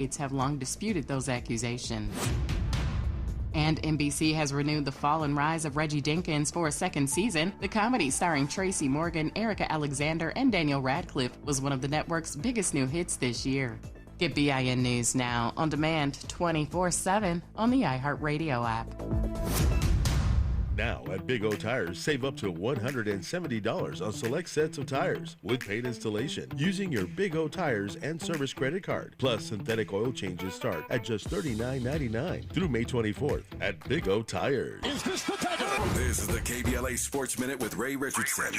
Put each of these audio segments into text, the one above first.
States have long disputed those accusations. And NBC has renewed The Fall and Rise of Reggie Jenkins for a second season. The comedy starring Tracy Morgan, Erica Alexander, and Daniel Radcliffe was one of the network's biggest new hits this year. Get BIN News now on demand 24/7 on the iHeartRadio app. Now at Big O Tires, save up to $170 on select sets of tires with paid installation using your Big O Tires and service credit card. Plus, synthetic oil changes start at just $39.99 through May 24th at Big O Tires. Is this the title? This is the KBLA Sports Minute with Ray Richardson.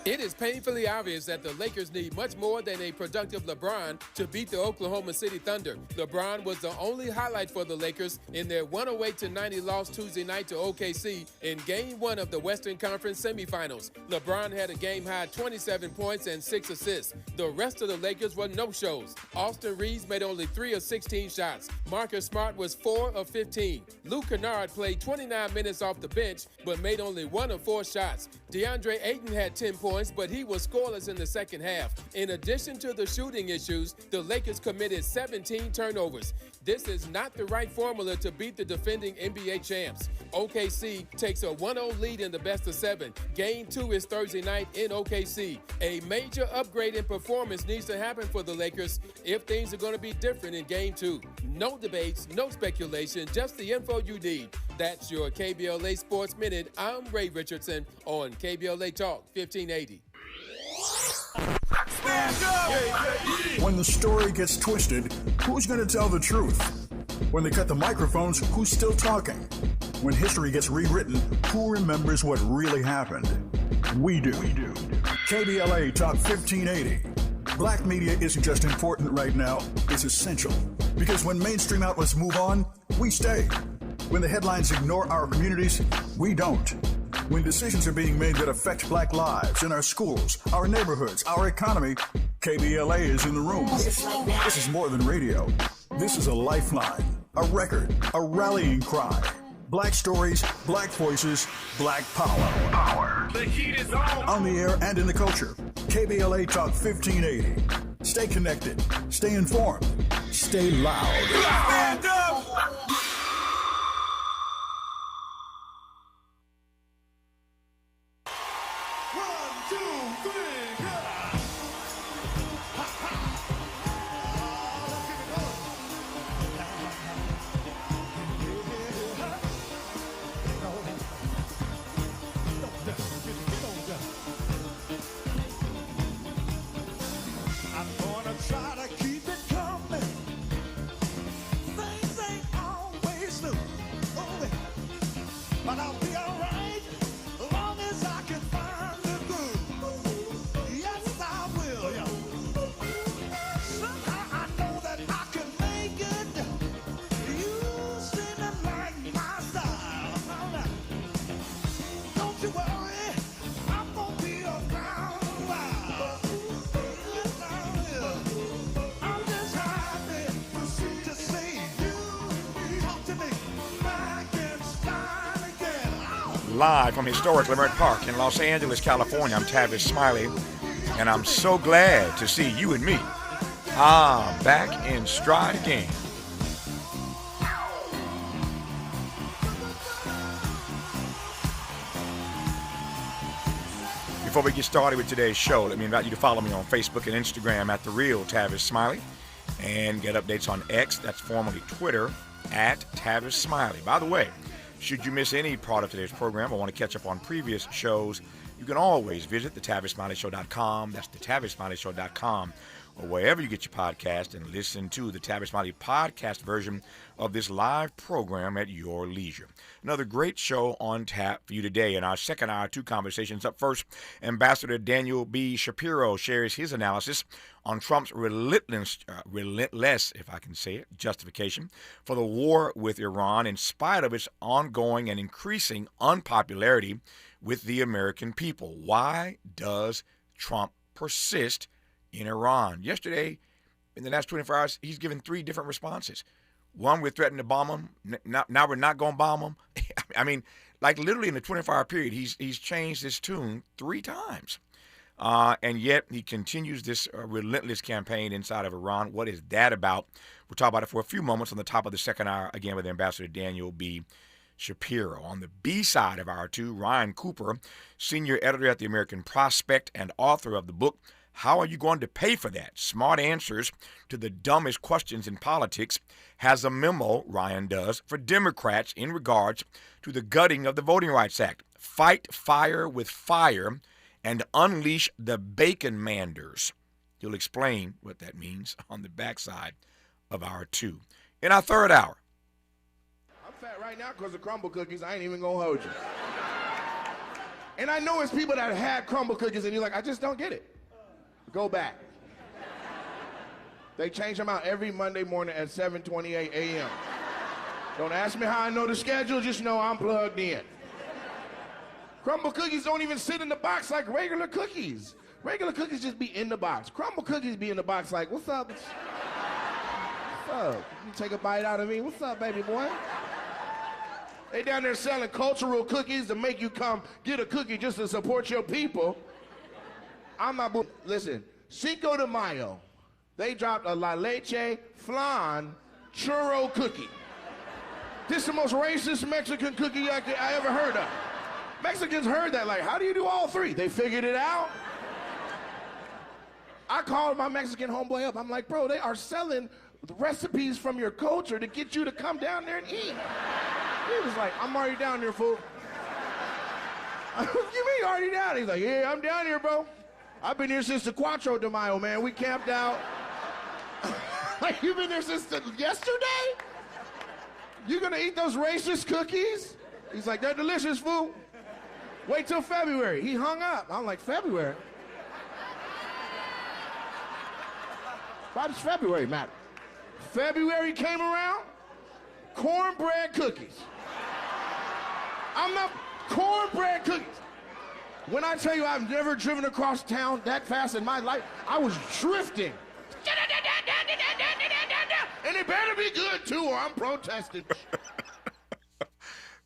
It is painfully obvious that the Lakers need much more than a productive LeBron to beat the Oklahoma City Thunder. LeBron was the only highlight for the Lakers in their 108-90 loss Tuesday night to OKC in Game 1 of the Western Conference semifinals. LeBron had a game-high 27 points and 6 assists. The rest of the Lakers were no-shows. Austin Reeves made only 3 of 16 shots. Marcus Smart was 4 of 15. Luke Kennard played 29 minutes off the bench, but made only 1 of 4 shots. DeAndre Ayton had 10 points, but he was scoreless in the second half. In addition to the shooting issues, the Lakers committed 17 turnovers. This is not the right formula to beat the defending NBA champs. OKC takes a 1-0 lead in the best of 7. Game 2 is Thursday night in OKC. A major upgrade in performance needs to happen for the Lakers if things are going to be different in Game 2. No debates, no speculation, just the info you need. That's your KBLA Sports Minute. I'm Ray Richardson on KBLA Talk 1580. When the story gets twisted, who's going to tell the truth? When they cut the microphones, who's still talking? When history gets rewritten, who remembers what really happened? We do. KBLA Talk 1580. Black media isn't just important right now, it's essential. Because when mainstream outlets move on, we stay. When the headlines ignore our communities, we don't. When decisions are being made that affect black lives in our schools, our neighborhoods, our economy, KBLA is in the room. This is more than radio. This is a lifeline, a record, a rallying cry. Black stories, black voices, black power. The heat is on. On the air and in the culture. KBLA Talk 1580. Stay connected. Stay informed. Stay loud. Stand up! Live from historic Leimert Park in Los Angeles, California, I'm Tavis Smiley, and I'm so glad to see you and me. I'm back in stride again. Before we get started with today's show, let me invite you to follow me on Facebook and Instagram at The Real Tavis Smiley, and get updates on X, that's formerly Twitter, at Tavis Smiley. By the way, should you miss any part of today's program or want to catch up on previous shows, you can always visit thetavismiley.show.com. That's thetavismiley.show.com, or wherever you get your podcast, and listen to the Tavis Smiley podcast version of this live program at your leisure. Another great show on tap for you today. In our second hour, 2 conversations. Up first, Ambassador Daniel B. Shapiro shares his analysis on Trump's relentless, if I can say it, justification for the war with Iran in spite of its ongoing and increasing unpopularity with the American people. Why does Trump persist in Iran? Yesterday, in the last 24 hours, he's given 3 different responses. One, we're threatening to bomb them. Now we're not going to bomb them. I mean, like literally in the 24-hour period, he's changed his tune 3 times. And yet he continues this relentless campaign inside of Iran. What is that about? We'll talk about it for a few moments on the top of the second hour, again, with Ambassador Daniel B. Shapiro. On the B side of hour two, Ryan Cooper, senior editor at the American Prospect and author of the book, How Are You Going to Pay for That? Smart Answers to the Dumbest Questions in Politics, has a memo, Ryan does, for Democrats in regards to the gutting of the Voting Rights Act. Fight fire with fire and unleash the baconmanders. He'll explain what that means on the backside of hour two. In our third hour, I'm fat right now because of crumble cookies. I ain't even gonna hold you. And I know it's people that had crumble cookies and you're like, I just don't get it. Go back. They change them out every Monday morning at 7:28 a.m. Don't ask me how I know the schedule, just know I'm plugged in. Crumble cookies don't even sit in the box like regular cookies. Regular cookies just be in the box. Crumble cookies be in the box like, what's up? What's up? You take a bite out of me? What's up, baby boy? They down there selling cultural cookies to make you come get a cookie just to support your people. I'm not, listen, Cinco de Mayo, they dropped a La Leche Flan churro cookie. This is the most racist Mexican cookie I ever heard of. Mexicans heard that, like, how do you do all three? They figured it out. I called my Mexican homeboy up. I'm like, bro, they are selling the recipes from your culture to get you to come down there and eat. He was like, I'm already down there, fool. What you mean already down? He's like, yeah, I'm down here, bro. I've been here since the Cuatro de Mayo, man. We camped out. Like, you've been there since yesterday? You gonna eat those racist cookies? He's like, they're delicious, fool. Wait till February. He hung up. I'm like, February? Why does February matter? February came around, cornbread cookies. I'm not, cornbread cookies. When I tell you I've never driven across town that fast in my life, I was drifting. And it better be good too or I'm protesting.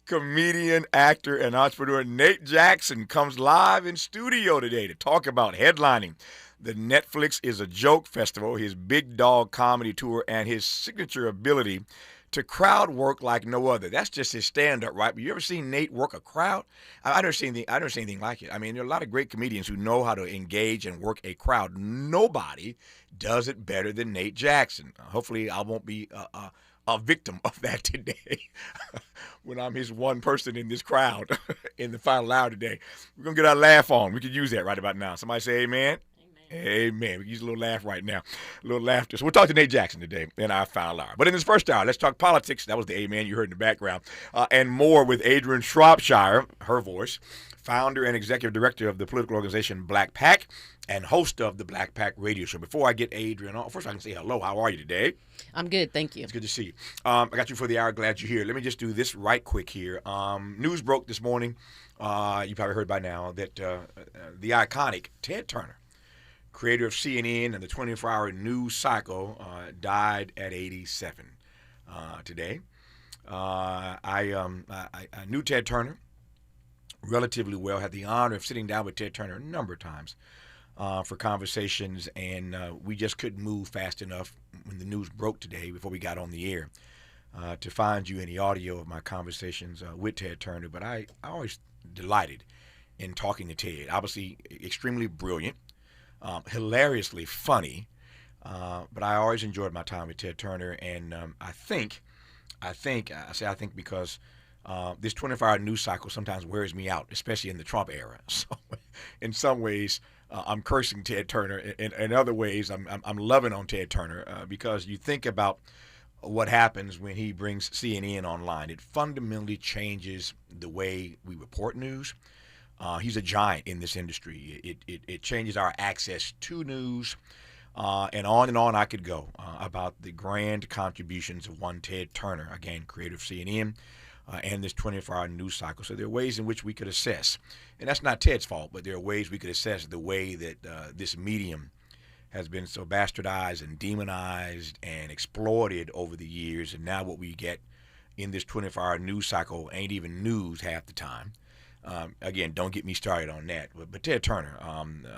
Comedian, actor, and entrepreneur Nate Jackson comes live in studio today to talk about headlining the Netflix Is a Joke Festival, his Big Dog Comedy Tour, and his signature ability to crowd work like no other. That's just his stand-up, right? But you ever seen Nate work a crowd? I never seen anything like it. I mean, there are a lot of great comedians who know how to engage and work a crowd. Nobody does it better than Nate Jackson. Hopefully, I won't be a victim of that today when I'm his one person in this crowd in the final hour today. We're going to get our laugh on. We could use that right about now. Somebody say amen. Amen. We use a little laugh right now, a little laughter. So we'll talk to Nate Jackson today in our final hour. But in this first hour, let's talk politics. That was the amen you heard in the background. And more with Adrianne Shropshire, her voice, founder and executive director of the political organization BlackPack and host of the BlackPack radio show. Before I get Adrianne on, first I can say hello. How are you today? I'm good, thank you. It's good to see you. I got you for the hour. Glad you're here. Let me just do this right quick here. News broke this morning. You probably heard by now that the iconic Ted Turner, creator of CNN and the 24-hour news cycle, died at 87 today. I knew Ted Turner relatively well, had the honor of sitting down with Ted Turner a number of times for conversations, and we just couldn't move fast enough when the news broke today before we got on the air to find you any audio of my conversations with Ted Turner. But I always delighted in talking to Ted. Obviously extremely brilliant, hilariously funny, but I always enjoyed my time with Ted Turner, and I think because this 24-hour news cycle sometimes wears me out, especially in the Trump era. So in some ways, I'm cursing Ted Turner. In other ways, I'm loving on Ted Turner because you think about what happens when he brings CNN online. It fundamentally changes the way we report news. He's a giant in this industry. It changes our access to news, and on I could go about the grand contributions of one Ted Turner, again, creator of CNN, and this 24-hour news cycle. So there are ways in which we could assess, and that's not Ted's fault, but there are ways we could assess the way that this medium has been so bastardized and demonized and exploited over the years, and now what we get in this 24-hour news cycle ain't even news half the time. Again, don't get me started on that. But Ted Turner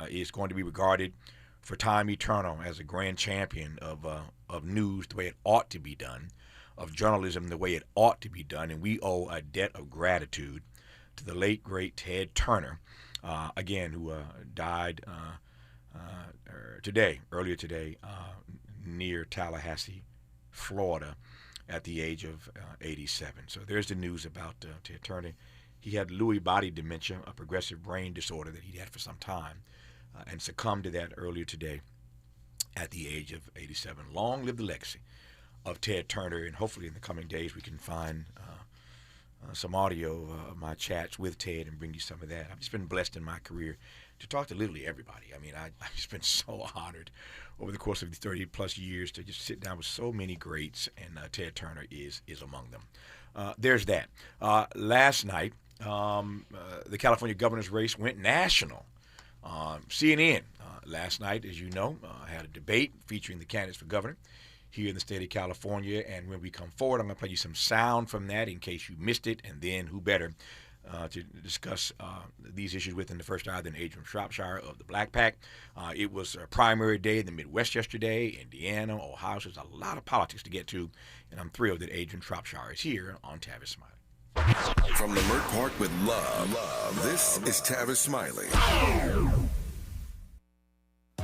is going to be regarded for time eternal as a grand champion of news the way it ought to be done, of journalism the way it ought to be done, and we owe a debt of gratitude to the late, great Ted Turner, again, who died earlier today, near Tallahassee, Florida, at the age of 87. So there's the news about Ted Turner. He had Lewy body dementia, a progressive brain disorder that he'd had for some time, and succumbed to that earlier today at the age of 87. Long live the legacy of Ted Turner, and hopefully in the coming days we can find some audio of my chats with Ted and bring you some of that. I've just been blessed in my career to talk to literally everybody. I mean, I've just been so honored over the course of the 30-plus years to just sit down with so many greats, and Ted Turner is among them. There's that. Last night, the California governor's race went national. CNN last night, as you know, had a debate featuring the candidates for governor here in the state of California, and when we come forward, I'm going to play you some sound from that in case you missed it, and then who better to discuss these issues with in the first hour than Adrianne Shropshire of the BlackPack. It was a primary day in the Midwest yesterday, Indiana, Ohio, so there's a lot of politics to get to, and I'm thrilled that Adrianne Shropshire is here on Tavis Smiley. From Leimert Park with love, this is Tavis Smiley.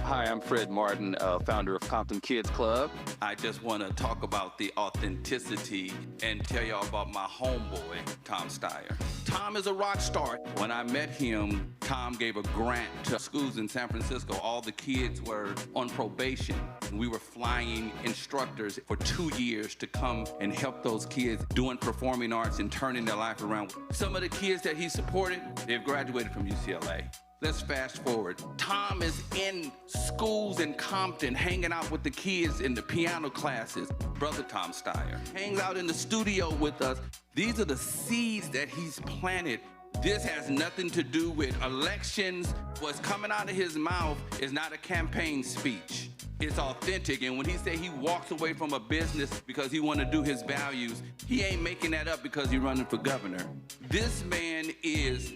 Hi, I'm Fred Martin, founder of Compton Kids Club. I just want to talk about the authenticity and tell y'all about my homeboy, Tom Steyer. Tom is a rock star. When I met him, Tom gave a grant to schools in San Francisco. All the kids were on probation. We were flying instructors for 2 years to come and help those kids doing performing arts and turning their life around. Some of the kids that he supported, they've graduated from UCLA. Let's fast forward. Tom is in schools in Compton, hanging out with the kids in the piano classes. Brother Tom Steyer hangs out in the studio with us. These are the seeds that he's planted. This has nothing to do with elections. What's coming out of his mouth is not a campaign speech. It's authentic, and when he say he walks away from a business because he want to do his values, he ain't making that up because he's running for governor. This man is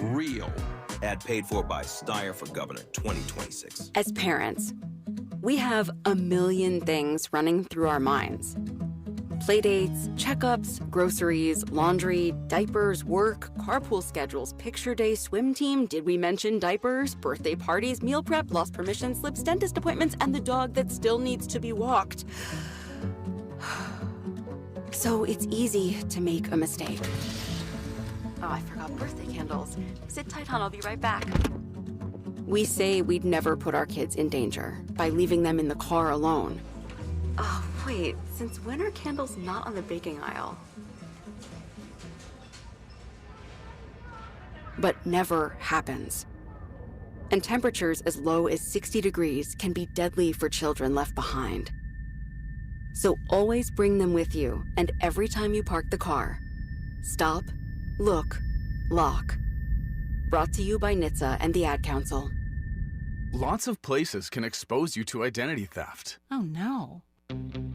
real. Ad paid for by Steyer for Governor 2026. As parents, we have a million things running through our minds. Playdates, checkups, groceries, laundry, diapers, work, carpool schedules, picture day, swim team, did we mention diapers, birthday parties, meal prep, lost permission slips, dentist appointments, and the dog that still needs to be walked. So it's easy to make a mistake. Oh, I forgot birthday candles. Sit tight, hon, I'll be right back. We say we'd never put our kids in danger by leaving them in the car alone. Oh, wait, since when are candles not on the baking aisle? But never happens. And temperatures as low as 60 degrees can be deadly for children left behind. So always bring them with you, and every time you park the car, stop, look, lock. Brought to you by NHTSA and the Ad Council. Lots of places can expose you to identity theft. Oh no.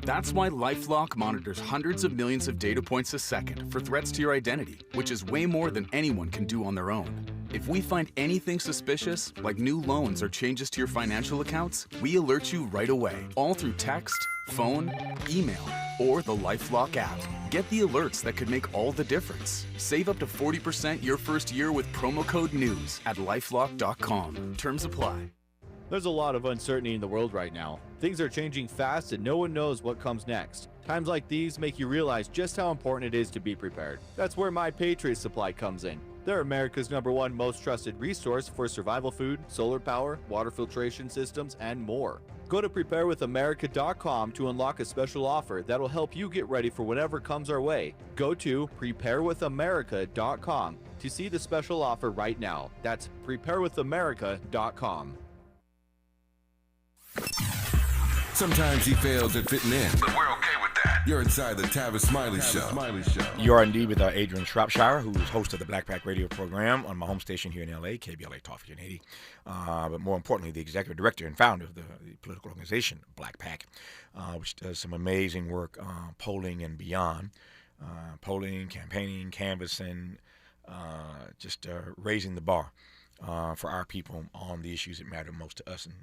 That's why LifeLock monitors hundreds of millions of data points a second for threats to your identity, which is way more than anyone can do on their own. If we find anything suspicious, like new loans or changes to your financial accounts, we alert you right away, all through text, phone, email, or the LifeLock app. Get the alerts that could make all the difference. Save up to 40% your first year with promo code NEWS at LifeLock.com. Terms apply. There's a lot of uncertainty in the world right now. Things are changing fast and no one knows what comes next. Times like these make you realize just how important it is to be prepared. That's where My Patriot Supply comes in. They're America's #1 most trusted resource for survival food, solar power, water filtration systems, and more. Go to preparewithamerica.com to unlock a special offer that'll help you get ready for whatever comes our way. Go to preparewithamerica.com to see the special offer right now. That's preparewithamerica.com. Sometimes he fails at fitting in, but we're okay with that. You're inside the Tavis Smiley Show. You are indeed with Adrianne Shropshire, who's host of the BlackPack radio program on my home station here in L.A., KBLA Talk 180. But more importantly, the executive director and founder of the political organization, BlackPack, which does some amazing work polling and beyond. Polling, campaigning, canvassing, just raising the bar for our people on the issues that matter most to us, and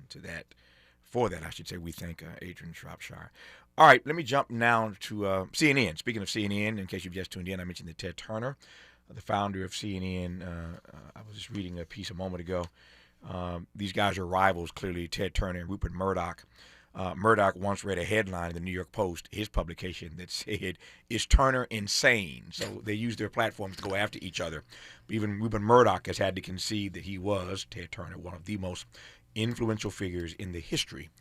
for that, I should say, we thank Adrianne Shropshire. All right, let me jump now to CNN. Speaking of CNN, in case you've just tuned in, I mentioned that Ted Turner, the founder of CNN, I was just reading a piece a moment ago. These guys are rivals, clearly, Ted Turner and Rupert Murdoch. Murdoch once read a headline in the New York Post, his publication, that said, "Is Turner insane?" So they use their platforms to go after each other. But even Rupert Murdoch has had to concede that he was, Ted Turner, one of the most influential figures in the history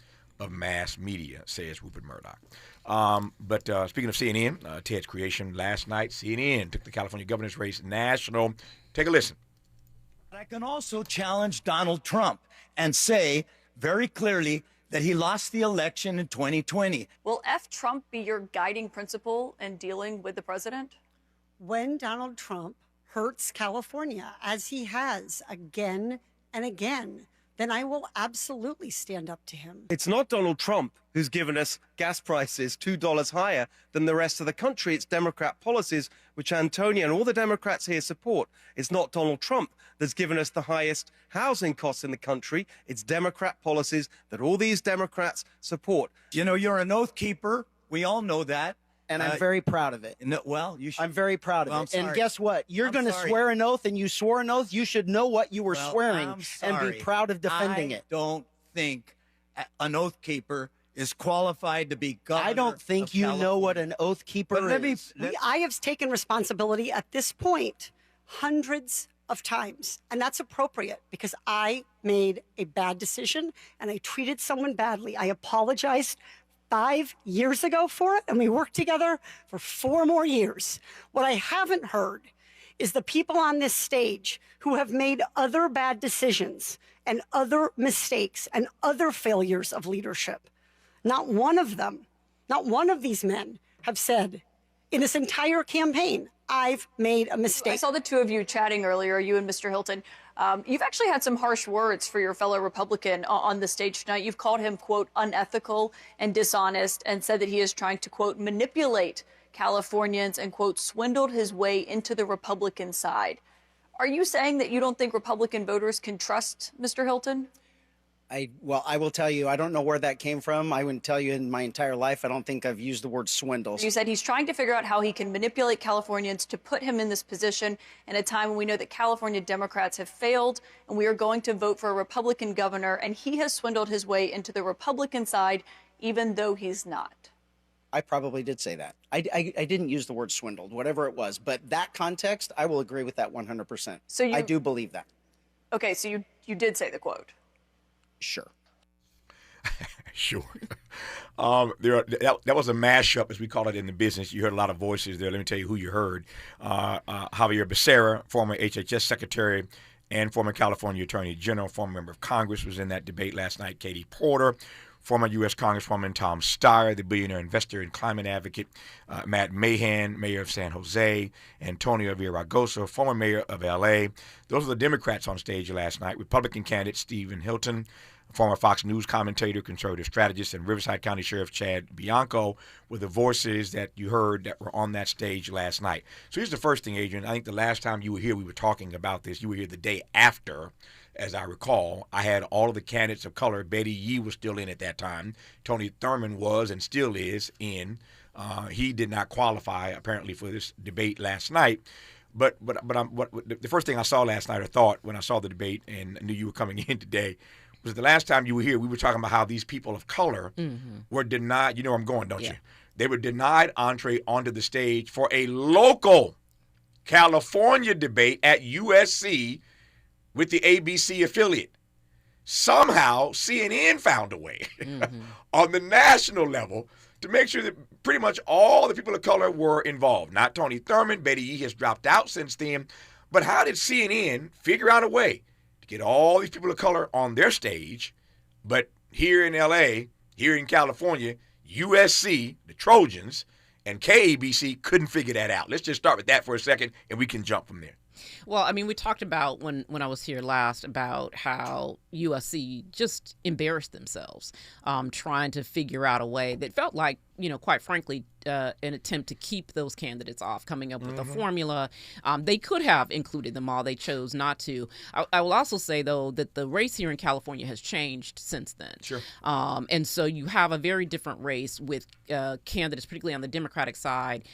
of mass media, says Rupert Murdoch. But speaking of CNN, Ted's creation last night, CNN took the California governor's race national. Take a listen. I can also challenge Donald Trump and say very clearly that he lost the election in 2020. Will F. Trump be your guiding principle in dealing with the president? When Donald Trump hurts California, as he has again and again, then I will absolutely stand up to him. It's not Donald Trump who's given us gas prices $2 higher than the rest of the country. It's Democrat policies, which Antonio and all the Democrats here support. It's not Donald Trump that's given us the highest housing costs in the country. It's Democrat policies that all these Democrats support. You know, you're an oath keeper. We all know that. And I'm very proud of it. No, well, you should. I'm very proud of it. And guess what? You're going to swear an oath, and you swore an oath. You should know what you were swearing and be proud of defending it. I don't think an oath keeper is qualified to be governor. I don't think you know what an oath keeper is. I have taken responsibility at this point hundreds of times, and that's appropriate because I made a bad decision and I treated someone badly. I apologized 5 years ago for it, and we worked together for 4 more years. What I haven't heard is the people on this stage who have made other bad decisions and other mistakes and other failures of leadership. Not one of them, not one of these men have said in this entire campaign, I've made a mistake. I saw the two of you chatting earlier, you and Mr. Hilton. You've actually had some harsh words for your fellow Republican on the stage tonight. You've called him, quote, unethical and dishonest, and said that he is trying to, quote, manipulate Californians and, quote, swindled his way into the Republican side. Are you saying that you don't think Republican voters can trust Mr. Hilton? Well, I will tell you, I don't know where that came from. I wouldn't tell you in my entire life. I don't think I've used the word swindle. You said he's trying to figure out how he can manipulate Californians to put him in this position in a time when we know that California Democrats have failed and we are going to vote for a Republican governor, and he has swindled his way into the Republican side, even though he's not. I probably did say that. I didn't use the word swindled, whatever it was. But that context, I will agree with that 100%. So I do believe that. Okay, so you did say the quote. Sure. Sure. That was a mashup, as we call it in the business. You heard a lot of voices there. Let me tell you who you heard. Javier Becerra, former HHS secretary and former California attorney general, former member of Congress, was in that debate last night. Katie Porter, former U.S. Congresswoman Tom Steyer, the billionaire investor and climate advocate, Matt Mahan, mayor of San Jose, Antonio Villaraigosa, former mayor of L.A. Those are the Democrats on stage last night. Republican candidate Stephen Hilton, former Fox News commentator, conservative strategist, and Riverside County Sheriff Chad Bianco were the voices that you heard that were on that stage last night. So here's the first thing, Adrian. I think the last time you were here, we were talking about this. You were here the day after, as I recall. I had all of the candidates of color. Betty Yee was still in at that time. Tony Thurmond was and still is in. He did not qualify, apparently, for this debate last night. But the first thing I saw last night, or thought when I saw the debate and knew you were coming in today, was the last time you were here, we were talking about how these people of color were denied. You know where I'm going, don't you? They were denied entree onto the stage for a local California debate at USC with the ABC affiliate. Somehow, CNN found a way on the national level to make sure that pretty much all the people of color were involved. Not Tony Thurmond. Betty Yee has dropped out since then. But how did CNN figure out a way to get all these people of color on their stage, but here in L.A., here in California, USC, the Trojans, and KABC couldn't figure that out? Let's just start with that for a second, and we can jump from there. Well, I mean, we talked about when I was here last about how USC just embarrassed themselves trying to figure out a way that felt like quite frankly, an attempt to keep those candidates off, coming up with a formula. They could have included them all. They chose not to. I will also say, though, that the race here in California has changed since then. Sure. And so you have a very different race with candidates, particularly on the Democratic side,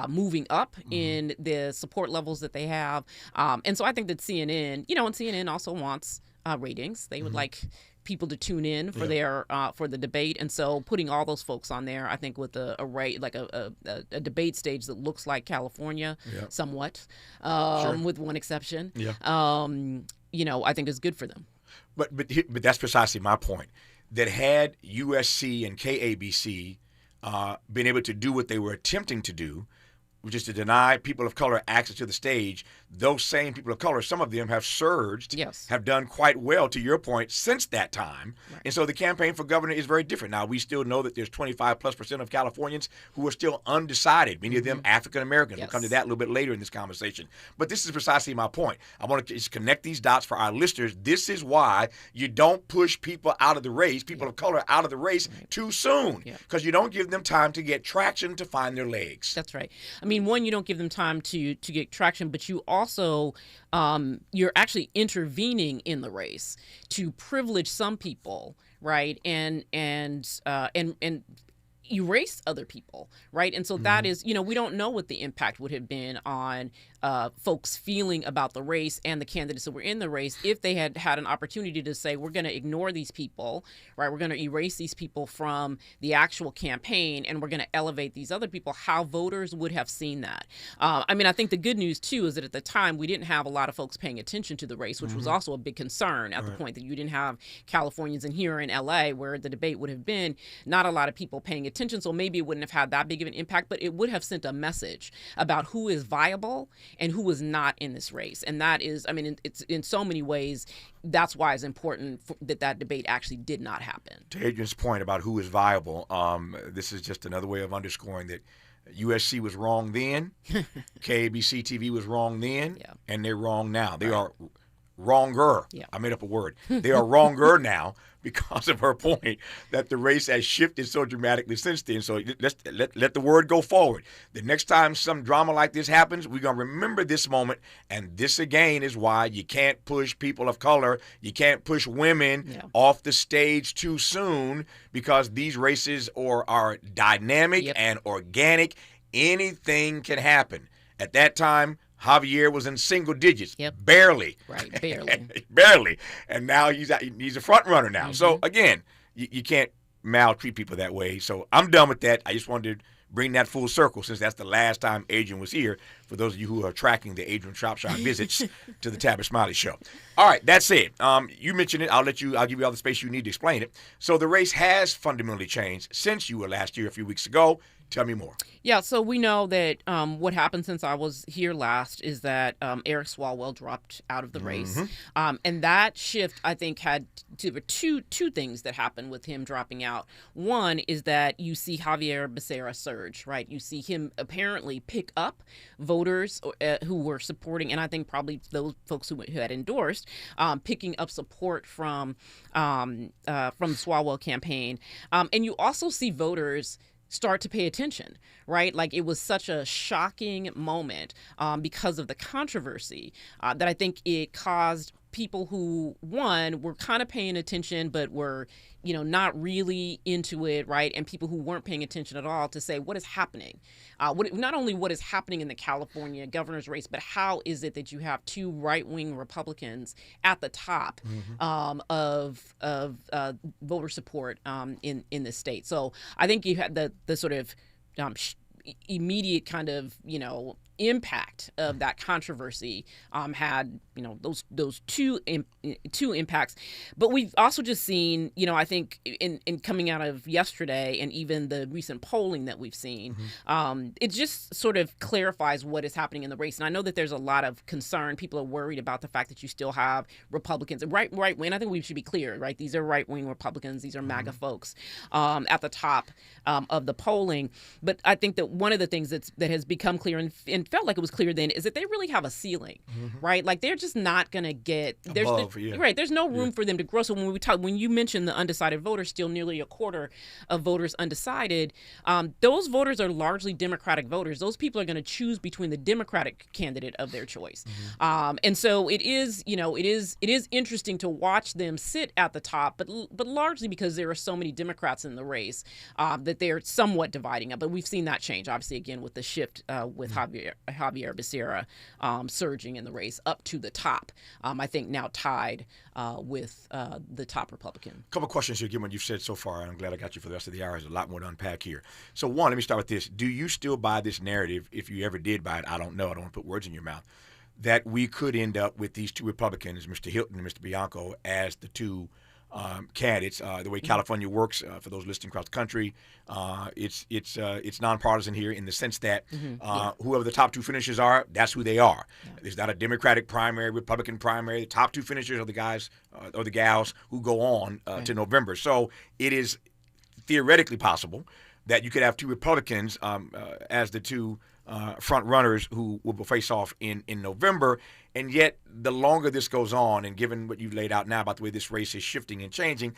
moving up in the support levels that they have. And so I think that CNN, and CNN also wants ratings. They would like people to tune in for their for the debate, and so putting all those folks on there, I think with a debate stage that looks like California somewhat, with one exception, I think is good for them. But that's precisely my point. That had USC and KABC been able to do what they were attempting to do, which is to deny people of color access to the stage, those same people of color, some of them have surged, have done quite well, to your point, since that time. Right. And so the campaign for governor is very different. Now, we still know that there's 25+% of Californians who are still undecided, many of them African Americans. We'll come to that a little bit later in this conversation. But this is precisely my point. I want to just connect these dots for our listeners. This is why you don't push people out of the race, people of color out of the race too soon, because you don't give them time to get traction to find their legs. That's right. I mean, one, you don't give them time to get traction, but you also you're actually intervening in the race to privilege some people, right, and erase other people, right? And so that is, we don't know what the impact would have been on folks feeling about the race and the candidates that were in the race if they had had an opportunity to say, we're going to ignore these people, right? We're going to erase these people from the actual campaign, and we're going to elevate these other people, how voters would have seen that. I think the good news, too, is that at the time we didn't have a lot of folks paying attention to the race, which was also a big concern at the point that you didn't have Californians, and here in LA, where the debate would have been, not a lot of people paying attention. So maybe it wouldn't have had that big of an impact, but it would have sent a message about who is viable and who is not in this race. And that is, it's in so many ways, that's why it's important that debate actually did not happen. To Adrian's point about who is viable, this is just another way of underscoring that USC was wrong then, KABC TV was wrong then, and they're wrong now. They are wronger. I made up a word. They are wronger now because of her point that the race has shifted so dramatically since then. So let's let the word go forward. The next time some drama like this happens, we're going to remember this moment. And this, again, is why you can't push people of color. You can't push women off the stage too soon, because these races are dynamic and organic. Anything can happen. At that time, Javier was in single digits, barely. Right, barely. Barely. And now he's a front runner now. So, again, you can't maltreat people that way. So I'm done with that. I just wanted to bring that full circle, since that's the last time Adrian was here, for those of you who are tracking the Adrianne Shropshire visits to the Tavis Smiley Show. All right, that's it. You mentioned it. I'll give you all the space you need to explain it. So the race has fundamentally changed since you were last year, a few weeks ago. Tell me more. Yeah, so we know that what happened since I was here last is that Eric Swalwell dropped out of the race. And that shift, I think, had two things that happened with him dropping out. One is that you see Javier Becerra surge, right? You see him apparently pick up voters who were supporting, and I think probably those folks who had endorsed, picking up support from the Swalwell campaign. And you also see voters start to pay attention, right? Like, it was such a shocking moment because of the controversy that I think it caused people who, one, were kind of paying attention but were, not really into it, right? And people who weren't paying attention at all to say, what is happening? Not only what is happening in the California governor's race, but how is it that you have two right-wing Republicans at the top of voter support in the state? So I think you had the sort of immediate kind of, impact of that controversy had those two impacts. But we've also just seen, I think in coming out of yesterday and even the recent polling that we've seen, it just sort of clarifies what is happening in the race. And I know that there's a lot of concern. People are worried about the fact that you still have Republicans, right wing. I think we should be clear, right? These are right wing Republicans. These are MAGA folks at the top of the polling. But I think that one of the things that has become clear, and felt like it was clear then is that they really have a ceiling, right? Like they're just not going to get right. There's no room for them to grow. So when you mentioned the undecided voters, still nearly a quarter of voters undecided, those voters are largely Democratic voters. Those people are going to choose between the Democratic candidate of their choice, and so it is interesting to watch them sit at the top, but largely because there are so many Democrats in the race that they're somewhat dividing up. But we've seen that change, obviously, again with the shift with Javier Becerra surging in the race up to the top. I think now tied with the top Republican. A couple of questions here, given what you've said so far, and I'm glad I got you for the rest of the hour. There's a lot more to unpack here. So one, let me start with this. Do you still buy this narrative, if you ever did buy it, I don't know, I don't want to put words in your mouth, that we could end up with these two Republicans, Mr. Hilton and Mr. Bianco, as the two candidates? The way California works, for those listening across the country, it's nonpartisan here in the sense that whoever the top two finishers are, that's who they are. There's not a Democratic primary, Republican primary. The top two finishers are the guys or the gals who go on to November. So it is theoretically possible that you could have two Republicans as the two front runners who will face off in November. And yet, the longer this goes on, and given what you've laid out now about the way this race is shifting and changing,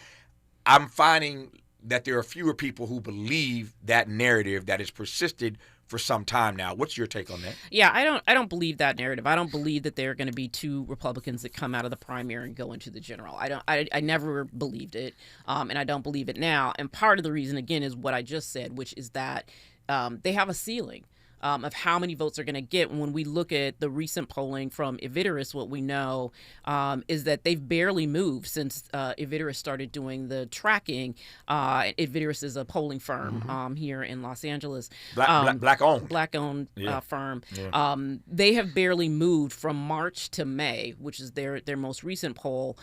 I'm finding that there are fewer people who believe that narrative that has persisted for some time now. What's your take on that? Yeah, I don't believe that narrative. I don't believe that there are going to be two Republicans that come out of the primary and go into the general. I never believed it, and I don't believe it now. And part of the reason, again, is what I just said, which is that they have a ceiling of how many votes they're going to get. When we look at the recent polling from Evideris, what we know is that they've barely moved since Evideris started doing the tracking. Evideris is a polling firm here in Los Angeles. Black-owned. Black-owned firm. Yeah. They have barely moved from March to May, which is their most recent poll.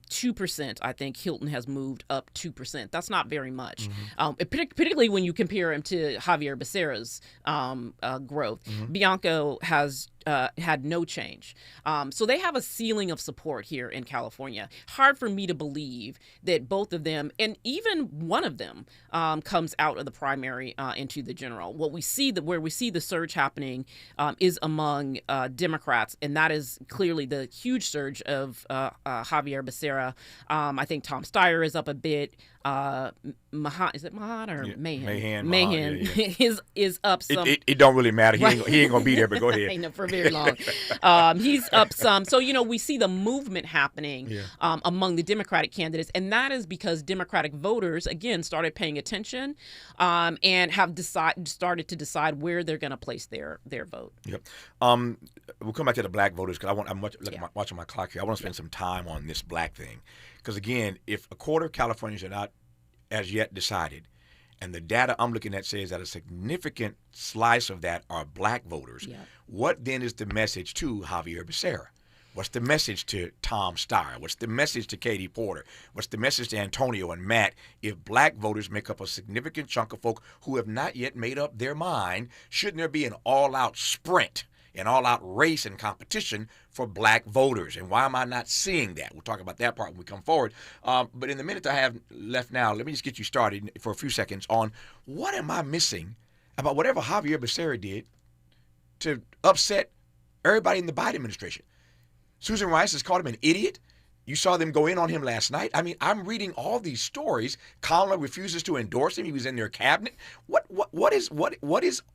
2%, I think Hilton has moved up 2%. That's not very much, particularly when you compare him to Javier Becerra's growth. Bianco has had no change. So they have a ceiling of support here in California. Hard for me to believe that both of them, and even one of them, comes out of the primary into the general. Where we see the surge happening is among Democrats, and that is clearly the huge surge of Javier Becerra. I think Tom Steyer is up a bit. Is it Mahan or Mahan? Mahan is up some. It don't really matter. He ain't gonna be there. But go ahead. I know, for very long. He's up some. So we see the movement happening among the Democratic candidates, and that is because Democratic voters again started paying attention and have started to decide where they're going to place their vote. Yep. We'll come back to the black voters because I'm watching my clock here. I want to spend some time on this black thing because again, if a quarter of Californians are not as yet decided, and the data I'm looking at says that a significant slice of that are black voters, what then is the message to Javier Becerra? What's the message to Tom Steyer? What's the message to Katie Porter? What's the message to Antonio and Matt if black voters make up a significant chunk of folk who have not yet made up their mind? Shouldn't there be an all-out sprint, an all-out race and competition for black voters? And why am I not seeing that? We'll talk about that part when we come forward. But in the minute I have left now, let me just get you started for a few seconds on what am I missing about whatever Javier Becerra did to upset everybody in the Biden administration. Susan Rice has called him an idiot. You saw them go in on him last night. I mean, I'm reading all these stories. Kamala refuses to endorse him. He was in their cabinet. What is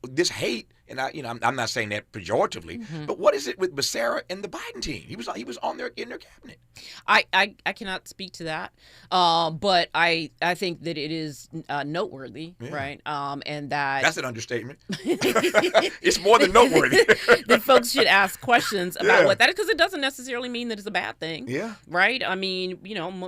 this hate? And I'm not saying that pejoratively, but what is it with Becerra and the Biden team? He was in their cabinet. I cannot speak to that, but I think that it is noteworthy, right? And that's an understatement. It's more than noteworthy. That folks should ask questions about what that is, because it doesn't necessarily mean that it's a bad thing. Yeah. Right. I mean,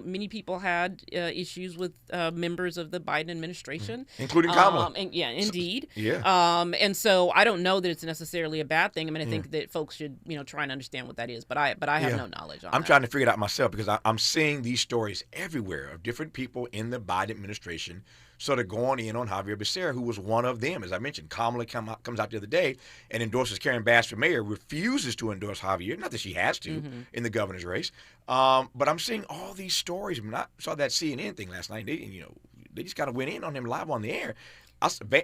many people had issues with members of the Biden administration, including Kamala. Indeed. Yeah. And so I don't know that it's necessarily a bad thing. I mean, I think that folks should, try and understand what that is. But I have no knowledge on that. I'm trying to figure it out myself because I'm seeing these stories everywhere of different people in the Biden administration sort of going in on Javier Becerra, who was one of them. As I mentioned, Kamala comes out the other day and endorses Karen Bass for mayor, refuses to endorse Javier. Not that she has to in the governor's race. But I'm seeing all these stories. I saw that CNN thing last night. They just kind of went in on him live on the air.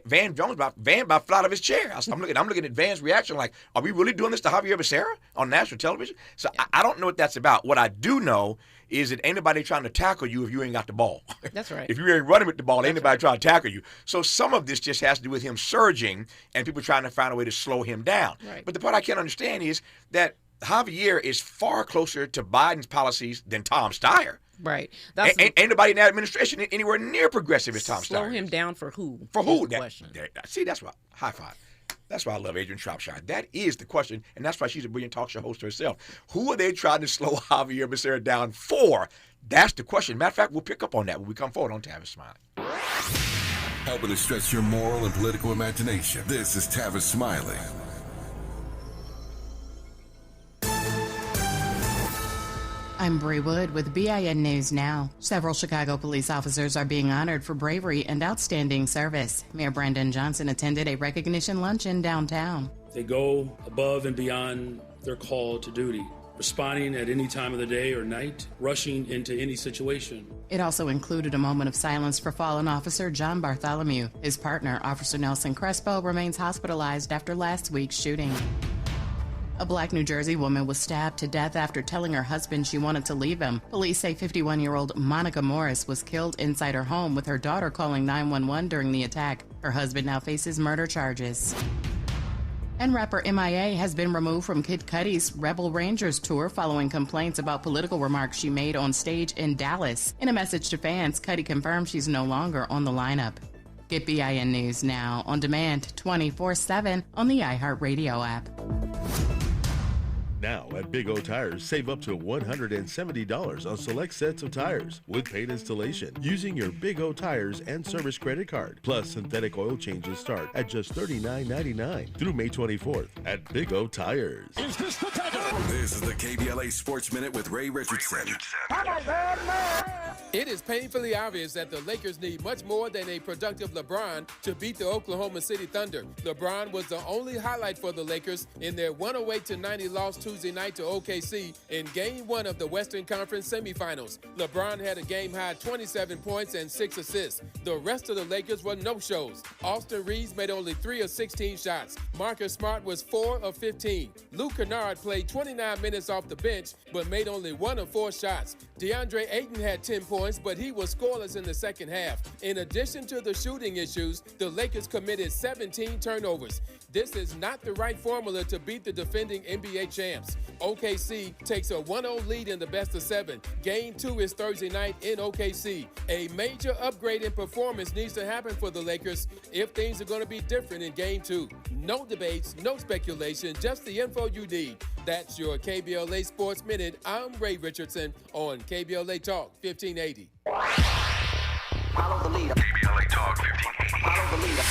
Van Jones about fly out of his chair. I'm looking at Van's reaction like, are we really doing this to Javier Becerra on national television? So I don't know what that's about. What I do know is that ain't nobody trying to tackle you if you ain't got the ball. That's right. If you ain't running with the ball, ain't nobody trying to tackle you. So some of this just has to do with him surging and people trying to find a way to slow him down. Right. But the part I can't understand is that Javier is far closer to Biden's policies than Tom Steyer. Right. Ain't nobody in that administration anywhere near progressive as Tom Steyer. Slow him down for who? For who? See, that's why. High five. That's why I love Adrianne Shropshire. That is the question, and that's why she's a brilliant talk show host herself. Who are they trying to slow Javier Becerra down for? That's the question. Matter of fact, we'll pick up on that when we come forward on Tavis Smiley. Helping to stretch your moral and political imagination. This is Tavis Smiley. I'm Bree Wood with BIN News Now. Several Chicago police officers are being honored for bravery and outstanding service. Mayor Brandon Johnson attended a recognition luncheon downtown. They go above and beyond their call to duty, responding at any time of the day or night, rushing into any situation. It also included a moment of silence for fallen officer John Bartholomew. His partner, Officer Nelson Crespo, remains hospitalized after last week's shooting. A Black New Jersey woman was stabbed to death after telling her husband she wanted to leave him. Police say 51-year-old Monica Morris was killed inside her home with her daughter calling 911 during the attack. Her husband now faces murder charges. And rapper MIA has been removed from Kid Cudi's Rebel Rangers tour following complaints about political remarks she made on stage in Dallas. In a message to fans, Cudi confirmed she's no longer on the lineup. Get BIN News Now on demand 24/7 on the iHeartRadio app. Now at Big O Tires, save up to $170 on select sets of tires with paid installation using your Big O Tires and service credit card. Plus, synthetic oil changes start at just $39.99 through May 24th at Big O Tires. This is the KBLA Sports Minute with Ray Richardson. It is painfully obvious that the Lakers need much more than a productive LeBron to beat the Oklahoma City Thunder. LeBron was the only highlight for the Lakers in their 108-90 loss Tuesday night to OKC in Game 1 of the Western Conference semifinals. LeBron had a game-high 27 points and 6 assists. The rest of the Lakers were no-shows. Austin Reeves made only 3 of 16 shots. Marcus Smart was 4 of 15. Luke Kennard played 29 minutes off the bench, but made only 1 of 4 shots. DeAndre Ayton had 10 points, but he was scoreless in the second half. In addition to the shooting issues, the Lakers committed 17 turnovers. This is not the right formula to beat the defending NBA champs. OKC takes a 1-0 lead in the best of 7. Game 2 is Thursday night in OKC. A major upgrade in performance needs to happen for the Lakers if things are going to be different in Game 2. No debates, no speculation, just the info you need. That's your KBLA Sports Minute. I'm Ray Richardson on KBLA Talk 1580. Follow the leader. KBLA Talk 1580. Follow the leader.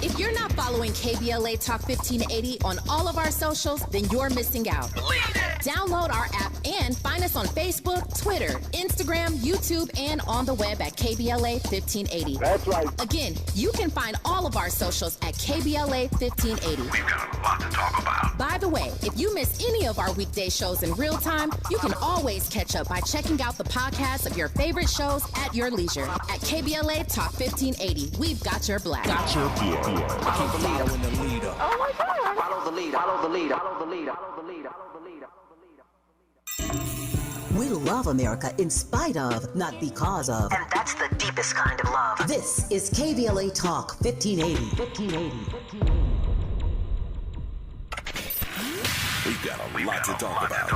If you're not following KBLA Talk 1580 on all of our socials, then you're missing out. Download our app and find us on Facebook, Twitter, Instagram, YouTube, and on the web at KBLA 1580. That's right. Again, you can find all of our socials at KBLA 1580. We've got a lot to talk about. By the way, if you miss any of our weekday shows in real time, you can always catch up by checking out the podcasts of your favorite shows at your leisure. At KBLA Talk 1580, we've got your black. Got your black. Follow the leader. Oh my God. Follow the leader. Follow the leader. Follow the leader. Follow the leader. Follow the leader. We love America in spite of, not because of. And that's the deepest kind of love. This is KBLA Talk 1580. 1580. We've got a lot to talk about.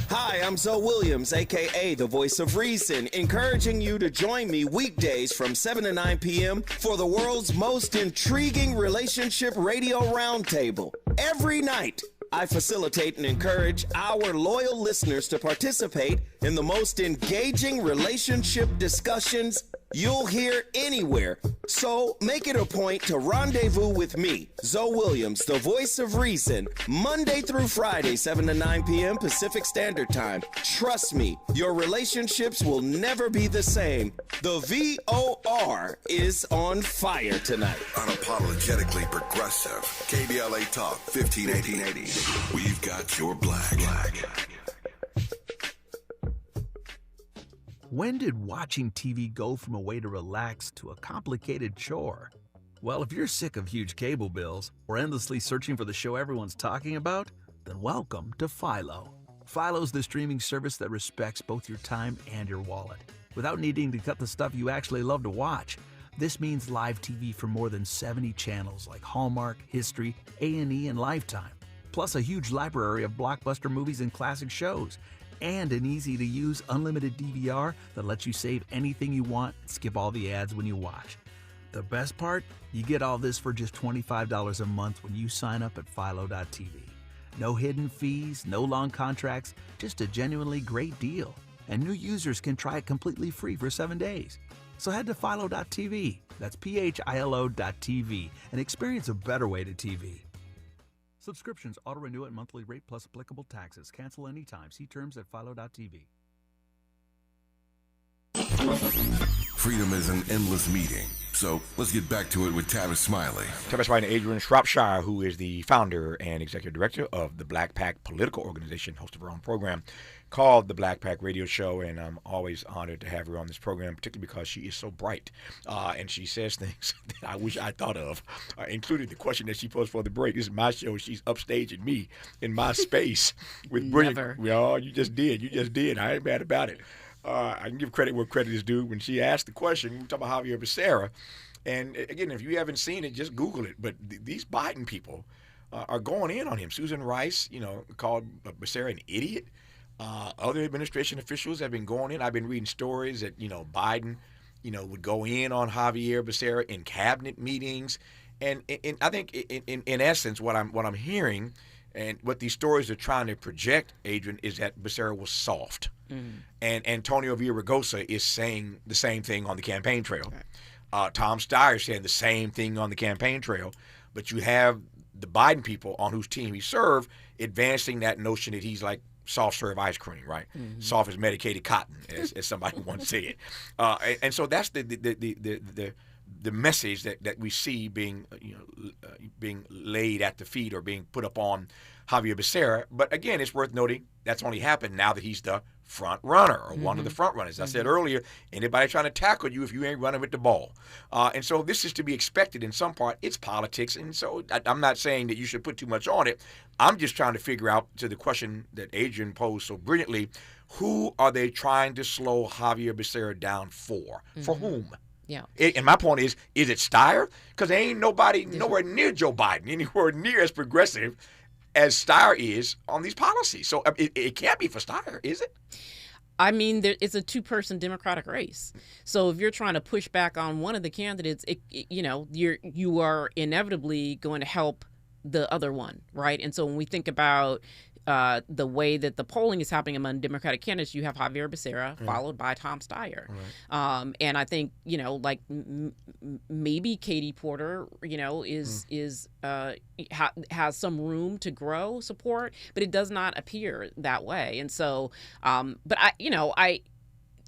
Hi, I'm Zoe Williams, a.k.a. the Voice of Reason, encouraging you to join me weekdays from 7 to 9 p.m. for the world's most intriguing relationship radio roundtable. Every night, I facilitate and encourage our loyal listeners to participate in the most engaging relationship discussions you'll hear anywhere. So make it a point to rendezvous with me, Zoe Williams, the Voice of Reason, Monday through Friday, 7 to 9 p.m. Pacific Standard Time. Trust me, your relationships will never be the same. The VOR is on fire tonight. Unapologetically progressive. KBLA Talk 1580. We've got your black. When did watching TV go from a way to relax to a complicated chore? Well, if you're sick of huge cable bills or endlessly searching for the show everyone's talking about, then welcome to Philo. Philo's the streaming service that respects both your time and your wallet, without needing to cut the stuff you actually love to watch. This means live TV for more than 70 channels like Hallmark, History, A&E, and Lifetime, plus a huge library of blockbuster movies and classic shows, and an easy-to-use unlimited DVR that lets you save anything you want and skip all the ads when you watch. The best part? You get all this for just $25 a month when you sign up at Philo.tv. No hidden fees, no long contracts, just a genuinely great deal. And new users can try it completely free for 7 days. So head to Philo.tv, that's PHILO.tv, and experience a better way to TV. Subscriptions auto-renew at monthly rate plus applicable taxes. Cancel anytime. See terms at Philo.tv. Freedom is an endless meeting. So let's get back to it with Tavis Smiley. Tavis Smiley and Adrianne Shropshire, who is the founder and executive director of the BlackPack political organization, host of her own program called the BlackPack Radio Show. And I'm always honored to have her on this program, particularly because she is so bright. And she says things that I wish I thought of, including the question that she posed for the break. This is my show. She's upstaging me in my space with brilliant. Never. Well, you just did. You just did. I ain't mad about it. I can give credit where credit is due. When she asked the question, we talk about Javier Becerra. And again, if you haven't seen it, just Google it. But these Biden people are going in on him. Susan Rice, called Becerra an idiot. Other administration officials have been going in. I've been reading stories that, Biden, would go in on Javier Becerra in cabinet meetings. And I think in essence, what I'm hearing and what these stories are trying to project, Adrian, is that Becerra was soft. And Antonio Villaraigosa is saying the same thing on the campaign trail. Tom Steyer is saying the same thing on the campaign trail. But you have the Biden people on whose team he served advancing that notion that he's like soft-serve ice cream, right? Soft as medicated cotton, as somebody once said. And so that's the message that we see being laid at the feet or being put up on Javier Becerra. But again, it's worth noting that's only happened now that he's the front runner or one of the front runners. I said earlier, anybody trying to tackle you if you ain't running with the ball. And so this is to be expected in some part. It's politics. And so I'm not saying that you should put too much on it. I'm just trying to figure out, to the question that Adrian posed so brilliantly, who are they trying to slow Javier Becerra down for? For whom? Yeah. And my point is it Steyer? Because there ain't nobody nowhere near Joe Biden, anywhere near as progressive as Steyer is on these policies. So it can't be for Steyer, is it? I mean, it's a two-person Democratic race. So if you're trying to push back on one of the candidates, you are inevitably going to help the other one, right? And so when we think about the way that the polling is happening among Democratic candidates, you have Javier Becerra followed by Tom Steyer. And I think, maybe Katie Porter, has some room to grow support, but it does not appear that way. And so,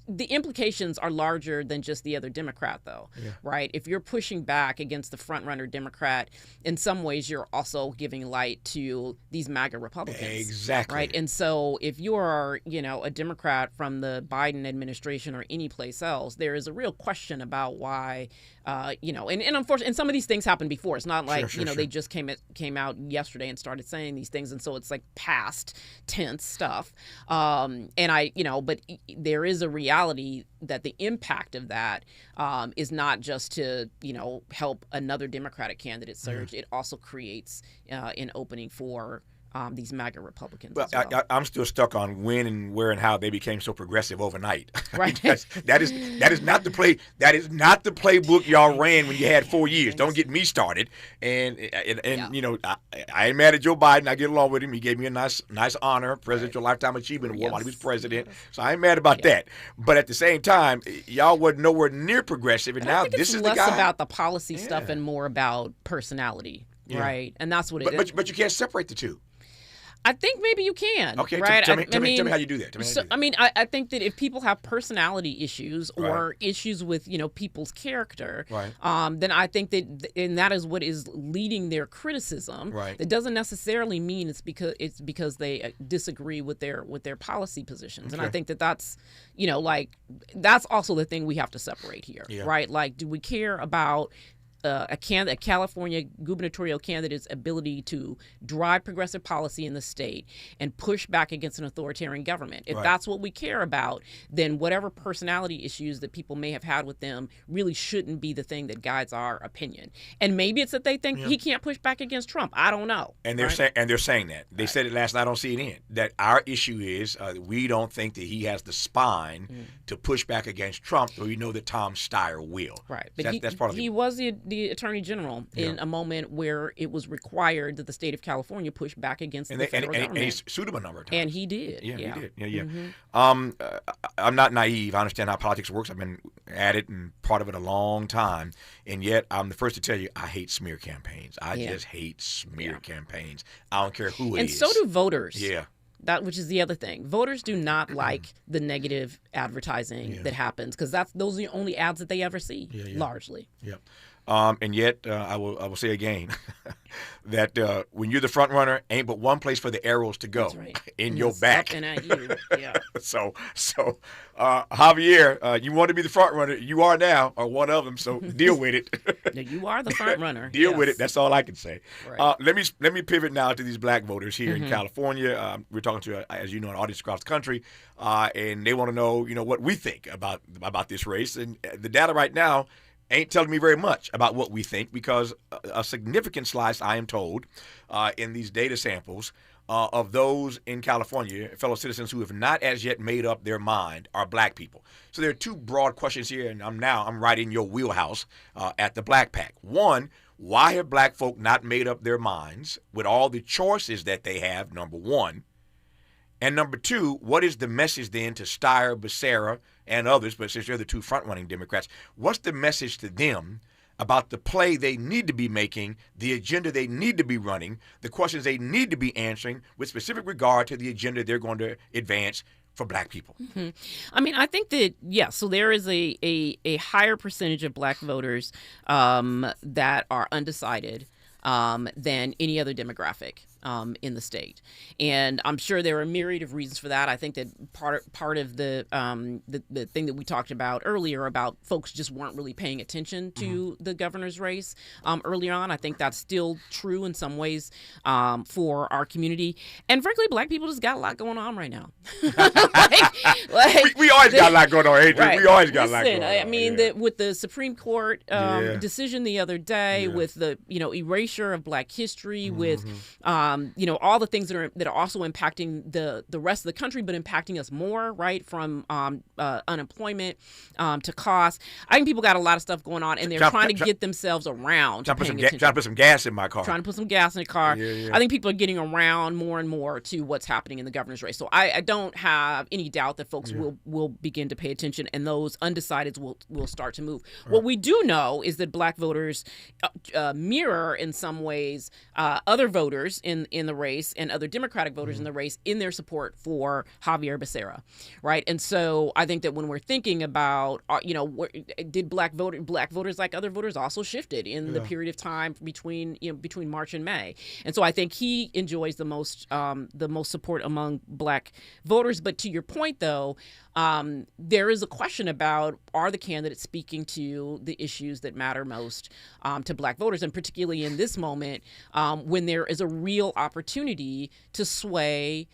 the implications are larger than just the other Democrat, though, right? If you're pushing back against the front-runner Democrat, in some ways you're also giving light to these MAGA Republicans. Exactly. Right? And so if you are, a Democrat from the Biden administration or any place else, there is a real question about why, and unfortunately, and some of these things happened before. It's not like, they just came out yesterday and started saying these things. And so it's like past tense stuff. But there is a reality that the impact of that is not just to, help another Democratic candidate surge. It also creates an opening for these MAGA Republicans. Well, as well. I'm still stuck on when and where and how they became so progressive overnight. Right. that is not the play. That is not the playbook y'all ran when you had 4 years. Don't get me started. And I ain't mad at Joe Biden. I get along with him. He gave me a nice honor, Presidential Lifetime Achievement Award while he was president. So I ain't mad about that. But at the same time, y'all wasn't nowhere near progressive. And now this is the guy. It's less about the policy stuff and more about personality, right? And that's what it is. But you can't separate the two. I think maybe you can. Okay, right? tell me how you do that. I think that if people have personality issues or issues with people's character, then I think that is what is leading their criticism. Right. That doesn't necessarily mean it's because they disagree with their policy positions, and I think that's that's also the thing we have to separate here, right? Like, do we care about a California gubernatorial candidate's ability to drive progressive policy in the state and push back against an authoritarian government? If that's what we care about, then whatever personality issues that people may have had with them really shouldn't be the thing that guides our opinion. And maybe it's that they think he can't push back against Trump. I don't know. And they're saying that. They said it last night on CNN, that our issue is we don't think that he has the spine to push back against Trump, but we know that Tom Steyer will. Right. But that's part of he was the Attorney General in a moment where it was required that the state of California push back against the federal government. And he sued him a number of times. And he did. Yeah, he did. Yeah. Mm-hmm. I'm not naive. I understand how politics works. I've been at it and part of it a long time. And yet, I'm the first to tell you, I hate smear campaigns. I just hate smear campaigns. I don't care who it is. And so do voters. Yeah. Which is the other thing. Voters do not like the negative advertising that happens, because those are the only ads that they ever see, largely. Yeah. And yet, I will say again that when you're the front runner, ain't but one place for the arrows to go, in your back. Up and at you. Yeah. So Javier, you want to be the front runner. You are now, or one of them. So deal with it. No, you are the front runner. Deal with it. That's all I can say. Right. Let me pivot now to these black voters here in California. We're talking to, as you know, an audience across the country, and they want to know, what we think about this race. And the data right now ain't telling me very much about what we think, because a significant slice, I am told, in these data samples of those in California, fellow citizens who have not as yet made up their mind, are black people. So there are two broad questions here, and I'm right in your wheelhouse at the BlackPAC. One, why have black folk not made up their minds with all the choices that they have, number one? And number two, what is the message then to Steyer, Becerra, and others, but since they're the two front-running Democrats, what's the message to them about the play they need to be making, the agenda they need to be running, the questions they need to be answering with specific regard to the agenda they're going to advance for black people? Mm-hmm. I mean, I think that, so there is a higher percentage of black voters that are undecided than any other demographic in the state, and I'm sure there are a myriad of reasons for that. I think that part of the thing that we talked about earlier about folks just weren't really paying attention to the governor's race earlier on. I think that's still true in some ways for our community, and frankly, black people just got a lot going on right now. we always got a lot going on, Adrian. Right. We always got a lot going on. I mean, with the Supreme Court decision the other day, with the erasure of black history, with all the things that are also impacting the rest of the country, but impacting us more, right? From unemployment to cost. I think people got a lot of stuff going on, and they're trying to get themselves around. Trying to put some gas in my car. Trying to put some gas in the car. I think people are getting around more and more to what's happening in the governor's race. So I don't have any doubt that folks will begin to pay attention, and those undecideds will start to move. Right. What we do know is that black voters mirror in some ways other voters in the race and other Democratic voters in the race in their support for Javier Becerra, right? And so I think that when we're thinking about, did black voters like other voters also shifted in the period of time between March and May, and so I think he enjoys the most support among black voters. But to your point, though, there is a question about, are the candidates speaking to the issues that matter most to black voters, and particularly in this moment when there is a real opportunity to sway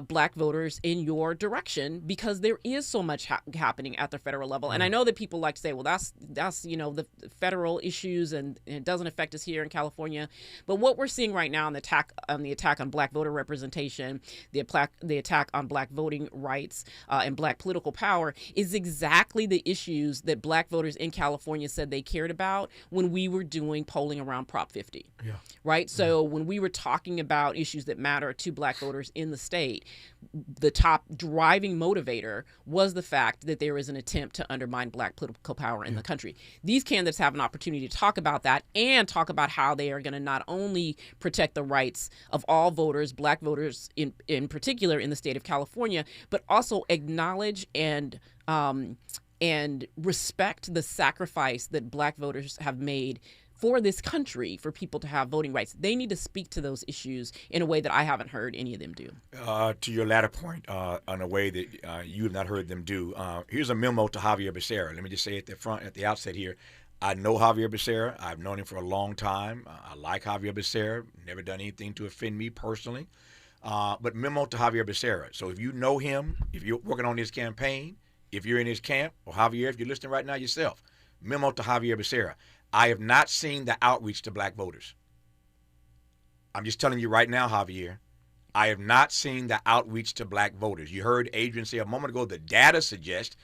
black voters in your direction, because there is so much happening at the federal level. And I know that people like to say, well, that's the federal issues and it doesn't affect us here in California. But what we're seeing right now on the attack on black voter representation, the attack on black voting rights and black political power is exactly the issues that black voters in California said they cared about when we were doing polling around Prop 50. Right? So when we were talking about issues that matter to black voters in the state, state, the top driving motivator was the fact that there is an attempt to undermine Black political power in the country. These candidates have an opportunity to talk about that and talk about how they are going to not only protect the rights of all voters, Black voters in particular in the state of California, but also acknowledge and respect the sacrifice that Black voters have made for this country, for people to have voting rights. They need to speak to those issues in a way that I haven't heard any of them do. To your latter point, in a way that you have not heard them do, here's a memo to Javier Becerra. Let me just say at the outset here, I know Javier Becerra. I've known him for a long time. I like Javier Becerra. Never done anything to offend me personally. But memo to Javier Becerra. So if you know him, if you're working on his campaign, if you're in his camp, or Javier, if you're listening right now yourself, memo to Javier Becerra. I have not seen the outreach to Black voters. I'm just telling you right now, Javier, I have not seen the outreach to Black voters. You heard Adrianne say a moment ago, the data suggests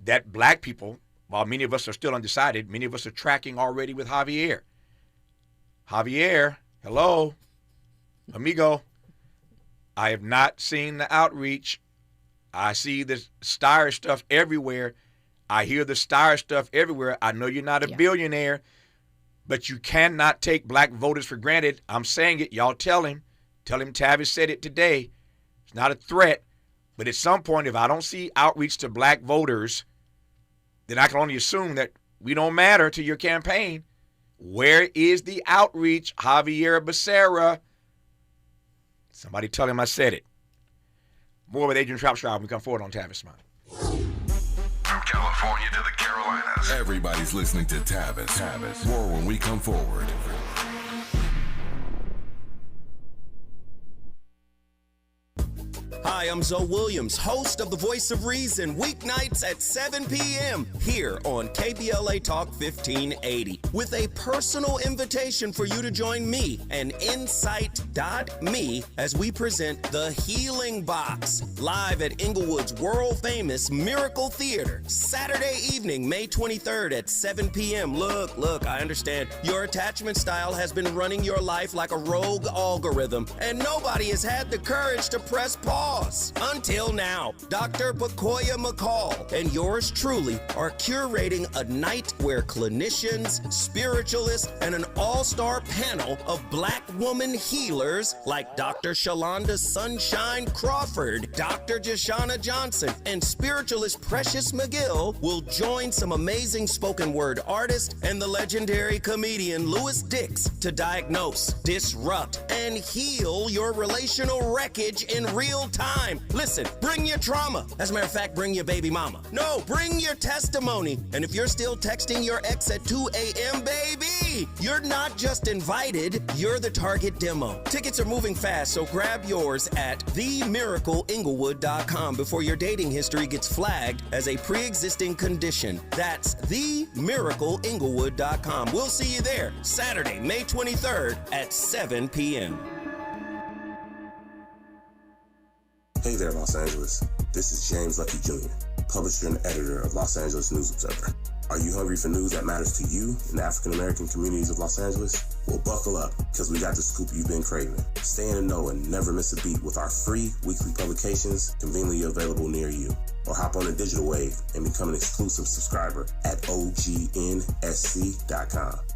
that Black people, while many of us are still undecided, many of us are tracking already with Javier. Javier, hello, amigo. I have not seen the outreach. I see the Steyer stuff everywhere. I hear the Steyer stuff everywhere. I know you're not a billionaire, but you cannot take Black voters for granted. I'm saying it. Y'all tell him. Tell him Tavis said it today. It's not a threat. But at some point, if I don't see outreach to Black voters, then I can only assume that we don't matter to your campaign. Where is the outreach, Javier Becerra? Somebody tell him I said it. More with Adrianne Shropshire when we come forward on Tavis Smiley. From California to the Carolinas, everybody's listening to Tavis. More when we come forward. Hi, I'm Zoe Williams, host of The Voice of Reason, weeknights at 7 p.m. here on KBLA Talk 1580, with a personal invitation for you to join me and Insight.me as we present The Healing Box, live at Inglewood's world-famous Miracle Theater, Saturday evening, May 23rd at 7 p.m. Look, I understand your attachment style has been running your life like a rogue algorithm, and nobody has had the courage to press pause. Until now, Dr. Bacoya McCall and yours truly are curating a night where clinicians, spiritualists, and an all-star panel of Black woman healers like Dr. Shalonda Sunshine Crawford, Dr. Jashana Johnson, and spiritualist Precious McGill will join some amazing spoken word artists and the legendary comedian Louis Dix to diagnose, disrupt, and heal your relational wreckage in real time. Listen, bring your trauma. As a matter of fact, bring your baby mama. No, bring your testimony. And if you're still texting your ex at 2 a.m., baby, you're not just invited, you're the target demo. Tickets are moving fast, so grab yours at themiracleinglewood.com before your dating history gets flagged as a pre-existing condition. That's themiracleinglewood.com. We'll see you there Saturday, May 23rd at 7 p.m. Hey there, Los Angeles. This is James Lucky Jr., publisher and editor of Los Angeles News Observer. Are you hungry for news that matters to you in the African-American communities of Los Angeles? Well, buckle up, because we got the scoop you've been craving. Stay in the know and never miss a beat with our free weekly publications conveniently available near you. Or hop on the digital wave and become an exclusive subscriber at OGNSC.com.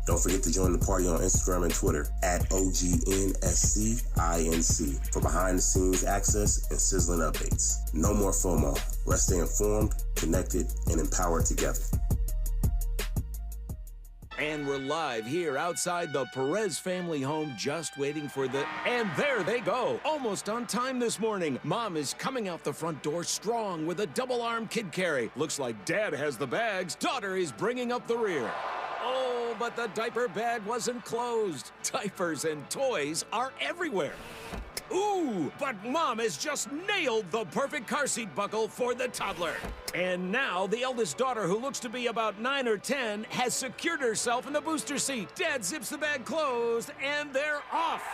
Don't forget to join the party on Instagram and Twitter at OGNSCINC for behind-the-scenes access and sizzling updates. No more FOMO. Let's stay informed, connected, and empowered together. And we're live here outside the Perez family home, just waiting for the... And there they go, almost on time this morning. Mom is coming out the front door strong with a double-arm kid carry. Looks like Dad has the bags. Daughter is bringing up the rear. Oh, but the diaper bag wasn't closed. Diapers and toys are everywhere. Ooh, but Mom has just nailed the perfect car seat buckle for the toddler. And now the eldest daughter, who looks to be about 9 or 10, has secured herself in the booster seat. Dad zips the bag closed, and they're off.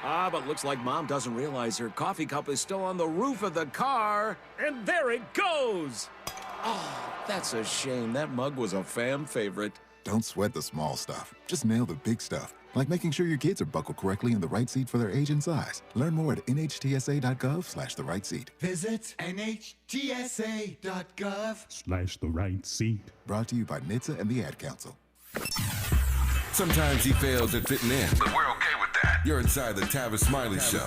But looks like Mom doesn't realize her coffee cup is still on the roof of the car. And there it goes. Oh, that's a shame. That mug was a fan favorite. Don't sweat the small stuff. Just nail the big stuff, like making sure your kids are buckled correctly in the right seat for their age and size. Learn more at nhtsa.gov/the right seat. Visit nhtsa.gov/the right seat. Brought to you by NHTSA and the Ad Council. Sometimes he fails at fitting in, but we're okay with that. You're inside the Tavis Smiley Show.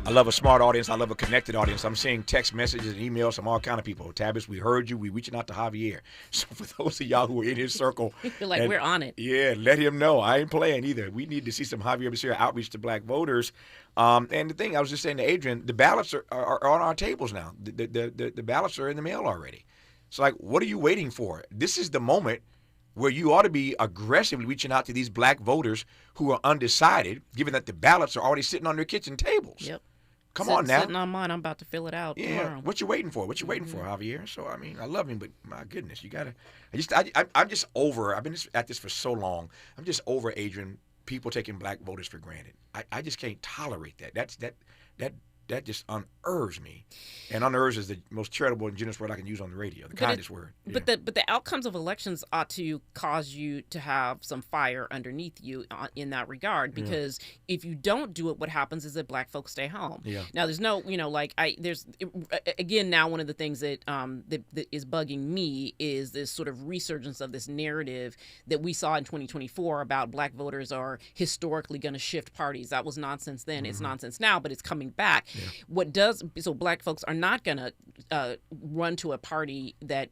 I love a smart audience. I love a connected audience. I'm seeing text messages and emails from all kind of people. Tavis, we heard you. We're reaching out to Javier. So for those of y'all who are in his circle. You're like, we're on it. Yeah, let him know. I ain't playing either. We need to see some Javier Becerra outreach to black voters. And the thing, I was just saying to Adrianne, the ballots are on our tables now. The ballots are in the mail already. So, like, what are you waiting for? This is the moment where you ought to be aggressively reaching out to these black voters who are undecided, given that the ballots are already sitting on their kitchen tables. Yep. Come on now. Sitting on mine. I'm about to fill it out tomorrow. What you waiting for? What you waiting for, Javier? So, I mean, I love him, but my goodness, you got to – I'm just over – I've been at this for so long. I'm just over, Adrianne, people taking black voters for granted. I just can't tolerate that. That just unnerves me. And unnerves is the most charitable and generous word I can use on the radio, the kindest word. Yeah. But the outcomes of elections ought to cause you to have some fire underneath you in that regard, because if you don't do it, what happens is that black folks stay home. Yeah. Now, there's no, again, now one of the things that that is bugging me is this sort of resurgence of this narrative that we saw in 2024 about black voters are historically going to shift parties. That was nonsense then. It's nonsense now, but it's coming back. Yeah. So black folks are not going to run to a party that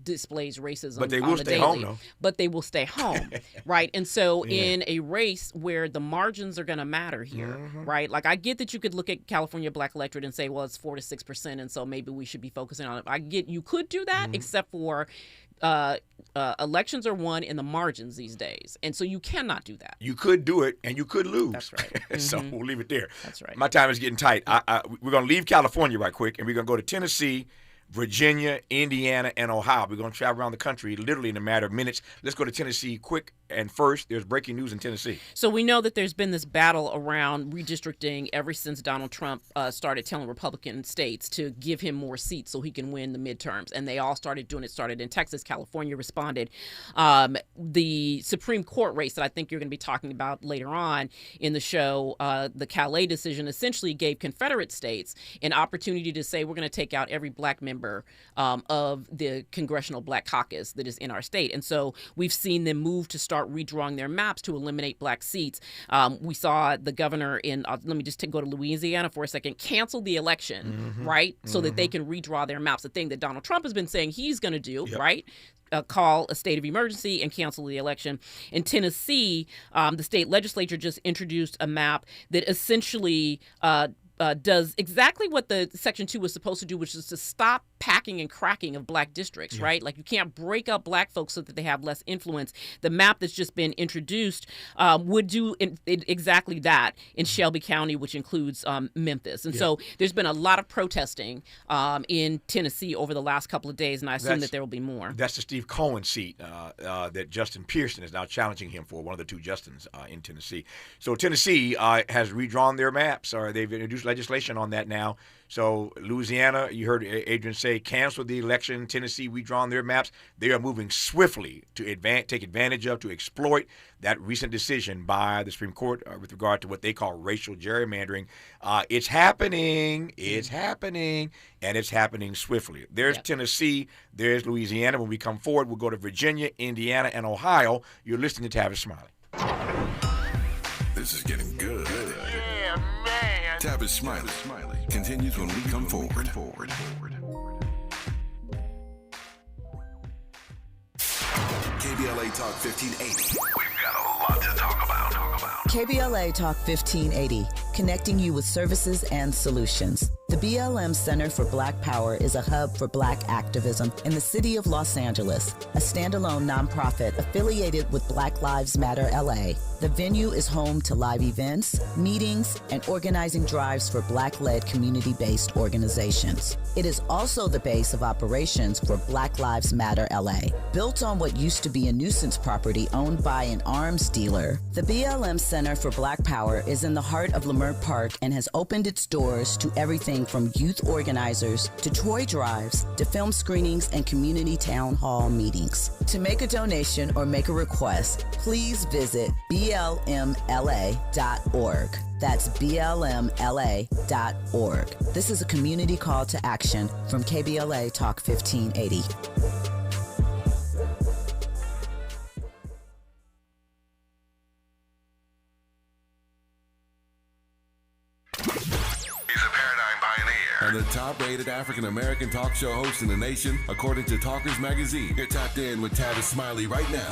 displays racism. But they will stay home, though. But they will stay home, right? And so in a race where the margins are going to matter here, right? Like, I get that you could look at California black electorate and say, well, it's 4 to 6%, and so maybe we should be focusing on it. I get you could do that, except for elections are won in the margins these days, and so you cannot do that. You could do it, and you could lose. That's right. So we'll leave it there. That's right. My time is getting tight. We're going to leave California right quick, and we're going to go to Tennessee, Virginia, Indiana, and Ohio. We're going to travel around the country literally in a matter of minutes. Let's go to Tennessee quick. And first, there's breaking news in Tennessee. So we know that there's been this battle around redistricting ever since Donald Trump started telling Republican states to give him more seats so he can win the midterms. And they all started doing it. Started in Texas. California responded. The Supreme Court race that I think you're going to be talking about later on in the show, the KBLA decision essentially gave Confederate states an opportunity to say, we're going to take out every black member of the Congressional Black Caucus that is in our state. And so we've seen them move to start redrawing their maps to eliminate black seats. We saw the governor in, let me just go to Louisiana for a second, cancel the election, right? So that they can redraw their maps, the thing that Donald Trump has been saying he's going to do, right? Call a state of emergency and cancel the election. In Tennessee, the state legislature just introduced a map that essentially does exactly what the Section 2 was supposed to do, which is to stop packing and cracking of black districts, right? Like, you can't break up black folks so that they have less influence. The map that's just been introduced would do exactly that in Shelby County, which includes Memphis. And so there's been a lot of protesting in Tennessee over the last couple of days, and I assume that there will be more. That's the Steve Cohen seat that Justin Pearson is now challenging him for, one of the two Justins in Tennessee. So Tennessee has redrawn their maps, or they've introduced legislation on that now. So Louisiana, you heard Adrianne say, canceled the election. Tennessee, redrawn their maps. They are moving swiftly to take advantage of, to exploit that recent decision by the Supreme Court with regard to what they call racial gerrymandering. It's happening. It's happening. And it's happening swiftly. There's Tennessee. There's Louisiana. When we come forward, we'll go to Virginia, Indiana, and Ohio. You're listening to Tavis Smiley. This is getting good. Yeah, man. Tavis Smiley continues when we come forward. KBLA Talk 1580. We've got a lot to talk about. KBLA Talk 1580, connecting you with services and solutions. The BLM Center for Black Power is a hub for Black activism in the city of Los Angeles, a standalone nonprofit affiliated with Black Lives Matter LA. The venue is home to live events, meetings, and organizing drives for Black-led community-based organizations. It is also the base of operations for Black Lives Matter LA. Built on what used to be a nuisance property owned by an arms dealer, the BLM Center for Black Power is in the heart of Leimert Park and has opened its doors to everything from youth organizers to toy drives to film screenings and community town hall meetings. To make a donation or make a request, please visit blmla.org. That's blmla.org. This is a community call to action from KBLA Talk 1580. And the top-rated African-American talk show host in the nation, according to Talkers Magazine. You're tapped in with Tavis Smiley right now.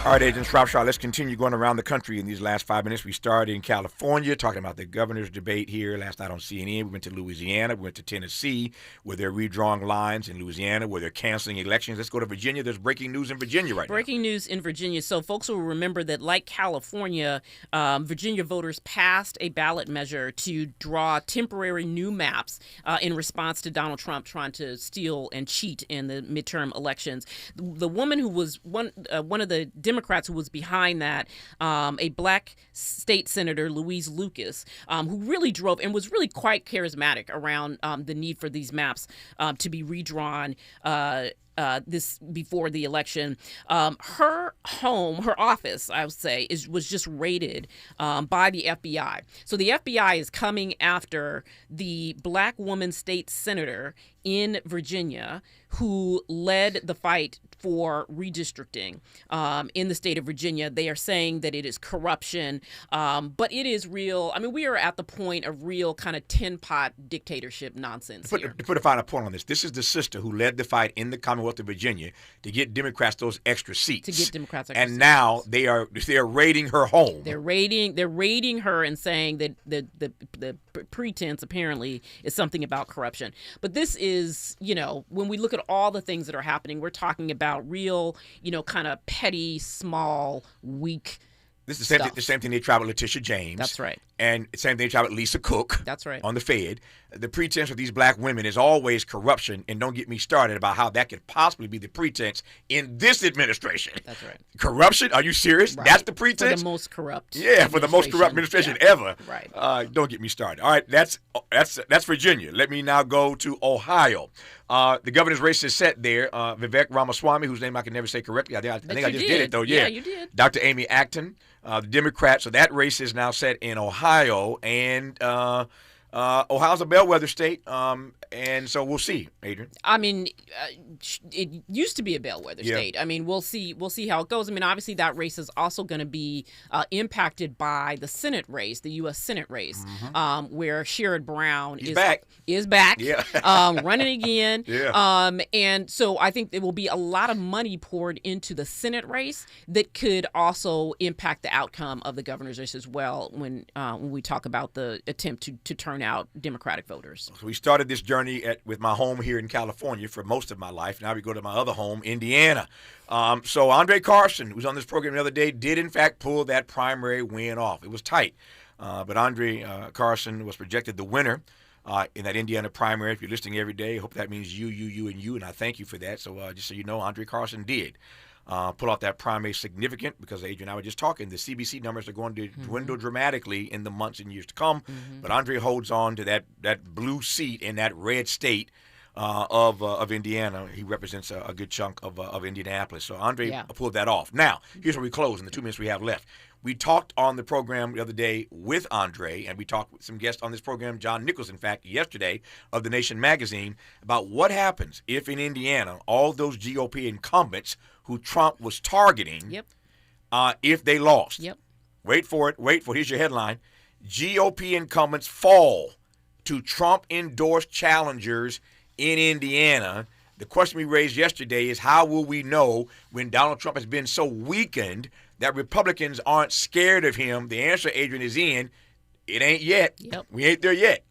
All right, Adrianne Shropshire, let's continue going around the country in these last 5 minutes. We started in California, talking about the governor's debate here last night on CNN. We went to Louisiana. We went to Tennessee, where they're redrawing lines, in Louisiana, where they're canceling elections. Let's go to Virginia. There's breaking news in Virginia right now. Breaking news in Virginia. So folks will remember that, like California, Virginia voters passed a ballot measure to draw temporary new maps in response to Donald Trump trying to steal and cheat in the midterm elections. The woman who was one of the Democrats who was behind that, a black state senator, Louise Lucas, who really drove and was really quite charismatic around the need for these maps to be redrawn this before the election. Her home, her office, I would say, was just raided by the FBI. So the FBI is coming after the black woman state senator in Virginia who led the fight for redistricting in the state of Virginia. They are saying that it is corruption, but it is real. I mean, we are at the point of real kind of tin-pot dictatorship nonsense here. To put a final point on this is the sister who led the fight in the Commonwealth of Virginia to get Democrats those extra seats. And now they are raiding her home. They're raiding her and saying that the pretense apparently is something about corruption. But this is, when we look at all the things that are happening, we're talking about real, kind of petty, small, weak. This is the same thing they tried with Letitia James. That's right. And the same thing they tried with Lisa Cook. That's right. On the Fed. The pretense of these black women is always corruption, and don't get me started about how that could possibly be the pretense in this administration. That's right. Corruption? Are you serious? Right. That's the pretense? For the most corrupt. Yeah, for the most corrupt administration ever. Right. Don't get me started. All right, that's Virginia. Let me now go to Ohio. The governor's race is set there. Vivek Ramaswamy, whose name I can never say correctly. I think I just did it, though. Yeah, you did. Dr. Amy Acton, the Democrat. So that race is now set in Ohio, and Ohio's a bellwether state, and so we'll see, Adrianne. I mean, it used to be a bellwether state. I mean, we'll see how it goes. I mean, obviously that race is also going to be impacted by the Senate race, the U.S. Senate race, where Sherrod Brown is back, running again. And so I think there will be a lot of money poured into the Senate race that could also impact the outcome of the governor's race as well when we talk about the attempt to turn out Democratic voters. So we started this journey with my home here in California for most of my life. Now we go to my other home, Indiana. So Andre Carson, who was on this program the other day, did in fact pull that primary win off. It was tight, but Andre Carson was projected the winner in that Indiana primary. If you're listening every day, I hope that means you, and I thank you for that. So just so you know, Andre Carson did pull out that primary significant because Adrianne and I were just talking. The CBC numbers are going to dwindle dramatically in the months and years to come. But Andre holds on to that blue seat in that red state of Indiana. He represents a good chunk of Indianapolis. So Andre pulled that off. Now, here's where we close in the 2 minutes we have left. We talked on the program the other day with Andre, and we talked with some guests on this program, John Nichols, in fact, yesterday, of The Nation magazine, about what happens if in Indiana all those GOP incumbents who Trump was targeting, if they lost. Wait for it. Here's your headline. GOP incumbents fall to Trump-endorsed challengers in Indiana. The question we raised yesterday is how will we know when Donald Trump has been so weakened that Republicans aren't scared of him? The answer, Adrianne, is it ain't yet. We ain't there yet.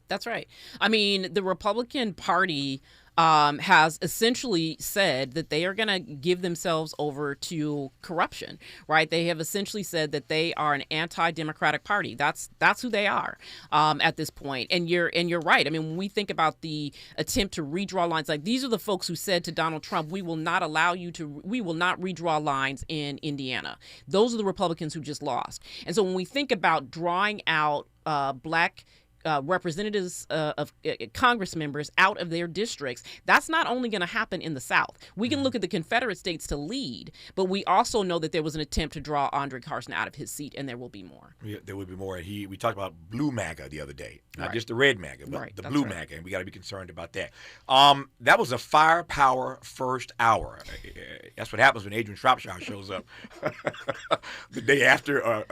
That's right. I mean, the Republican Party has essentially said that they are going to give themselves over to corruption, right? They have essentially said that they are an anti-democratic party. That's who they are at this point. And you're right. I mean, when we think about the attempt to redraw lines, like these are the folks who said to Donald Trump, we will not redraw lines in Indiana. Those are the Republicans who just lost. And so when we think about drawing out black representatives of Congress members out of their districts, that's not only going to happen in the South. We can look at the Confederate states to lead, but we also know that there was an attempt to draw Andre Carson out of his seat, and there will be more. Yeah, there will be more. We talked about blue MAGA the other day, not just the red MAGA, but the blue MAGA, and we got to be concerned about that. That was a firepower first hour. That's what happens when Adrianne Shropshire shows up the day after a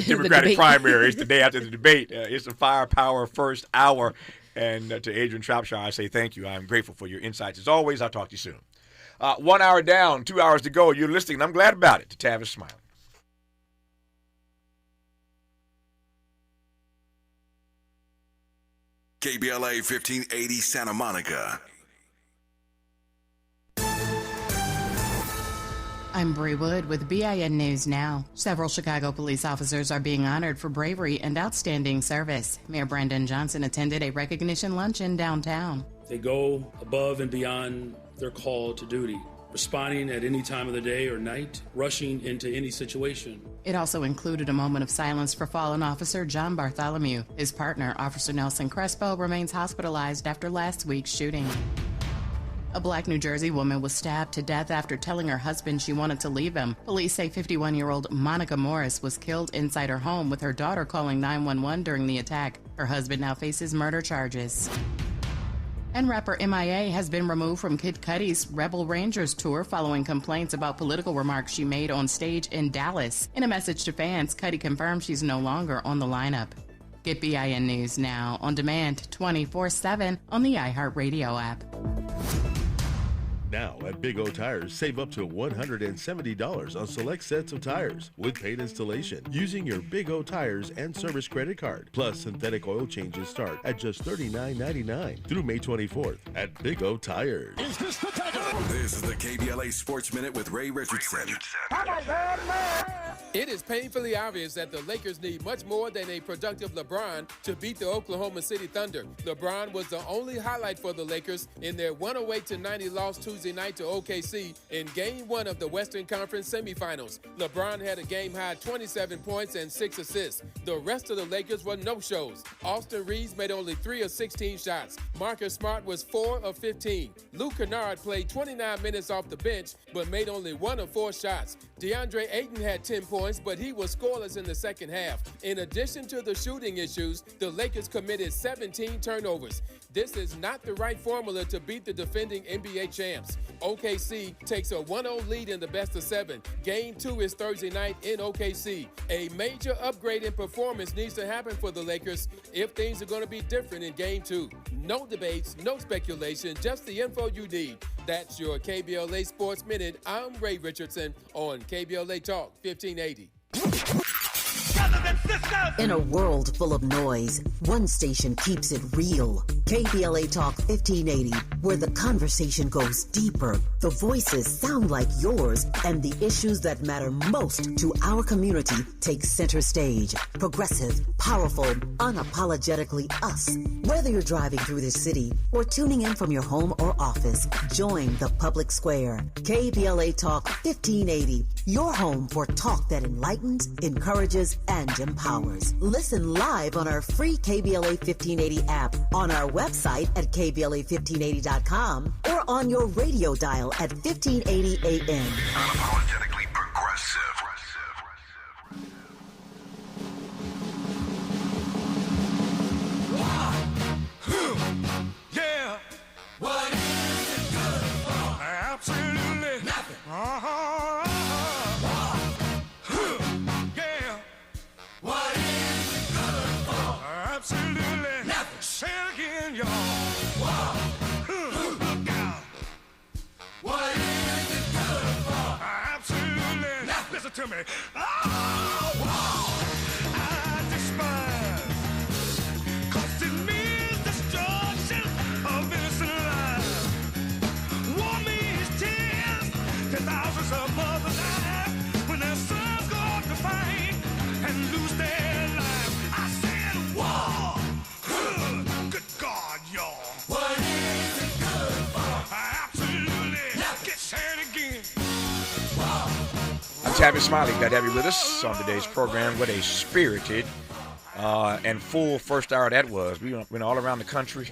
Democratic primary. It's the day after the debate. It's a firepower first hour. And to Adrianne Shropshire, I say thank you. I'm grateful for your insights. As always, I'll talk to you soon. 1 hour down, 2 hours to go. You're listening, and I'm glad about it, to Tavis Smiley. KBLA 1580 Santa Monica. I'm Bree Wood with BIN News Now. Several Chicago police officers are being honored for bravery and outstanding service. Mayor Brandon Johnson attended a recognition luncheon downtown. They go above and beyond their call to duty, responding at any time of the day or night, rushing into any situation. It also included a moment of silence for fallen officer John Bartholomew. His partner, Officer Nelson Crespo, remains hospitalized after last week's shooting. A Black New Jersey woman was stabbed to death after telling her husband she wanted to leave him. Police say 51-year-old Monica Morris was killed inside her home with her daughter calling 911 during the attack. Her husband now faces murder charges. And rapper MIA has been removed from Kid Cudi's Rebel Rangers tour following complaints about political remarks she made on stage in Dallas. In a message to fans, Cudi confirmed she's no longer on the lineup. Get BIN News Now on demand 24/7 on the iHeartRadio app. Now at Big O Tires, save up to $170 on select sets of tires with paid installation using your Big O Tires and service credit card. Plus, synthetic oil changes start at just $39.99 through May 24th at Big O Tires. This is the KBLA Sports Minute with Ray Richardson. It is painfully obvious that the Lakers need much more than a productive LeBron to beat the Oklahoma City Thunder. LeBron was the only highlight for the Lakers in their 108-90 loss Tuesday night to OKC in Game 1 of the Western Conference semifinals. LeBron had a game-high 27 points and 6 assists. The rest of the Lakers were no-shows. Austin Reeves made only 3 of 16 shots. Marcus Smart was 4 of 15. Luke Kennard played 29 minutes off the bench, but made only 1 of 4 shots. DeAndre Ayton had 10 points, but he was scoreless in the second half. In addition to the shooting issues, the Lakers committed 17 turnovers. This is not the right formula to beat the defending NBA champs. OKC takes a 1-0 lead in the best of 7. Game 2 is Thursday night in OKC. A major upgrade in performance needs to happen for the Lakers if things are going to be different in Game 2. No debates, no speculation, just the info you need. That's your KBLA Sports Minute. I'm Ray Richardson on KBLA Talk 1580. In a world full of noise, one station keeps it real. KBLA Talk 1580, where the conversation goes deeper, the voices sound like yours, and the issues that matter most to our community take center stage. Progressive, powerful, unapologetically us. Whether you're driving through the city or tuning in from your home or office, join the public square. KBLA Talk 1580, your home for talk that enlightens, encourages, and empowers. Listen live on our free KBLA 1580 app, on our website at KBLA1580.com, or on your radio dial at 1580 AM. Unapologetically progressive. Yeah. What is it good for? Absolutely nothing. Yeah. What is it good for? Absolutely nothing. Say it again, y'all. Look out. What is it good for? Absolutely nothing. Listen to me. I despise. 'Cause it means destruction of innocent lives. Tavis, Smiley, glad to have you with us on today's program. What a spirited and full first hour that was. We went all around the country.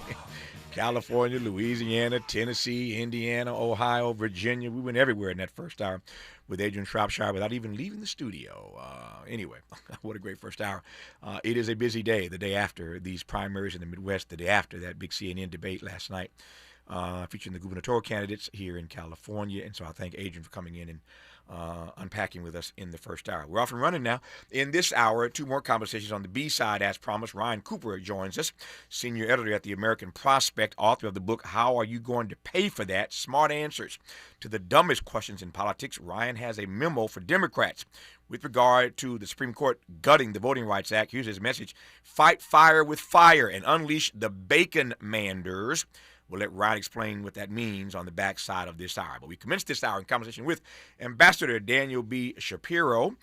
California, Louisiana, Tennessee, Indiana, Ohio, Virginia. We went everywhere in that first hour with Adrianne Shropshire without even leaving the studio. Anyway, what a great first hour. It is a busy day, the day after these primaries in the Midwest, the day after that big CNN debate last night featuring the gubernatorial candidates here in California. And so I thank Adrianne for coming in and unpacking with us in the first hour. We're off and running now. In this hour, two more conversations on the B side. As promised, Ryan Cooper joins us, senior editor at the American Prospect, author of the book, How Are You Going to Pay for That? Smart Answers to the Dumbest Questions in Politics. Ryan has a memo for Democrats with regard to the Supreme Court gutting the Voting Rights Act. Here's his message: fight fire with fire and unleash the baconmanders. We'll let Ryan explain what that means on the backside of this hour. But we commence this hour in conversation with Ambassador Daniel B. Shapiro,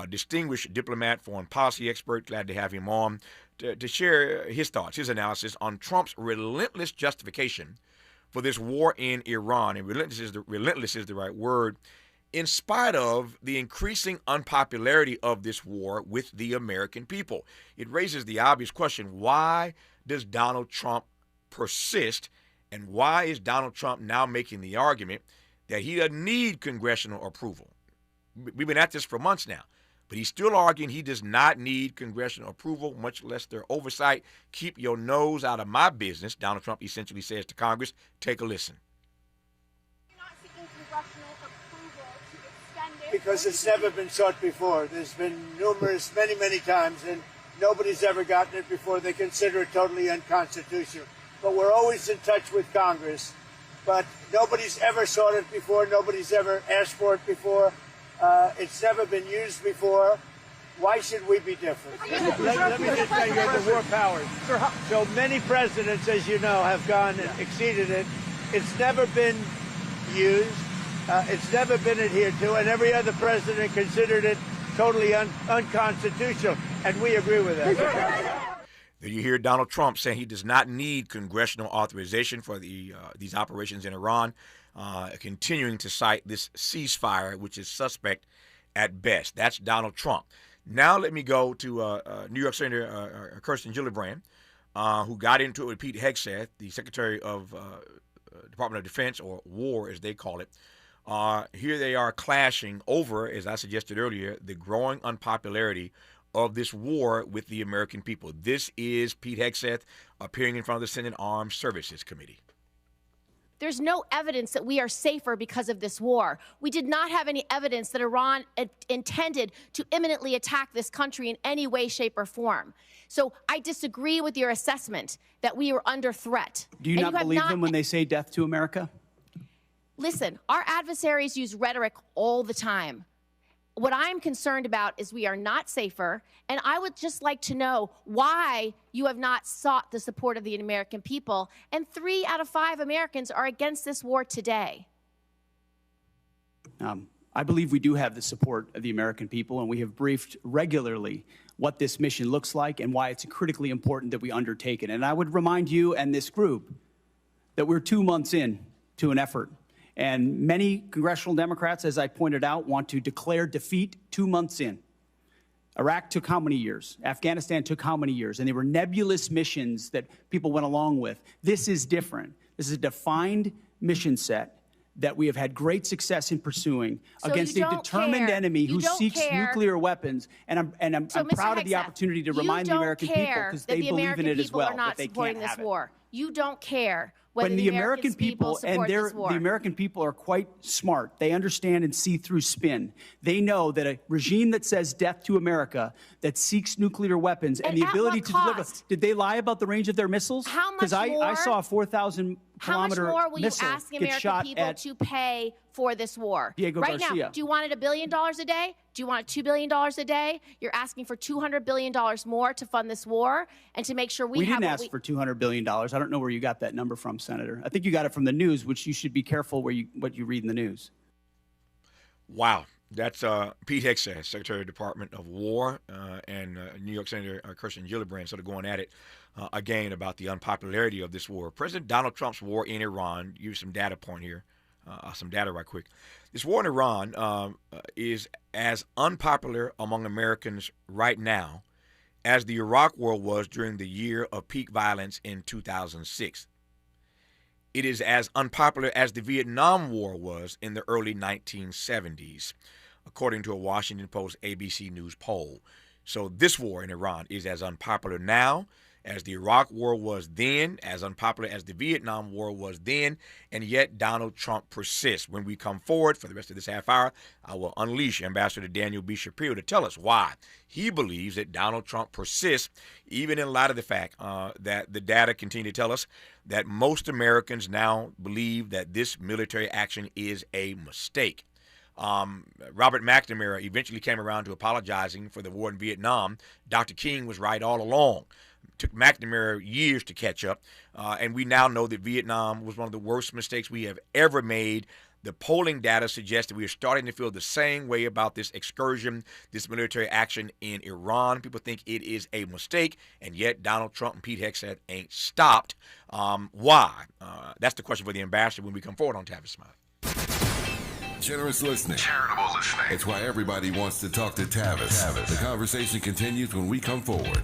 distinguished diplomat, foreign policy expert. Glad to have him on to share his thoughts, his analysis on Trump's relentless justification for this war in Iran. And relentless is the right word, in spite of the increasing unpopularity of this war with the American people. It raises the obvious question: why does Donald Trump persist? And why is Donald Trump now making the argument that he doesn't need congressional approval? We've been at this for months now, but he's still arguing he does not need congressional approval, much less their oversight. Keep your nose out of my business, Donald Trump essentially says to Congress. Take a listen. Because it's never been sought before. There's been many times, and nobody's ever gotten it before. They consider it totally unconstitutional. But we're always in touch with Congress. But nobody's ever sought it before. Nobody's ever asked for it before. It's never been used before. Why should we be different? Let me just tell you, the war powers. So many presidents, as you know, have gone and exceeded it. It's never been used. It's never been adhered to. And every other president considered it totally unconstitutional. And we agree with that. There you hear Donald Trump saying he does not need congressional authorization for these operations in Iran, continuing to cite this ceasefire, which is suspect at best. That's Donald Trump. Now let me go to New York Senator Kirsten Gillibrand, who got into it with Pete Hegseth, the Secretary of Department of Defense, or War as they call it. Here they are clashing over, as I suggested earlier, the growing unpopularity of this war with the American people. This is Pete Hegseth appearing in front of the Senate Armed Services Committee. There's no evidence that we are safer because of this war. We did not have any evidence that Iran intended to imminently attack this country in any way, shape, or form. So I disagree with your assessment that we are under threat. Do you not believe them when they say death to America? Listen, our adversaries use rhetoric all the time. What I'm concerned about is we are not safer, and I would just like to know why you have not sought the support of the American people, and 3 out of 5 Americans are against this war today. I believe we do have the support of the American people, and we have briefed regularly what this mission looks like and why it's critically important that we undertake it. And I would remind you and this group that we're 2 months in to an effort. And many congressional Democrats, as I pointed out, want to declare defeat 2 months in. Iraq took how many years? Afghanistan took how many years? And they were nebulous missions that people went along with. This is different. This is a defined mission set that we have had great success in pursuing against a determined enemy who seeks nuclear weapons. And I'm proud of the opportunity to remind the American people, because they believe in it as well, that they can't have it. You don't care whether when the American people and the American people are quite smart. They understand and see through spin. They know that a regime that says death to America, that seeks nuclear weapons and the ability to deliver. Did they lie about the range of their missiles? How much Because I saw a 4,000-kilometer How much more will you missile ask the get American shot people at to pay for this war? Diego right Garcia. now, do you want it $1 billion a day? Do you want it $2 billion a day? You're asking for $200 billion more to fund this war and to make sure we have. We didn't ask for $200 billion. I don't know where you got that number from, Senator. I think you got it from the news, which you should be careful what you read in the news. Wow. That's Pete Hegseth, Secretary of the Department of War, and New York Senator Kirsten Gillibrand sort of going at it again about the unpopularity of this war. President Donald Trump's war in Iran, give you some data point here. some data right quick. This war in Iran is as unpopular among Americans right now as the Iraq War was during the year of peak violence in 2006. It is as unpopular as the Vietnam War was in the early 1970s, according to a Washington Post ABC News poll. So this war in Iran is as unpopular now as the Iraq War was then, as unpopular as the Vietnam War was then, and yet Donald Trump persists. When we come forward for the rest of this half hour, I will unleash Ambassador Daniel B. Shapiro to tell us why he believes that Donald Trump persists, even in light of the fact that the data continue to tell us that most Americans now believe that this military action is a mistake. Robert McNamara eventually came around to apologizing for the war in Vietnam. Dr. King was right all along. Took McNamara years to catch up, and we now know that Vietnam was one of the worst mistakes we have ever made. The polling data suggests that we are starting to feel the same way about this excursion, this military action in Iran. People think it is a mistake, and yet Donald Trump and Pete Hegseth ain't stopped. Why? That's the question for the ambassador when we come forward on Tavis Smiley. Generous listening. Charitable listening. It's why everybody wants to talk to Tavis. The conversation continues when we come forward.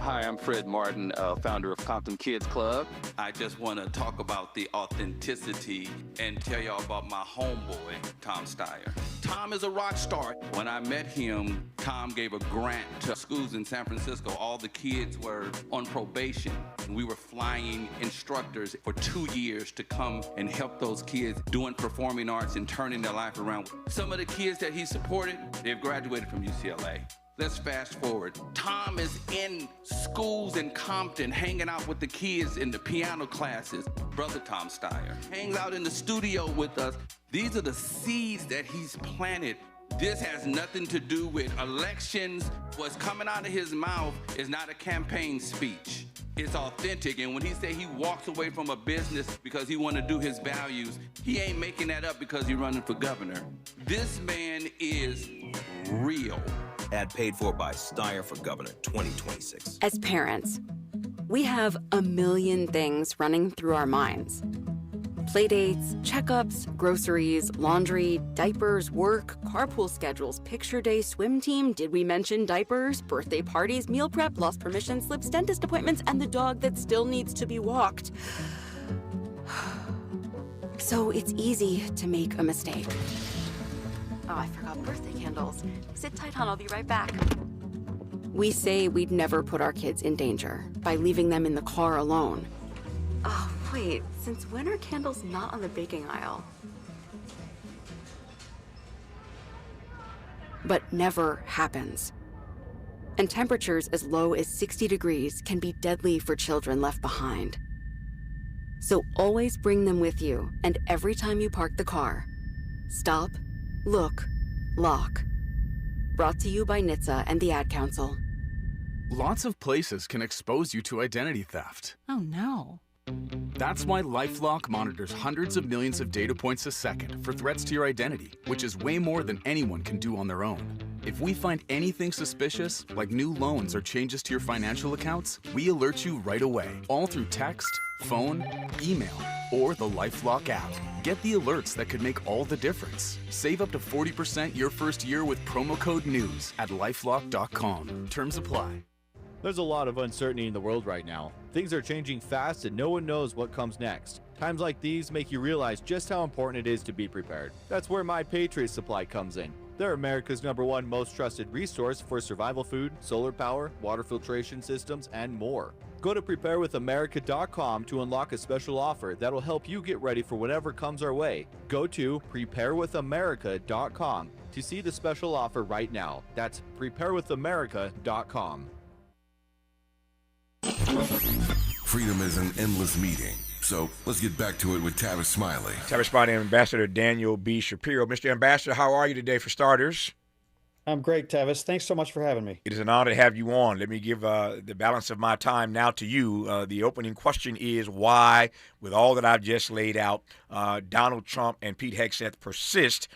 Hi, I'm Fred Martin, founder of Compton Kids Club. I just want to talk about the authenticity and tell y'all about my homeboy, Tom Steyer. Tom is a rock star. When I met him, Tom gave a grant to schools in San Francisco. All the kids were on probation. We were flying instructors for 2 years to come and help those kids doing performing arts and turning their life around. Some of the kids that he supported, they've graduated from UCLA. Let's fast forward. Tom is in schools in Compton, hanging out with the kids in the piano classes. Brother Tom Steyer hangs out in the studio with us. These are the seeds that he's planted. This has nothing to do with elections. What's coming out of his mouth is not a campaign speech. It's authentic, and when he say he walks away from a business because he want to do his values, he ain't making that up because he's running for governor. This man is real. Ad paid for by Steyer for Governor 2026. As parents, we have a million things running through our minds. Playdates, checkups, groceries, laundry, diapers, work, carpool schedules, picture day, swim team, did we mention diapers, birthday parties, meal prep, lost permission slips, dentist appointments, and the dog that still needs to be walked. So it's easy to make a mistake. Oh, I forgot birthday candles. Sit tight, hon, I'll be right back. We say we'd never put our kids in danger by leaving them in the car alone. Oh, wait, since when are candles not on the baking aisle? But never happens. And temperatures as low as 60 degrees can be deadly for children left behind. So always bring them with you, and every time you park the car, stop, look, lock. Brought to you by NHTSA and the Ad Council. Lots of places can expose you to identity theft. Oh no. That's why LifeLock monitors hundreds of millions of data points a second for threats to your identity, which is way more than anyone can do on their own. If we find anything suspicious, like new loans or changes to your financial accounts, we alert you right away, all through text, phone, email, or the LifeLock app. Get the alerts that could make all the difference. Save up to 40% your first year with promo code NEWS at LifeLock.com. Terms apply. There's a lot of uncertainty in the world right now. Things are changing fast and no one knows what comes next. Times like these make you realize just how important it is to be prepared. That's where My Patriot Supply comes in. They're America's #1 most trusted resource for survival food, solar power, water filtration systems, and more. Go to preparewithamerica.com to unlock a special offer that'll help you get ready for whatever comes our way. Go to preparewithamerica.com to see the special offer right now. That's preparewithamerica.com. Freedom is an endless meeting. So let's get back to it with Tavis Smiley. Tavis Smiley and Ambassador Daniel B. Shapiro. Mr. Ambassador, how are you today for starters? I'm great, Tavis. Thanks so much for having me. It is an honor to have you on. Let me give the balance of my time now to you. The opening question is why, with all that I've just laid out, Donald Trump and Pete Hegseth persist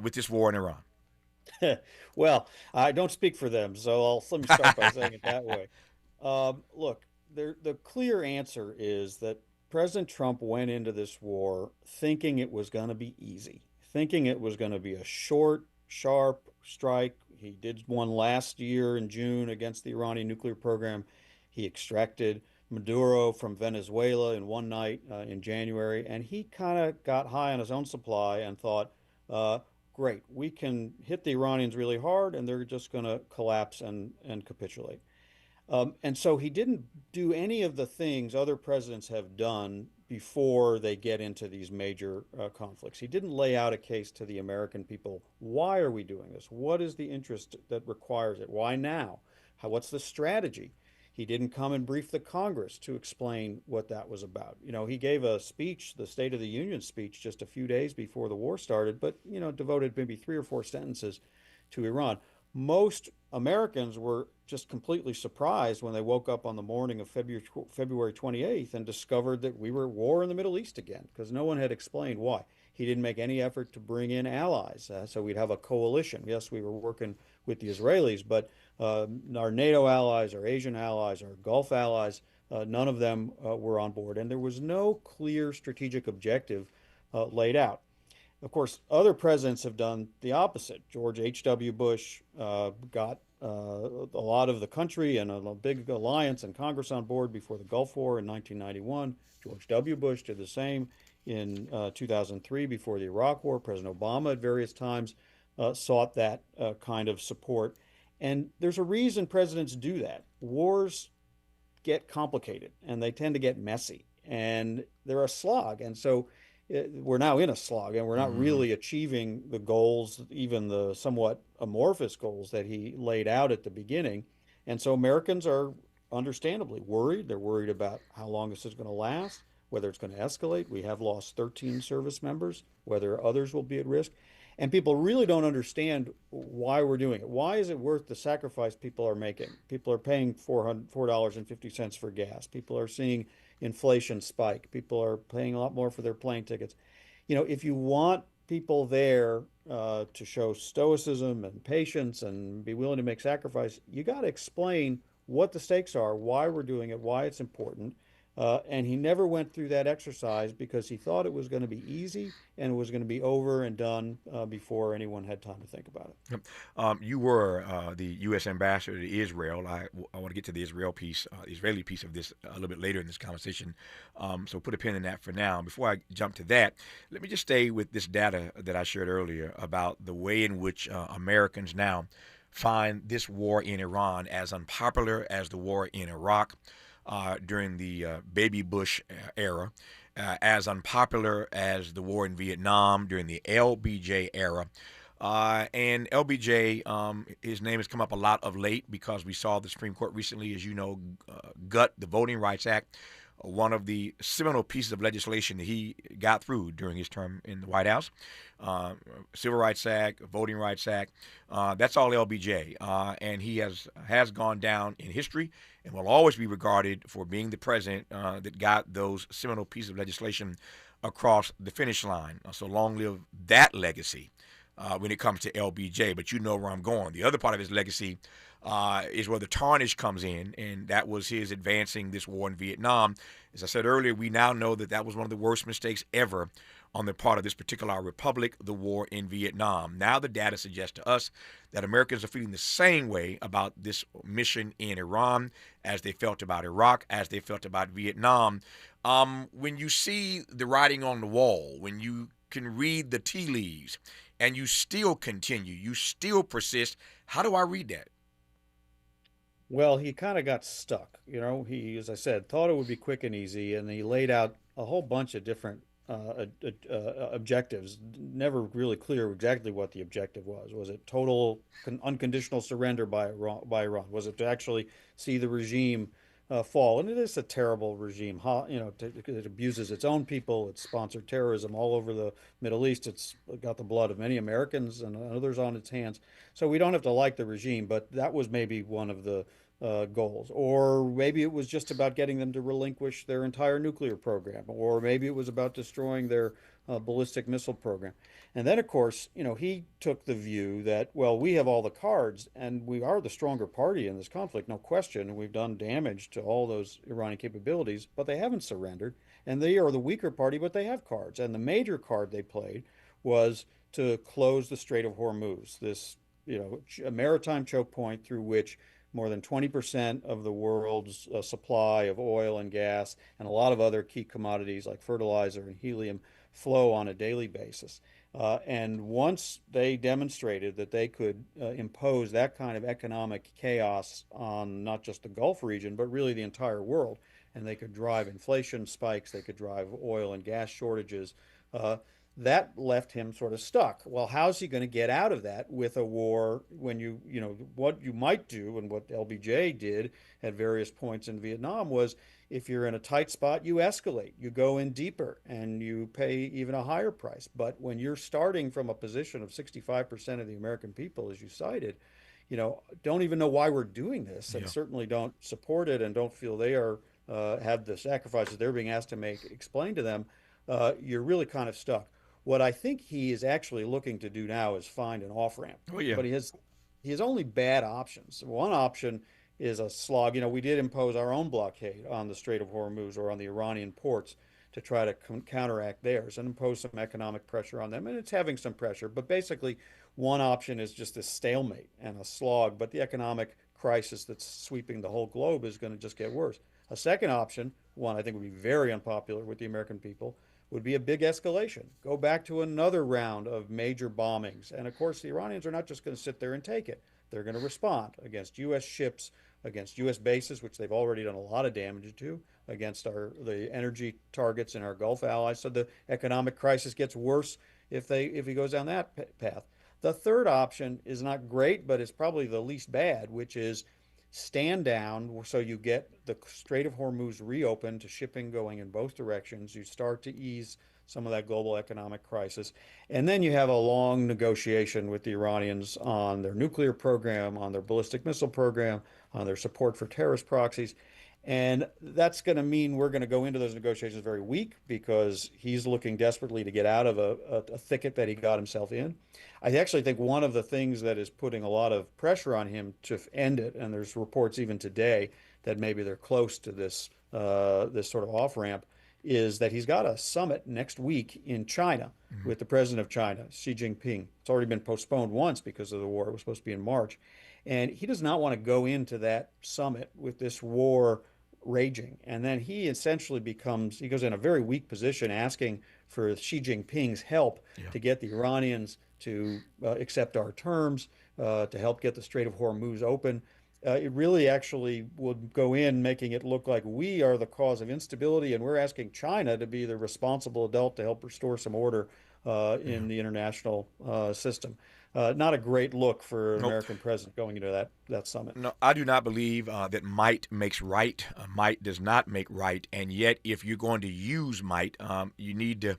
with this war in Iran? Well, I don't speak for them, so let me start by saying it that way. Look, the clear answer is that President Trump went into this war thinking it was going to be easy, thinking it was going to be a short, sharp strike. He did one last year in June against the Iranian nuclear program. He extracted Maduro from Venezuela in one night in January, and he kind of got high on his own supply and thought, great, we can hit the Iranians really hard and they're just going to collapse and capitulate. And so he didn't do any of the things other presidents have done before they get into these major conflicts. He didn't lay out a case to the American people. Why are we doing this? What is the interest that requires it? Why now? What's the strategy? He didn't come and brief the Congress to explain what that was about. You know, he gave a speech, the State of the Union speech, just a few days before the war started, but, you know, devoted maybe 3 or 4 sentences to Iran. Most Americans were just completely surprised when they woke up on the morning of February 28th and discovered that we were at war in the Middle East again, because no one had explained why. He didn't make any effort to bring in allies, so we'd have a coalition. Yes, we were working with the Israelis, but our NATO allies, our Asian allies, our Gulf allies, none of them were on board. And there was no clear strategic objective laid out. Of course, other presidents have done the opposite. George H.W. Bush got a lot of the country and a big alliance and Congress on board before the Gulf War in 1991. George W. Bush did the same in 2003 before the Iraq War. President Obama at various times sought that kind of support. And there's a reason presidents do that. Wars get complicated and they tend to get messy and they're a slog. And so we're now in a slog and we're not really achieving the goals, even the somewhat amorphous goals that he laid out at the beginning. And so Americans are understandably worried. They're worried about how long this is going to last, whether it's going to escalate. We have lost 13 service members, whether others will be at risk. And people really don't understand why we're doing it. Why is it worth the sacrifice people are making? People are paying $4.50 for gas. People are seeing inflation spike. People are paying a lot more for their plane tickets. You know, if you want people there to show stoicism and patience and be willing to make sacrifice, you got to explain what the stakes are, why we're doing it, why it's important. And he never went through that exercise because he thought it was going to be easy and it was going to be over and done before anyone had time to think about it. You were the U.S. ambassador to Israel. I want to get to the Israeli piece of this a little bit later in this conversation. So put a pin in that for now. Before I jump to that, let me just stay with this data that I shared earlier about the way in which Americans now find this war in Iran as unpopular as the war in Iraq. During the baby Bush era, as unpopular as the war in Vietnam during the LBJ era. And LBJ, his name has come up a lot of late because we saw the Supreme Court recently, as you know, gut the Voting Rights Act, one of the seminal pieces of legislation that he got through during his term in the White House. Civil Rights Act, Voting Rights Act, that's all LBJ. And he has gone down in history and will always be regarded for being the president that got those seminal pieces of legislation across the finish line. So long live that legacy when it comes to LBJ. But you know where I'm going. The other part of his legacy is where the tarnish comes in, and that was his advancing this war in Vietnam. As I said earlier, we now know that that was one of the worst mistakes ever on the part of this particular republic, the war in Vietnam. Now the data suggests to us that Americans are feeling the same way about this mission in Iran as they felt about Iraq, as they felt about Vietnam. When you see the writing on the wall, when you can read the tea leaves, and you still continue, you still persist, how do I read that? Well, he kind of got stuck. You know, he, as I said, thought it would be quick and easy, and he laid out a whole bunch of different objectives. Never really clear exactly what the objective was. Was it total unconditional surrender by Iran? Was it to actually see the regime fall? And it is a terrible regime. You know, it abuses its own people. It's sponsored terrorism all over the Middle East. It's got the blood of many Americans and others on its hands. So we don't have to like the regime, but that was maybe one of the goals. Or maybe it was just about getting them to relinquish their entire nuclear program. Or maybe it was about destroying their ballistic missile program. And then, of course, he took the view that, well, we have all the cards and we are the stronger party in this conflict, no question. We've done damage to all those Iranian capabilities, but they haven't surrendered. And they are the weaker party, but they have cards. And the major card they played was to close the Strait of Hormuz, this, a maritime choke point through which more than 20% of the world's supply of oil and gas and a lot of other key commodities like fertilizer and helium flow on a daily basis. And once they demonstrated that they could impose that kind of economic chaos on not just the Gulf region, but really the entire world, and they could drive inflation spikes, they could drive oil and gas shortages, that left him sort of stuck. Well, how's he going to get out of that with a war when what you might do, and what LBJ did at various points in Vietnam was, if you're in a tight spot, you escalate, you go in deeper, and you pay even a higher price. But when you're starting from a position of 65% of the American people, as you cited, don't even know why we're doing this, and certainly don't support it, and don't feel they are have the sacrifices they're being asked to make explained to them, you're really kind of stuck. What I think he is actually looking to do now is find an off-ramp. Oh, yeah. But he has only bad options. One option is a slog. We did impose our own blockade on the Strait of Hormuz or on the Iranian ports to try to counteract theirs and impose some economic pressure on them. And it's having some pressure. But basically, one option is just a stalemate and a slog. But the economic crisis that's sweeping the whole globe is going to just get worse. A second option, one I think would be very unpopular with the American people, would be a big escalation. Go back to another round of major bombings. And of course, the Iranians are not just going to sit there and take it. They're going to respond against U.S. ships, against U.S. bases, which they've already done a lot of damage to, against the energy targets in our Gulf allies. So the economic crisis gets worse if he goes down that path. The third option is not great, but it's probably the least bad, which is stand down so you get the Strait of Hormuz reopened to shipping going in both directions. You start to ease some of that global economic crisis. And then you have a long negotiation with the Iranians on their nuclear program, on their ballistic missile program, on their support for terrorist proxies. And that's going to mean we're going to go into those negotiations very weak because he's looking desperately to get out of a thicket that he got himself in. I actually think one of the things that is putting a lot of pressure on him to end it, and there's reports even today that maybe they're close to this sort of off-ramp, is that he's got a summit next week in China with the president of China, Xi Jinping. It's already been postponed once because of the war. It was supposed to be in March. And he does not want to go into that summit with this war raging. And then he essentially he goes in a very weak position asking for Xi Jinping's help to get the Iranians to accept our terms, to help get the Strait of Hormuz open. It really actually would go in making it look like we are the cause of instability and we're asking China to be the responsible adult to help restore some order in the international system. Not a great look for an American president going into that summit. No, I do not believe that might makes right. Might does not make right. And yet, if you're going to use might, you need to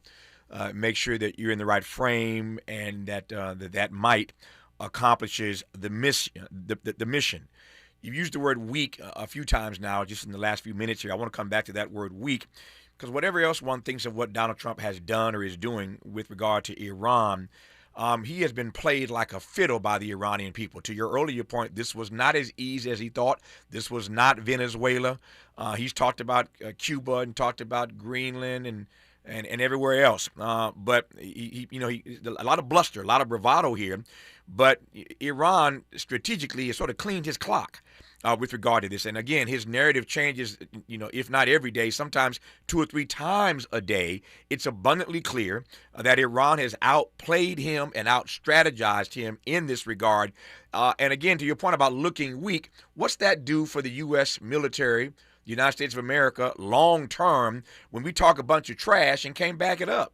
make sure that you're in the right frame and that that might accomplishes the mission. The mission. You've used the word weak a few times now, just in the last few minutes here. I want to come back to that word weak, because whatever else one thinks of what Donald Trump has done or is doing with regard to Iran, he has been played like a fiddle by the Iranian people. To your earlier point, this was not as easy as he thought. This was not Venezuela. He's talked about Cuba and talked about Greenland and everywhere else. But he a lot of bluster, a lot of bravado here. But Iran strategically has sort of cleaned his clock with regard to this. And again, his narrative changes, if not every day, sometimes 2 or 3 times a day. It's abundantly clear that Iran has outplayed him and out-strategized him in this regard. And again, to your point about looking weak, what's that do for the U.S. military, the United States of America, long term, when we talk a bunch of trash and can't back it up?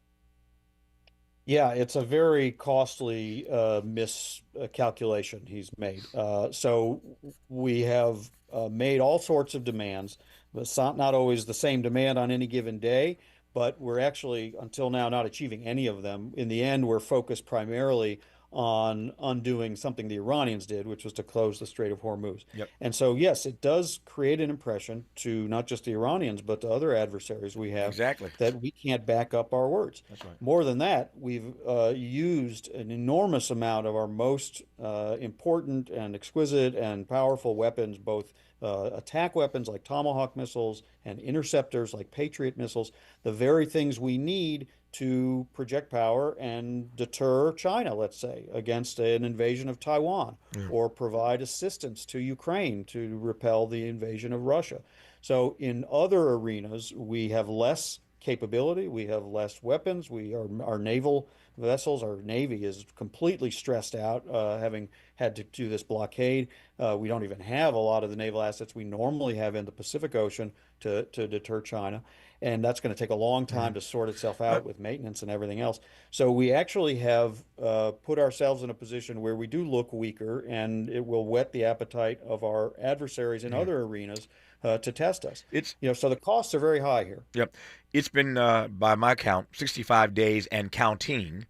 Yeah, it's a very costly miscalculation he's made. So we have made all sorts of demands, but it's not always the same demand on any given day, but we're actually, until now, not achieving any of them. In the end, we're focused primarily on undoing something the Iranians did, which was to close the Strait of Hormuz. Yep. And so, yes, it does create an impression to not just the Iranians, but to other adversaries we have Exactly. that we can't back up our words. That's right. More than that, we've used an enormous amount of our most important and exquisite and powerful weapons, both attack weapons like Tomahawk missiles and interceptors like Patriot missiles, the very things we need to project power and deter China, let's say, against an invasion of Taiwan, or provide assistance to Ukraine to repel the invasion of Russia. So in other arenas, we have less capability, we have less weapons, our naval vessels, our Navy is completely stressed out, having had to do this blockade. We don't even have a lot of the naval assets we normally have in the Pacific Ocean to deter China. And that's going to take a long time to sort itself out with maintenance and everything else. So we actually have put ourselves in a position where we do look weaker, and it will whet the appetite of our adversaries in other arenas to test us. So the costs are very high here. Yep. It's been, by my count, 65 days and counting.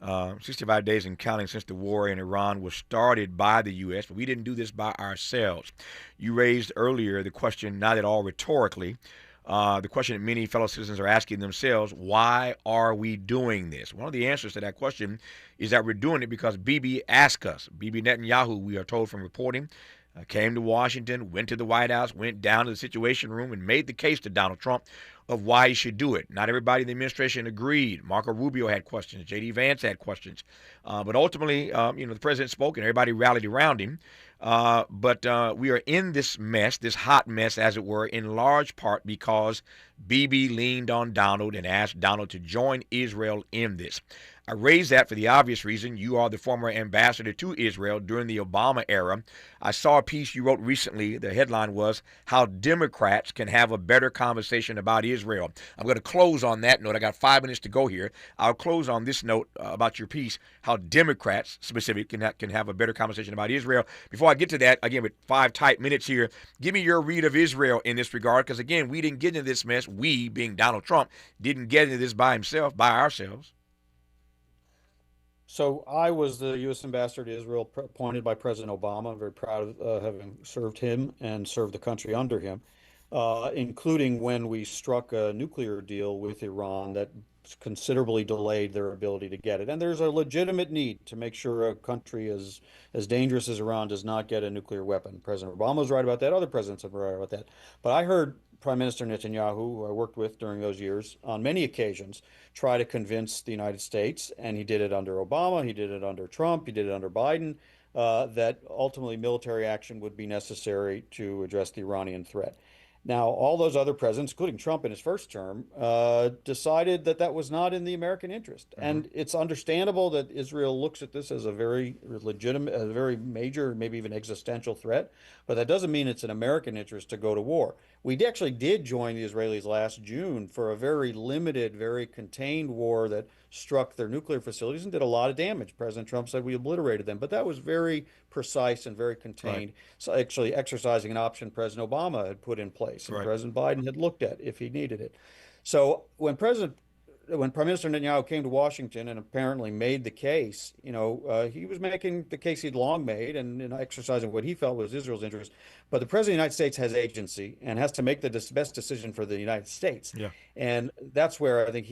65 days and counting since the war in Iran was started by the U.S., but we didn't do this by ourselves. You raised earlier the question, not at all rhetorically, the question that many fellow citizens are asking themselves: why are we doing this? One of the answers to that question is that we're doing it because Bibi asked us. Bibi Netanyahu, we are told from reporting, came to Washington, went to the White House, went down to the Situation Room, and made the case to Donald Trump of why he should do it. Not everybody in the administration agreed. Marco Rubio had questions. J.D. Vance had questions. But ultimately, the president spoke and everybody rallied around him. But we are in this mess, this hot mess, as it were, in large part because Bibi leaned on Donald and asked Donald to join Israel in this. I raise that for the obvious reason. You are the former ambassador to Israel during the Obama era. I saw a piece you wrote recently. The headline was, "How Democrats Can Have a Better Conversation About Israel." I'm going to close on that note. I got 5 minutes to go here. I'll close on this note about your piece, how Democrats, specifically, can have a better conversation about Israel. Before I get to that, again, with 5 tight minutes here, give me your read of Israel in this regard, because, again, we didn't get into this mess. We, being Donald Trump, didn't get into this by ourselves. So I was the U.S. ambassador to Israel appointed by President Obama. I'm very proud of having served him and served the country under him, including when we struck a nuclear deal with Iran that considerably delayed their ability to get it. And there's a legitimate need to make sure a country as dangerous as Iran does not get a nuclear weapon. President Obama was right about that. Other presidents have been right about that. But I heard Prime Minister Netanyahu, who I worked with during those years, on many occasions, try to convince the United States, and he did it under Obama, he did it under Trump, he did it under Biden, that ultimately military action would be necessary to address the Iranian threat. Now, all those other presidents, including Trump in his first term, decided that that was not in the American interest. And it's understandable that Israel looks at this as a very legitimate, a very major, maybe even existential threat, but that doesn't mean it's in American interest to go to war. We actually did join the Israelis last June for a very limited, very contained war that struck their nuclear facilities and did a lot of damage. President Trump said we obliterated them, but that was very precise and very contained. Right. So actually exercising an option President Obama had put in place and President Biden had looked at if he needed it. So when Prime Minister Netanyahu came to Washington and apparently made the case, he was making the case he'd long made and exercising what he felt was Israel's interest. But the President of the United States has agency and has to make the best decision for the United States. Yeah. And that's where I think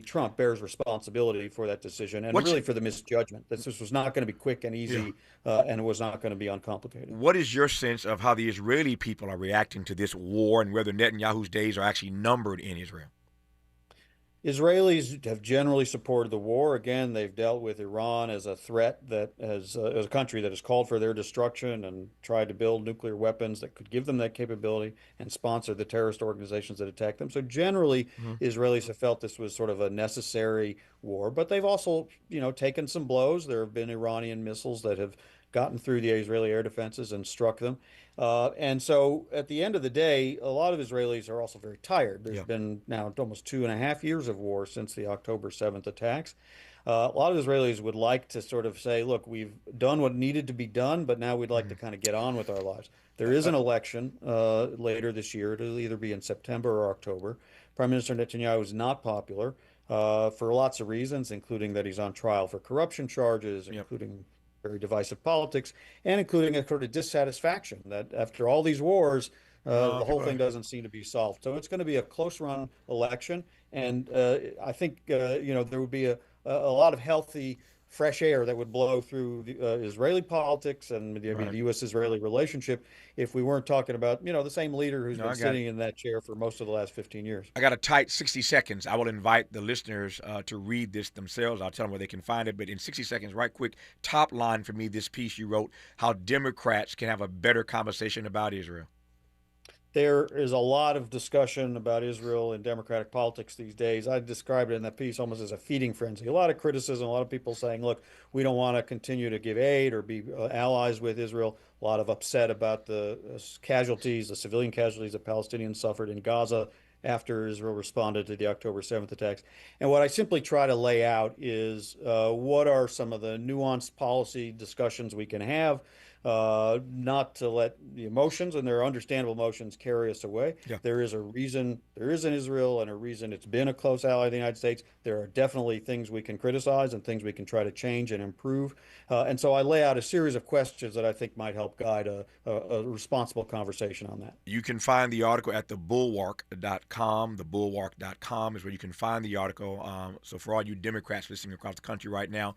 Trump bears responsibility for that decision and really for the misjudgment. That this was not going to be quick and easy and it was not going to be uncomplicated. What is your sense of how the Israeli people are reacting to this war and whether Netanyahu's days are actually numbered in Israel? Israelis have generally supported the war. Again, they've dealt with Iran as a threat that as a country that has called for their destruction and tried to build nuclear weapons that could give them that capability and sponsor the terrorist organizations that attack them. So generally, Israelis have felt this was sort of a necessary war, but they've also, taken some blows. There have been Iranian missiles that have gotten through the Israeli air defenses and struck them. And so at the end of the day, a lot of Israelis are also very tired. There's been now almost 2.5 years of war since the October 7th attacks. A lot of Israelis would like to sort of say, look, we've done what needed to be done, but now we'd like to kind of get on with our lives. There is an election later this year. It'll either be in September or October. Prime Minister Netanyahu is not popular. for lots of reasons, including that he's on trial for corruption charges, including very divisive politics, and including a sort of dissatisfaction that after all these wars, the whole thing doesn't seem to be solved. So it's going to be a close-run election, and I think there would be a lot of healthy, fresh air that would blow through the, Israeli politics and the U.S.-Israeli relationship if we weren't talking about the same leader who's been sitting in that chair for most of the last 15 years. I got a tight 60 seconds. I will invite the listeners to read this themselves. I'll tell them where they can find it. But in 60 seconds, right quick, top line for me, this piece you wrote, how Democrats can have a better conversation about Israel. There is a lot of discussion about Israel in Democratic politics these days. I described it in that piece almost as a feeding frenzy. A lot of criticism, a lot of people saying, look, we don't want to continue to give aid or be allies with Israel. A lot of upset about the casualties, the civilian casualties that Palestinians suffered in Gaza after Israel responded to the October 7th attacks. And what I simply try to lay out is what are some of the nuanced policy discussions we can have, not to let the emotions, and there are understandable emotions, carry us away. Yeah. There is a reason there is in Israel and a reason it's been a close ally of the United States. There are definitely things we can criticize and things we can try to change and improve. And so I lay out a series of questions that I think might help guide a responsible conversation on that. You can find the article at thebulwark.com. Thebulwark.com is where you can find the article. So for all you Democrats listening across the country right now,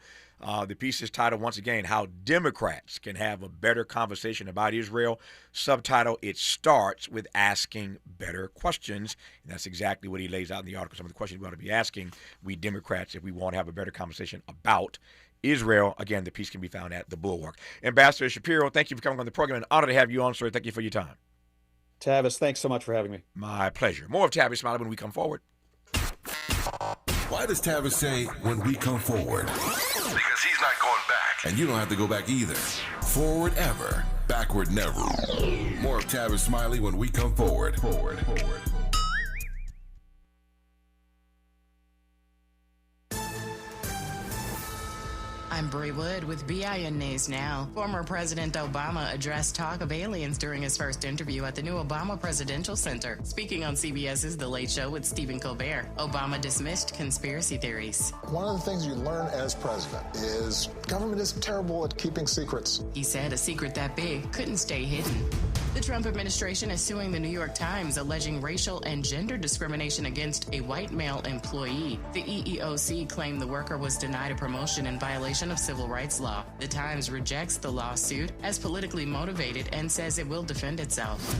the piece is titled, once again, How Democrats Can Have a Better Conversation About Israel. Subtitle, It Starts with Asking Better Questions. And that's exactly what he lays out in the article. Some of the questions we ought to be asking, we Democrats, if we want to have a better conversation about Israel. Again, the piece can be found at The Bulwark. Ambassador Shapiro, thank you for coming on the program. An honor to have you on, sir. Thank you for your time. Tavis, thanks so much for having me. My pleasure. More of Tavis Smiley when we come forward. Why does Tavis say when we come forward? Because he's not going back. And you don't have to go back either. Forward ever, backward never. More of Tavis Smiley when we come forward. Forward. I'm Bree Wood with BIN News Now. Former President Obama addressed talk of aliens during his first interview at the new Obama Presidential Center. Speaking on CBS's The Late Show with Stephen Colbert, Obama dismissed conspiracy theories. One of the things you learn as president is government is terrible at keeping secrets. He said a secret that big couldn't stay hidden. The Trump administration is suing the New York Times, alleging racial and gender discrimination against a white male employee. The EEOC claimed the worker was denied a promotion in violation of civil rights law. The Times rejects the lawsuit as politically motivated and says it will defend itself.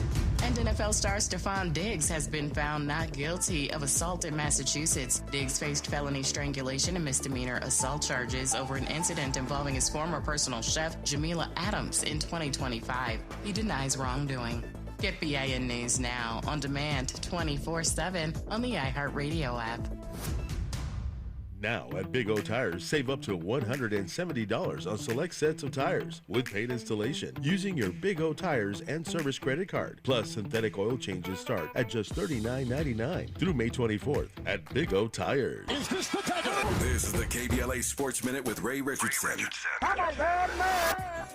And NFL star Stephon Diggs has been found not guilty of assault in Massachusetts. Diggs faced felony strangulation and misdemeanor assault charges over an incident involving his former personal chef, Jamila Adams, in 2025. He denies wrongdoing. Get BIN News Now on demand 24/7 on the iHeartRadio app. Now at Big O Tires, save up to $170 on select sets of tires with paid installation using your Big O Tires and service credit card. Plus, synthetic oil changes start at just $39.99 through May 24th at Big O Tires. This is the KBLA Sports Minute with Ray Richardson.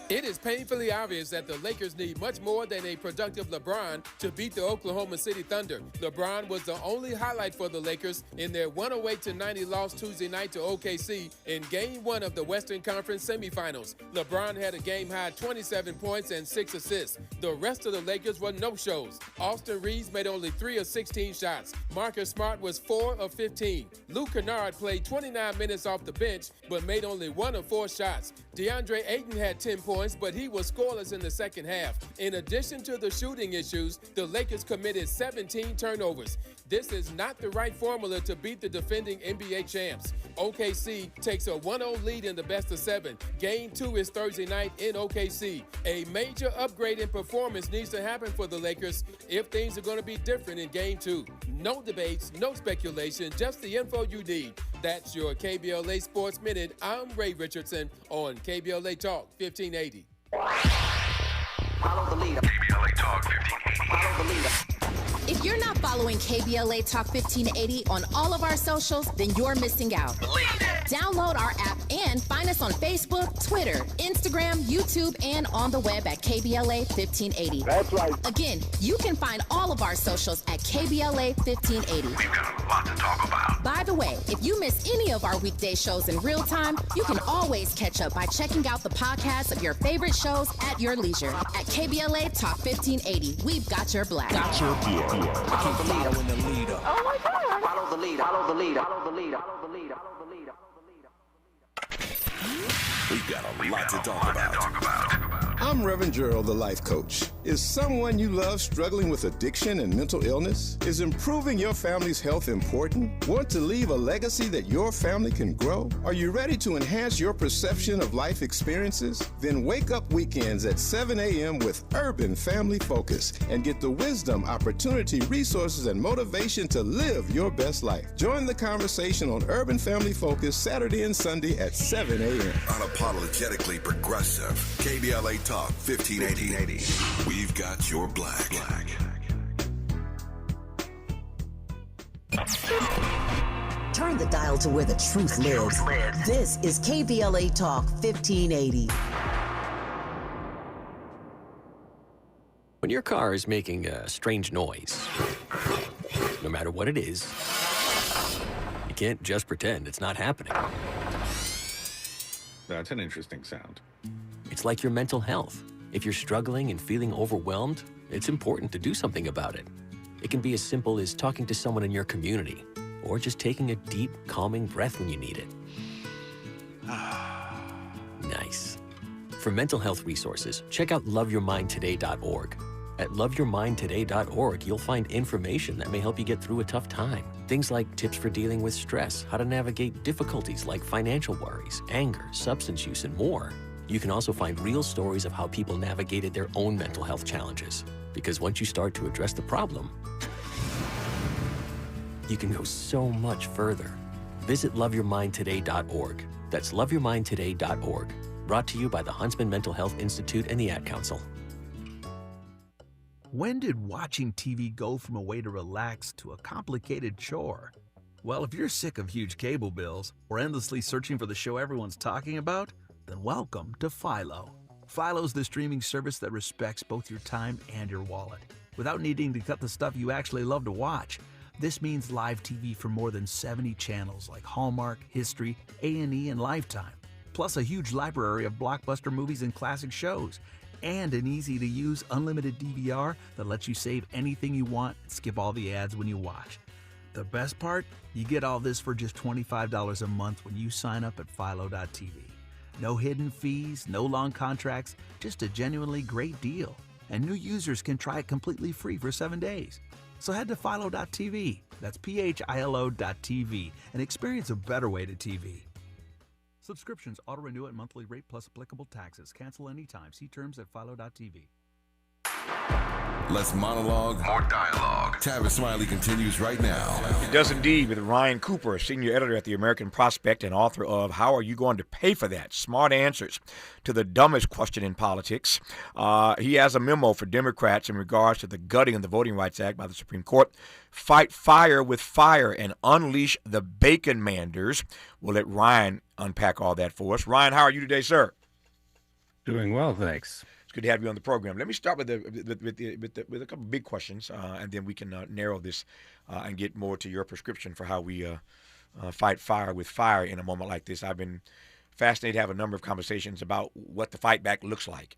It is painfully obvious that the Lakers need much more than a productive LeBron to beat the Oklahoma City Thunder. LeBron was the only highlight for the Lakers in their 108-90 loss Tuesday night to OKC in Game 1 of the Western Conference semifinals. LeBron had a game-high 27 points and 6 assists. The rest of the Lakers were no-shows. Austin Reeves made only 3 of 16 shots. Marcus Smart was 4 of 15. Luke Kennard played 29 minutes off the bench, but made only 1 of 4 shots. DeAndre Ayton had 10 points, but he was scoreless in the second half. In addition to the shooting issues, the Lakers committed 17 turnovers. This is not the right formula to beat the defending NBA champs. OKC takes a 1-0 lead in the best of 7. Game 2 is Thursday night in OKC. A major upgrade in performance needs to happen for the Lakers if things are going to be different in Game 2. No debates, no speculation, just the info you need. That's your KBLA Sports Minute. I'm Ray Richardson on KBLA Talk 1580. Follow the leader. KBLA Talk 1580. Follow the leader. If you're not following KBLA Talk 1580 on all of our socials, then you're missing out. Download our app and find us on Facebook, Twitter, Instagram, YouTube, and on the web at KBLA 1580. That's right. Again, you can find all of our socials at KBLA 1580. We've got a lot to talk about. By the way, if you miss any of our weekday shows in real time, you can always catch up by checking out the podcast of your favorite shows at your leisure. At KBLA Talk 1580, we've got your black. Got your black. Keep following the leader. Oh my God. Follow the leader. Follow the leader. Follow the leader. We've got a lot to talk about. I'm Reverend Gerald, the life coach. Is someone you love struggling with addiction and mental illness? Is improving your family's health important? Want to leave a legacy that your family can grow? Are you ready to enhance your perception of life experiences? Then wake up weekends at 7 a.m. with Urban Family Focus and get the wisdom, opportunity, resources, and motivation to live your best life. Join the conversation on Urban Family Focus Saturday and Sunday at 7 a.m. Unapologetically progressive. KBLA Talk 1580. We've got your black. Turn the dial to where the truth lives. This is KBLA Talk 1580. When your car is making a strange noise, no matter what it is, you can't just pretend it's not happening. That's an interesting sound. It's like your mental health. If you're struggling and feeling overwhelmed, it's important to do something about it. It can be as simple as talking to someone in your community, or just taking a deep, calming breath when you need it. Nice. For mental health resources, check out loveyourmindtoday.org. At loveyourmindtoday.org, you'll find information that may help you get through a tough time. Things like tips for dealing with stress, how to navigate difficulties like financial worries, anger, substance use, and more. You can also find real stories of how people navigated their own mental health challenges. Because once you start to address the problem, you can go so much further. Visit loveyourmindtoday.org. That's loveyourmindtoday.org. Brought to you by the Huntsman Mental Health Institute and the Ad Council. When did watching TV go from a way to relax to a complicated chore? Well, if you're sick of huge cable bills or endlessly searching for the show everyone's talking about, then welcome to Philo. Philo's the streaming service that respects both your time and your wallet, without needing to cut the stuff you actually love to watch. This means live TV for more than 70 channels like Hallmark, History, A&E, and Lifetime, plus a huge library of blockbuster movies and classic shows, and an easy-to-use unlimited DVR that lets you save anything you want and skip all the ads when you watch. The best part? You get all this for just $25 a month when you sign up at Philo.tv. No hidden fees, no long contracts, just a genuinely great deal. And new users can try it completely free for 7 days. So head to Philo.tv, that's PHILO.tv, and experience a better way to TV. Subscriptions auto-renew at monthly rate plus applicable taxes. Cancel anytime. See terms at Philo.tv. Less monologue, more dialogue. Tavis Smiley continues right now. It does indeed, with Ryan Cooper, senior editor at the American Prospect and author of How Are You Going to Pay for That? Smart Answers to the Dumbest Question in Politics. He has a memo for Democrats in regards to the gutting of the Voting Rights Act by the Supreme Court. Fight fire with fire and unleash the baconmanders. We'll let Ryan unpack all that for us. Ryan, how are you today, sir? Doing well, thanks. Good to have you on the program. Let me start with a couple big questions, and then we can narrow this and get more to your prescription for how we fight fire with fire in a moment like this. I've been fascinated to have a number of conversations about what the fight back looks like,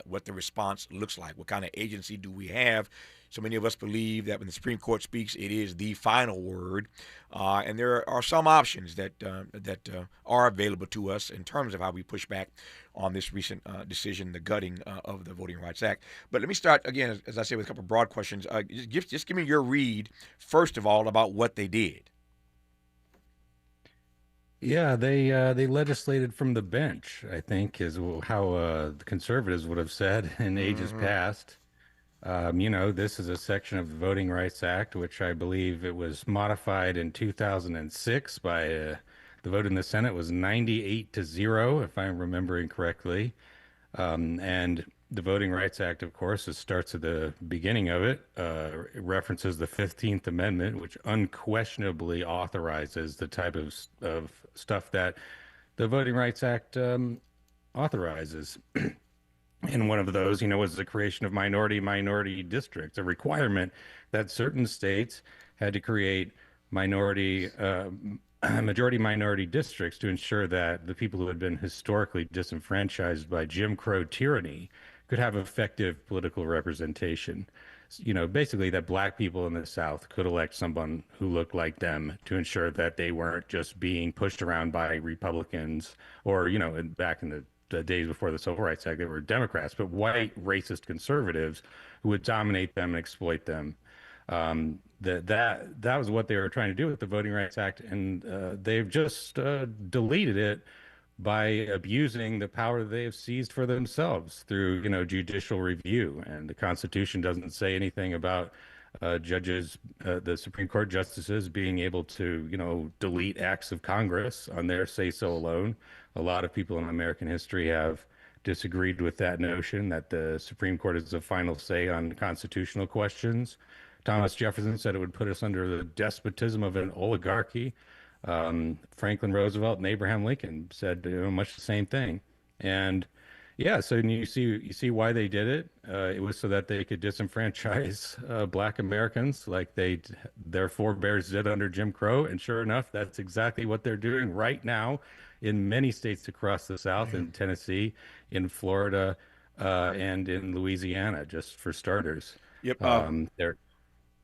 what the response looks like, what kind of agency do we have. So many of us believe that when the Supreme Court speaks, it is the final word, and there are some options that are available to us in terms of how we push back on this recent decision, the gutting of the Voting Rights Act. But let me start again, as I said, with a couple of broad questions. Just give me your read, first of all, about what they did. Yeah, they legislated from the bench, I think, is how the conservatives would have said in ages past. This is a section of the Voting Rights Act, which I believe it was modified in 2006 by the vote in the Senate was 98-0, if I'm remembering correctly. And the Voting Rights Act, of course, it starts at the beginning of it. It references the 15th Amendment, which unquestionably authorizes the type of stuff that the Voting Rights Act authorizes. And one of those, was the creation of minority districts, a requirement that certain states had to create majority minority districts to ensure that the people who had been historically disenfranchised by Jim Crow tyranny could have effective political representation. Basically that black people in the South could elect someone who looked like them to ensure that they weren't just being pushed around by Republicans or, back in the days before the Civil Rights Act, they were Democrats, but white racist conservatives who would dominate them and exploit them. That was what they were trying to do with the Voting Rights Act, and they've just deleted it by abusing the power they have seized for themselves through, judicial review. And the Constitution doesn't say anything about judges, the Supreme Court justices being able to, delete acts of Congress on their say-so alone. A lot of people in American history have disagreed with that notion that the Supreme Court is the final say on constitutional questions. Thomas Jefferson said it would put us under the despotism of an oligarchy. Franklin Roosevelt and Abraham Lincoln said much the same thing. And yeah, so you see why they did it. It was so that they could disenfranchise black Americans like their forebears did under Jim Crow. And sure enough, that's exactly what they're doing right now in many states across the South, in Tennessee, in Florida, and in Louisiana, just for starters. Yep. They're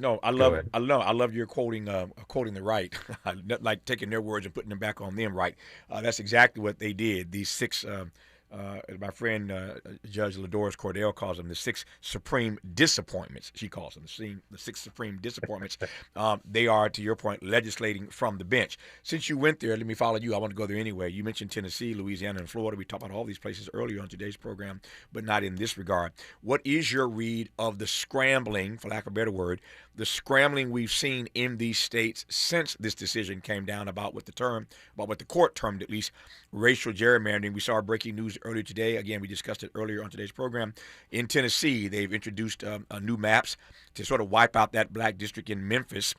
No, I love your quoting the right, like taking their words and putting them back on them. Right, that's exactly what they did. These six, my friend Judge Ladores Cordell calls them the six supreme disappointments. She calls them the six supreme disappointments. They are, to your point, legislating from the bench. Since you went there, let me follow you. I want to go there anyway. You mentioned Tennessee, Louisiana, and Florida. We talked about all these places earlier on today's program, but not in this regard. What is your read of the scrambling, for lack of a better word, the scrambling we've seen in these states since this decision came down about what the court termed at least racial gerrymandering? We saw breaking news earlier today. Again, we discussed it earlier on today's program. In Tennessee, they've introduced new maps to sort of wipe out that black district in Memphis.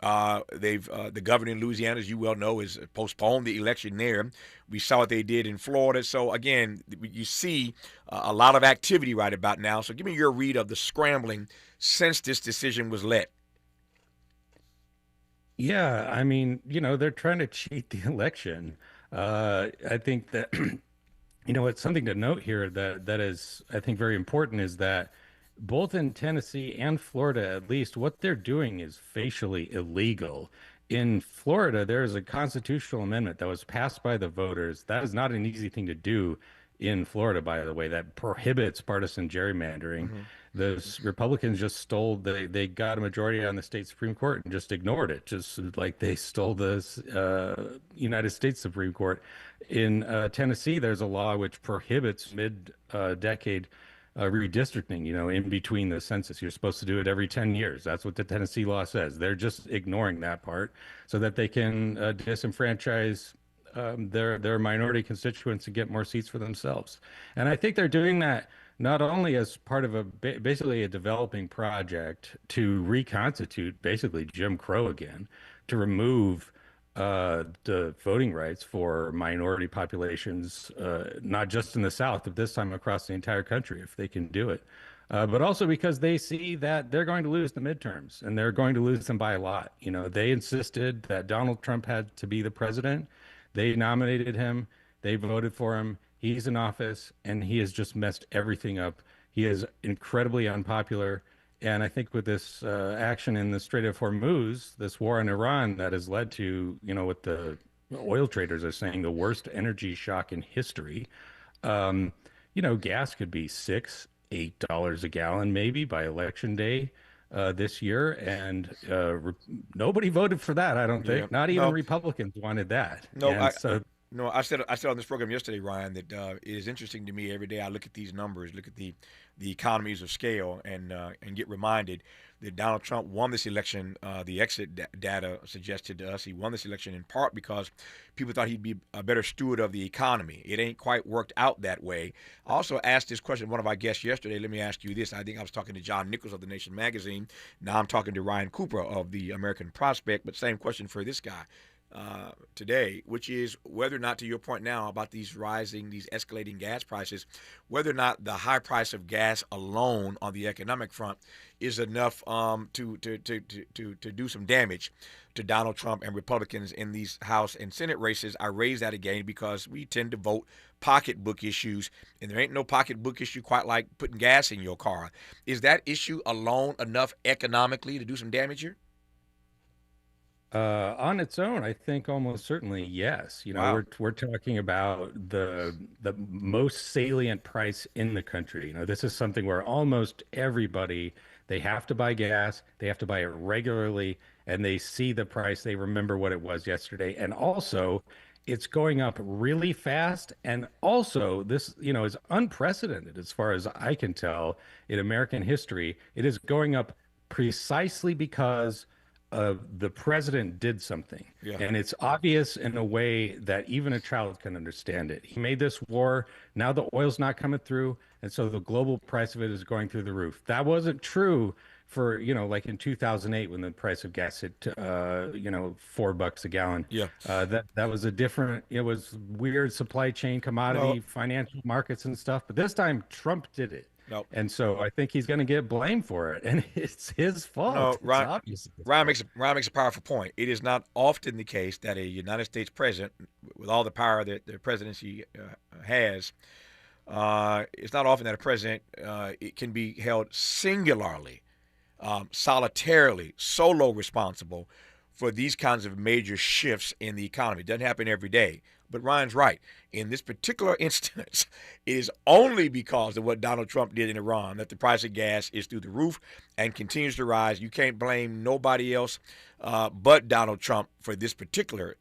The governor in Louisiana, as you well know, has postponed the election there. We saw what they did in Florida. So again, you see a lot of activity right about now. So give me your read of the scrambling since this decision was let. Yeah, I mean, they're trying to cheat the election. I think that, it's something to note here that is, I think, very important is that both in Tennessee and Florida, at least, what they're doing is facially illegal. In Florida, there is a constitutional amendment that was passed by the voters. That is not an easy thing to do in Florida, by the way, that prohibits partisan gerrymandering. Mm-hmm. The Republicans just they got a majority on the state Supreme Court and just ignored it, just like they stole the United States Supreme Court. In Tennessee, there's a law which prohibits mid-decade redistricting, in between the census. You're supposed to do it every 10 years. That's what the Tennessee law says. They're just ignoring that part so that they can disenfranchise their minority constituents and get more seats for themselves. And I think they're doing that not only as part of basically a developing project to reconstitute basically Jim Crow again, to remove the voting rights for minority populations, not just in the South, but this time across the entire country, if they can do it. But also because they see that they're going to lose the midterms, and they're going to lose them by a lot. They insisted that Donald Trump had to be the president. They nominated him. They voted for him. He's in office, and he has just messed everything up. He is incredibly unpopular. And I think with this action in the Strait of Hormuz, this war in Iran that has led to, what the oil traders are saying, the worst energy shock in history. Gas could be $6, $8 a gallon maybe by election day this year. And nobody voted for that, I don't think. Not even Republicans wanted that. No, No, I said on this program yesterday, Ryan, that it is interesting to me every day. I look at these numbers, look at the economies of scale, and get reminded that Donald Trump won this election. The exit data suggested to us he won this election in part because people thought he'd be a better steward of the economy. It ain't quite worked out that way. I also asked this question to one of our guests yesterday. Let me ask you this. I think I was talking to John Nichols of The Nation magazine. Now I'm talking to Ryan Cooper of the American Prospect, but same question for this guy. Today, which is whether or not, to your point now about these escalating gas prices, whether or not the high price of gas alone on the economic front is enough to do some damage to Donald Trump and Republicans in these House and Senate races. I raise that again because we tend to vote pocketbook issues, and there ain't no pocketbook issue quite like putting gas in your car. Is that issue alone enough economically to do some damage here? On its own, I think almost certainly yes. Wow. We're talking about the most salient price in the country. This is something where almost everybody, they have to buy gas, they have to buy it regularly, and they see the price, they remember what it was yesterday. And also, it's going up really fast. And also, this, is unprecedented as far as I can tell in American history. It is going up precisely because the president did something. Yeah. And it's obvious in a way that even a child can understand it. He made this war. Now the oil's not coming through. And so the global price of it is going through the roof. That wasn't true for, like in 2008 when the price of gas hit, $4 a gallon. Yeah. That was it was weird supply chain, commodity, financial markets and stuff. But this time Trump did it. Nope. And so I think he's going to get blamed for it, and it's his fault. No, Ryan makes a powerful point. It is not often the case that a United States president, with all the power that the presidency has, it's not often that a president it can be held singularly, solitarily, solo responsible for these kinds of major shifts in the economy. It doesn't happen every day. But Ryan's right. In this particular instance, it is only because of what Donald Trump did in Iran that the price of gas is through the roof and continues to rise. You can't blame nobody else but Donald Trump for this particular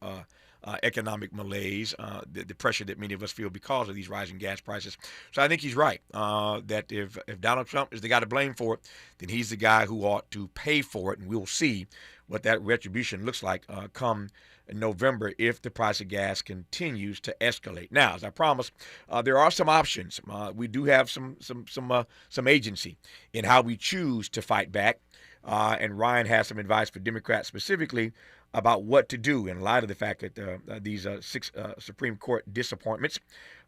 economic malaise, the pressure that many of us feel because of these rising gas prices. So I think he's right that if Donald Trump is the guy to blame for it, then he's the guy who ought to pay for it. And we'll see what that retribution looks like come in November if the price of gas continues to escalate. Now, as I promised, there are some options. We do have some agency in how we choose to fight back. And Ryan has some advice for Democrats specifically about what to do in light of the fact that these 6 Supreme Court disappointments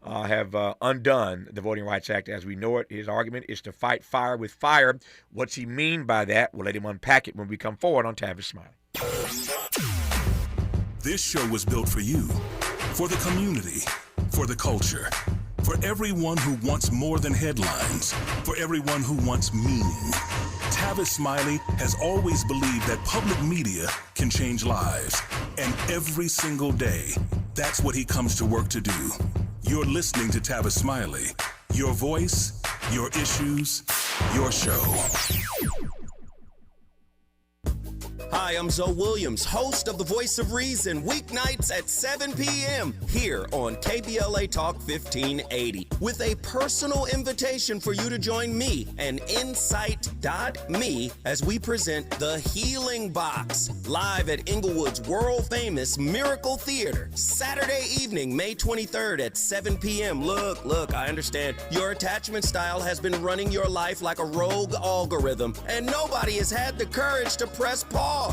have undone the Voting Rights Act as we know it. His argument is to fight fire with fire. What's he mean by that? We'll let him unpack it when we come forward on Tavis Smiley. This show was built for you, for the community, for the culture, for everyone who wants more than headlines, for everyone who wants meaning. Tavis Smiley has always believed that public media can change lives. And every single day, that's what he comes to work to do. You're listening to Tavis Smiley. Your voice, your issues, your show. Hi, I'm Zoe Williams, host of The Voice of Reason, weeknights at 7 p.m. here on KBLA Talk 1580, with a personal invitation for you to join me and Insight.me as we present The Healing Box, live at Inglewood's world-famous Miracle Theater, Saturday evening, May 23rd at 7 p.m. Look, I understand your attachment style has been running your life like a rogue algorithm, and nobody has had the courage to press pause.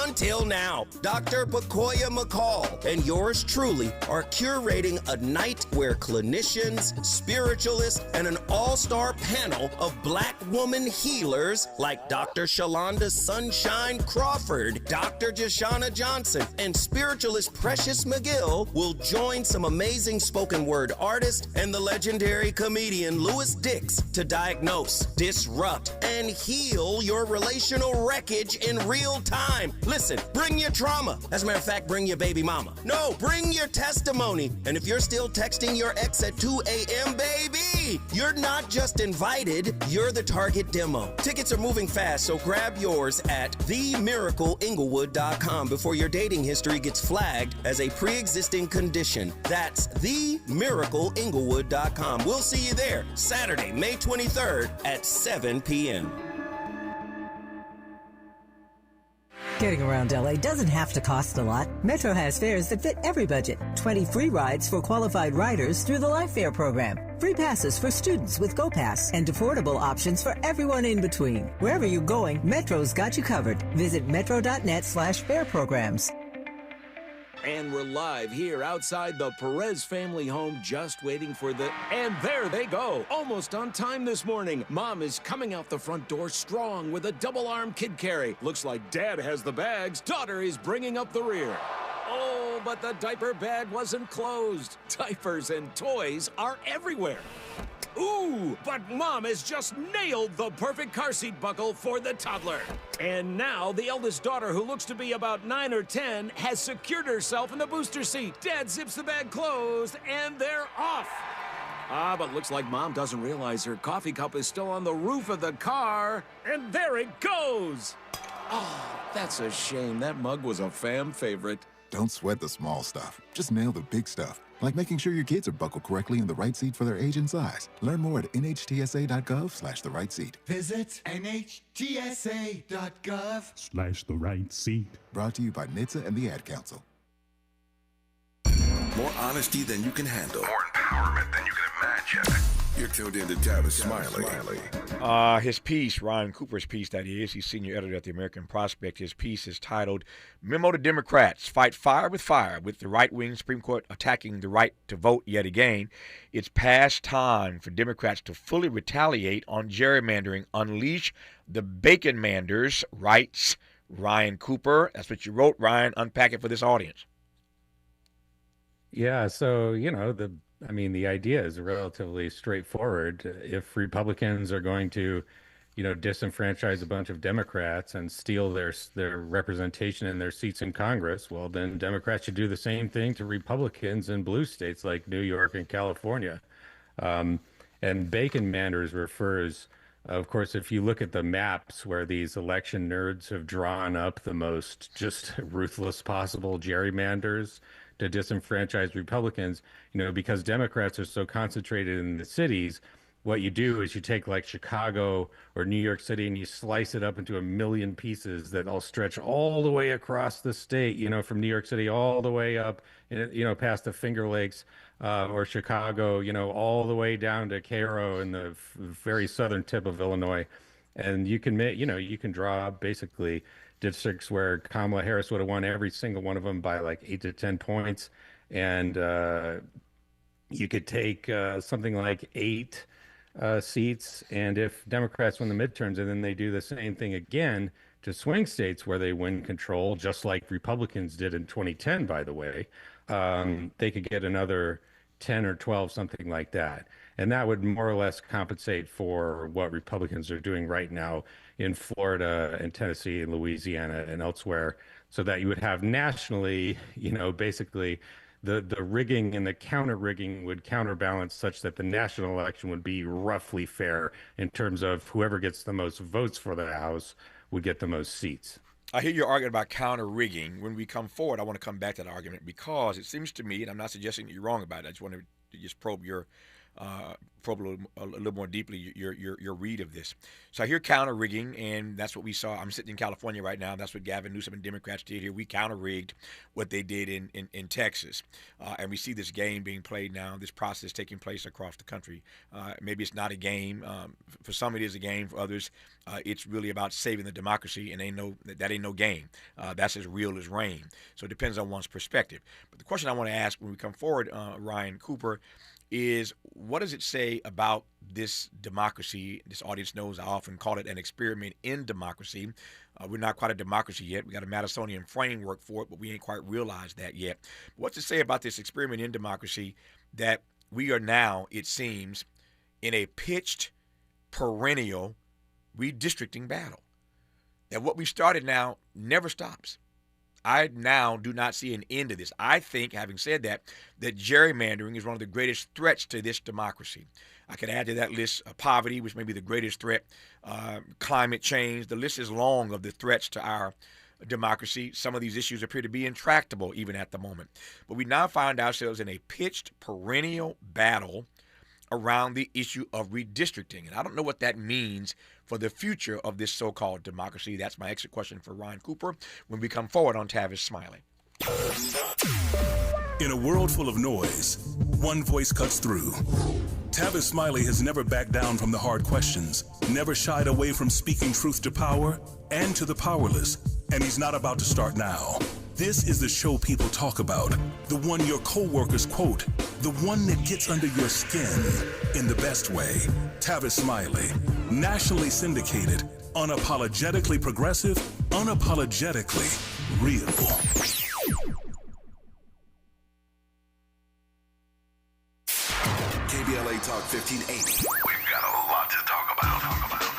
Until now, Dr. Bakoya McCall and yours truly are curating a night where clinicians, spiritualists, and an all-star panel of Black woman healers like Dr. Shalonda Sunshine Crawford, Dr. Jashana Johnson, and spiritualist Precious McGill will join some amazing spoken word artists and the legendary comedian Louis Dix to diagnose, disrupt, and heal your relational wreckage in real time. time. Listen, bring your trauma. As a matter of fact, bring your baby mama. No, bring your testimony. And if you're still texting your ex at 2 a.m., baby, you're not just invited, you're the target demo. Tickets are moving fast, so grab yours at themiracleinglewood.com before your dating history gets flagged as a pre-existing condition. That's themiracleinglewood.com. We'll see you there Saturday, May 23rd at 7 p.m. Getting around LA doesn't have to cost a lot. Metro has fares that fit every budget. 20 free rides for qualified riders through the Life Fare program. Free passes for students with GoPass and affordable options for everyone in between. Wherever you're going, Metro's got you covered. Visit metro.net/fare programs. And we're live here outside the Perez family home, just waiting for the... And there they go, almost on time this morning. Mom is coming out the front door strong with a double-arm kid carry. Looks like Dad has the bags. Daughter is bringing up the rear. Oh, but the diaper bag wasn't closed. Diapers and toys are everywhere. Ooh, but Mom has just nailed the perfect car seat buckle for the toddler. And now the eldest daughter, who looks to be about 9 or 10, has secured herself in the booster seat. Dad zips the bag closed, and they're off. But looks like Mom doesn't realize her coffee cup is still on the roof of the car. And there it goes. Oh, that's a shame. That mug was a fam favorite. Don't sweat the small stuff. Just nail the big stuff. Like making sure your kids are buckled correctly in the right seat for their age and size. Learn more at nhtsa.gov/the right seat. Visit nhtsa.gov/the right seat. Brought to you by NHTSA and the Ad Council. More honesty than you can handle. More empowerment than you can imagine. You're tuned in to Tavis Smiley. His piece, Ryan Cooper's piece, that is, he's senior editor at the American Prospect. His piece is titled, Memo to Democrats, Fight Fire, with the right-wing Supreme Court attacking the right to vote yet again. It's past time for Democrats to fully retaliate on gerrymandering, unleash the baconmanders, writes Ryan Cooper. That's what you wrote, Ryan. Unpack it for this audience. Yeah, so, the idea is relatively straightforward. If Republicans are going to, disenfranchise a bunch of Democrats and steal their representation in their seats in Congress, well, then Democrats should do the same thing to Republicans in blue states like New York and California. And baconmanders refers, of course, if you look at the maps where these election nerds have drawn up the most just ruthless possible gerrymanders to disenfranchise Republicans, because Democrats are so concentrated in the cities, what you do is you take like Chicago or New York City and you slice it up into a million pieces that all stretch all the way across the state, from New York City all the way up, past the Finger Lakes, or Chicago, all the way down to Cairo in the very southern tip of Illinois. And you can you can draw basically districts where Kamala Harris would have won every single one of them by like 8 to 10 points. And you could take something like 8 seats. And if Democrats win the midterms and then they do the same thing again to swing states where they win control, just like Republicans did in 2010, by the way, they could get another 10 or 12, something like that. And that would more or less compensate for what Republicans are doing right now in Florida and Tennessee and Louisiana and elsewhere, so that you would have nationally, basically the rigging and the counter rigging would counterbalance such that the national election would be roughly fair in terms of whoever gets the most votes for the House would get the most seats. I hear you're arguing about counter rigging. When we come forward, I want to come back to that argument because it seems to me, and I'm not suggesting that you're wrong about it, I just want to just probe a little more deeply your read of this. So I hear counter rigging, and that's what we saw. I'm sitting in California right now. That's what Gavin Newsom and Democrats did here. We counter rigged what they did in Texas, and we see this game being played now. This process taking place across the country. Maybe it's not a game. For some, it is a game. For others, it's really about saving the democracy, and that ain't no game. That's as real as rain. So it depends on one's perspective. But the question I want to ask when we come forward, Ryan Cooper, is what does it say about this democracy? This audience knows I often call it an experiment in democracy. We're not quite a democracy yet. We got a Madisonian framework for it, but we ain't quite realized that yet. What's it say about this experiment in democracy that we are now, it seems, in a pitched, perennial redistricting battle? that what we started now never stops. I now do not see an end to this. I think, having said that, that gerrymandering is one of the greatest threats to this democracy. I could add to that list poverty, which may be the greatest threat, climate change. The list is long of the threats to our democracy. Some of these issues appear to be intractable even at the moment. But we now find ourselves in a pitched, perennial battle around the issue of redistricting. And I don't know what that means for the future of this so-called democracy. That's my exit question for Ryan Cooper when we come forward on Tavis Smiley. In a world full of noise, one voice cuts through. Tavis Smiley has never backed down from the hard questions, never shied away from speaking truth to power and to the powerless, and he's not about to start now. This is the show people talk about, the one your co-workers quote, the one that gets under your skin in the best way. Tavis Smiley, nationally syndicated, unapologetically progressive, unapologetically real. KBLA Talk 1580. We've got a lot to talk about.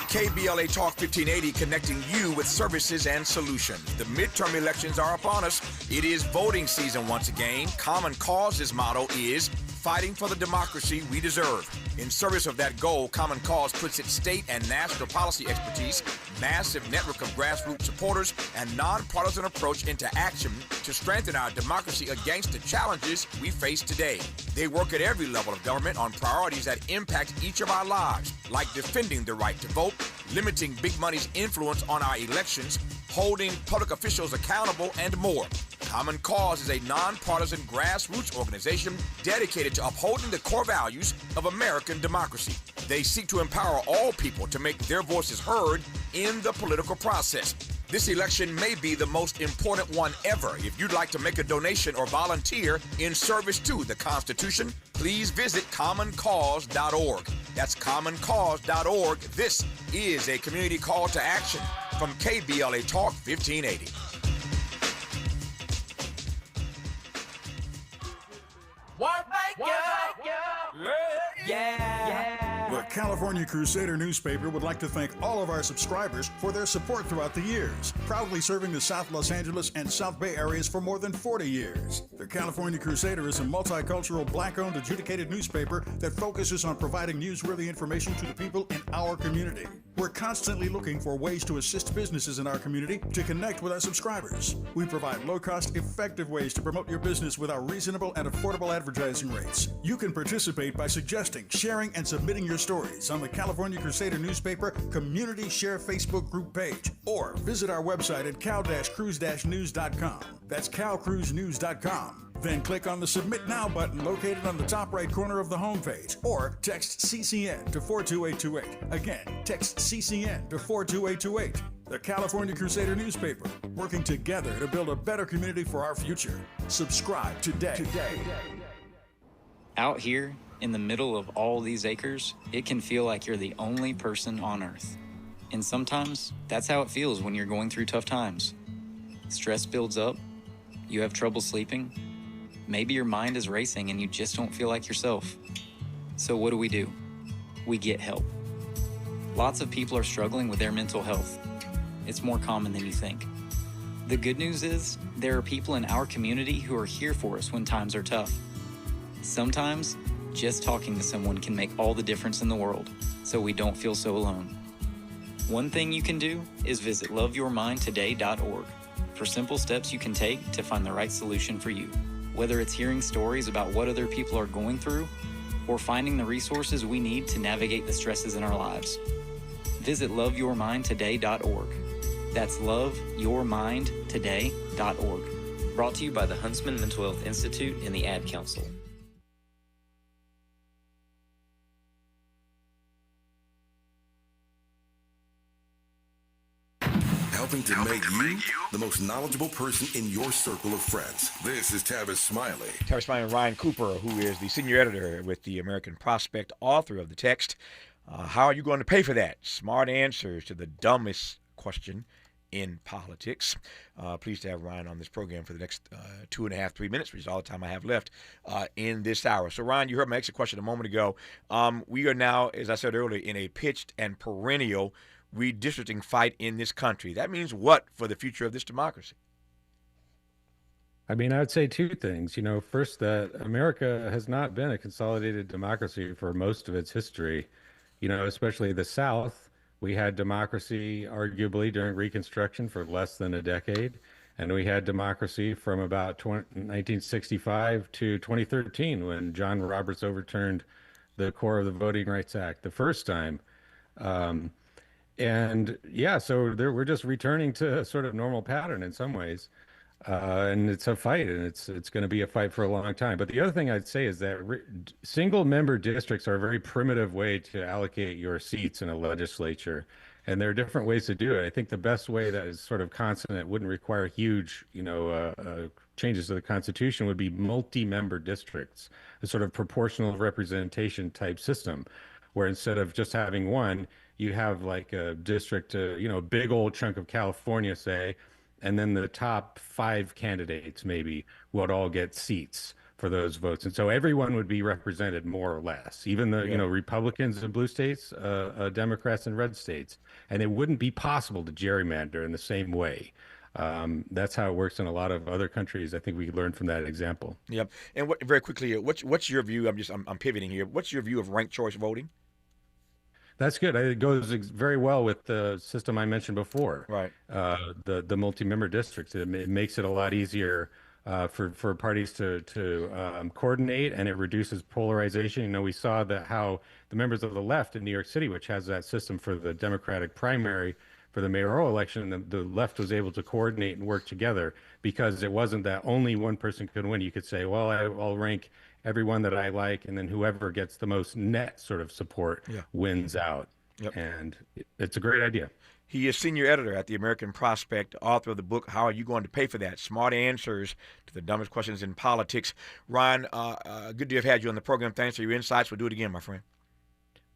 KBLA Talk 1580, connecting you with services and solutions. The midterm elections are upon us. It is voting season once again. Common Cause's motto is fighting for the democracy we deserve. In service of that goal, Common Cause puts its state and national policy expertise, massive network of grassroots supporters, and nonpartisan approach into action to strengthen our democracy against the challenges we face today. They work at every level of government on priorities that impact each of our lives, like defending the right to vote, limiting big money's influence on our elections, holding public officials accountable, and more. Common Cause is a nonpartisan grassroots organization dedicated to upholding the core values of American democracy. They seek to empower all people to make their voices heard in the political process. This election may be the most important one ever. If you'd like to make a donation or volunteer in service to the Constitution, please visit commoncause.org. That's commoncause.org. This is a community call to action from KBLA Talk 1580. The California Crusader newspaper would like to thank all of our subscribers for their support throughout the years, proudly serving the South Los Angeles and South Bay areas for more than 40 years. The California Crusader is a multicultural, black-owned, adjudicated newspaper that focuses on providing newsworthy information to the people in our community. We're constantly looking for ways to assist businesses in our community to connect with our subscribers. We provide low-cost, effective ways to promote your business with our reasonable and affordable advertising rates. You can participate by suggesting, sharing, and submitting your stories on the California Crusader newspaper Community Share Facebook group page, or visit our website at cal-cruise-news.com. That's calcruisenews.com. Then click on the Submit Now button located on the top right corner of the homepage, or text CCN to 42828. Again, text CCN to 42828. The California Crusader newspaper, working together to build a better community for our future. Subscribe today. Out here, in the middle of all these acres, it can feel like you're the only person on Earth. And sometimes, that's how it feels when you're going through tough times. Stress builds up, you have trouble sleeping, maybe your mind is racing and you just don't feel like yourself. So what do? We get help. Lots of people are struggling with their mental health. It's more common than you think. The good news is, there are people in our community who are here for us when times are tough. Sometimes, just talking to someone can make all the difference in the world, so we don't feel so alone. One thing you can do is visit loveyourmindtoday.org for simple steps you can take to find the right solution for you. Whether it's hearing stories about what other people are going through, or finding the resources we need to navigate the stresses in our lives. Visit loveyourmindtoday.org. That's loveyourmindtoday.org. Brought to you by the Huntsman Mental Health Institute and the Ad Council. Helping to make you the most knowledgeable person in your circle of friends. This is Tavis Smiley. Tavis Smiley and Ryan Cooper, who is the senior editor with the American Prospect, author of the text, How Are You Going to Pay for That? Smart Answers to the Dumbest Question in Politics. Pleased to have Ryan on this program for the next 2.5, 3 minutes, which is all the time I have left in this hour. So, Ryan, you heard my exit question a moment ago. We are now, as I said earlier, in a pitched and perennial redistricting fight in this country. That means what for the future of this democracy? I mean, I would say two things. First, that America has not been a consolidated democracy for most of its history. Especially the South. We had democracy arguably during Reconstruction for less than a decade. And we had democracy from about 1965 to 2013 when John Roberts overturned the core of the Voting Rights Act the first time. And yeah, so we're just returning to a sort of normal pattern in some ways. And it's a fight, and it's going to be a fight for a long time. But the other thing I'd say is that single-member districts are a very primitive way to allocate your seats in a legislature, and there are different ways to do it. I think the best way that is sort of consonant, wouldn't require huge, changes to the Constitution, would be multi-member districts, a sort of proportional representation type system, where instead of just having one, you have like a district, a big old chunk of California, say, and then the top 5 candidates maybe would all get seats for those votes. And so everyone would be represented more or less, even the, Republicans in blue states, Democrats in red states. And it wouldn't be possible to gerrymander in the same way. That's how it works in a lot of other countries. I think we learned from that example. Yep. And very quickly, what's your view? I'm pivoting here. What's your view of ranked choice voting? That's good. It goes very well with the system I mentioned before. Right. The multi-member districts. It makes it a lot easier for parties to coordinate, and it reduces polarization. We saw that how the members of the left in New York City, which has that system for the Democratic primary for the mayoral election, the left was able to coordinate and work together because it wasn't that only one person could win. You could say, well, I'll rank everyone that I like, and then whoever gets the most net sort of support wins out. Yep. And it's a great idea. He is senior editor at the American Prospect, author of the book, How Are You Going to Pay for That? Smart Answers to the Dumbest Questions in Politics. Ryan, good to have had you on the program. Thanks for your insights. We'll do it again, my friend.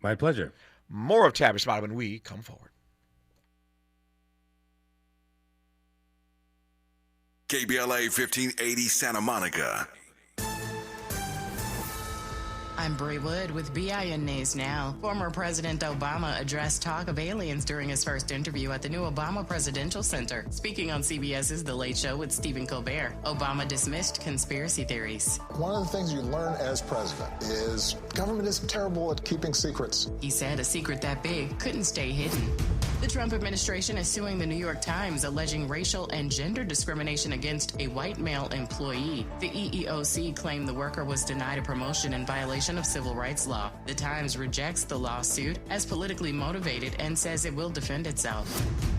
My pleasure. More of Tavis Smiley when we come forward. KBLA 1580 Santa Monica. I'm Brie Wood with BIN News Now. Former President Obama addressed talk of aliens during his first interview at the new Obama Presidential Center. Speaking on CBS's The Late Show with Stephen Colbert, Obama dismissed conspiracy theories. One of the things you learn as president is government is terrible at keeping secrets. He said a secret that big couldn't stay hidden. The Trump administration is suing the New York Times, alleging racial and gender discrimination against a white male employee. The EEOC claimed the worker was denied a promotion in violation of civil rights law. The Times rejects the lawsuit as politically motivated and says it will defend itself.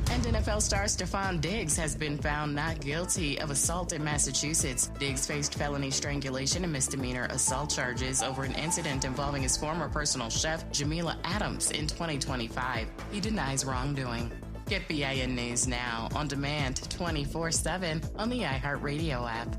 And NFL star Stephon Diggs has been found not guilty of assault in Massachusetts. Diggs faced felony strangulation and misdemeanor assault charges over an incident involving his former personal chef, Jamila Adams, in 2025. He denies wrongdoing. Get BIN News Now on demand 24/7 on the iHeartRadio app.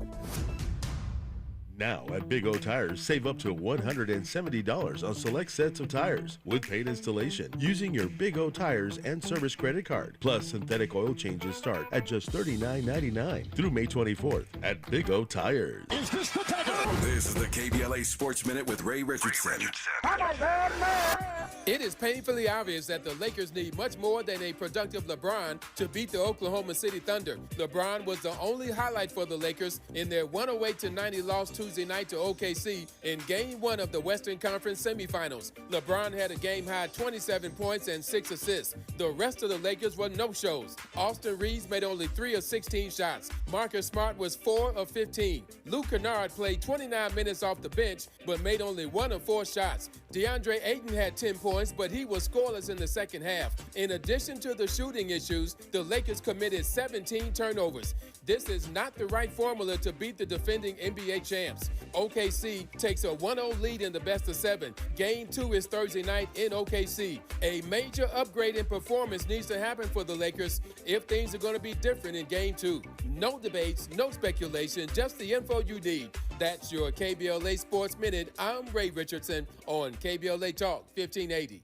Now at Big O Tires, save up to $170 on select sets of tires with paid installation using your Big O Tires and service credit card. Plus, synthetic oil changes start at just $39.99 through May 24th at Big O Tires. This is the KBLA Sports Minute with Ray Richardson. It is painfully obvious that the Lakers need much more than a productive LeBron to beat the Oklahoma City Thunder. LeBron was the only highlight for the Lakers in their 108-90 loss Tuesday night to OKC in Game 1 of the Western Conference semifinals. LeBron had a game-high 27 points and 6 assists. The rest of the Lakers were no-shows. Austin Reeves made only 3 of 16 shots. Marcus Smart was 4 of 15. Luke Kennard played 29 minutes off the bench, but made only 1 of 4 shots. DeAndre Ayton had 10 points, but he was scoreless in the second half. In addition to the shooting issues, the Lakers committed 17 turnovers. This is not the right formula to beat the defending NBA champs. OKC takes a 1-0 lead in the best-of-7. Game 2 is Thursday night in OKC. A major upgrade in performance needs to happen for the Lakers if things are going to be different in Game 2. No debates, no speculation, just the info you need. That's your KBLA Sports Minute. I'm Ray Richardson on KBLA Talk 1580.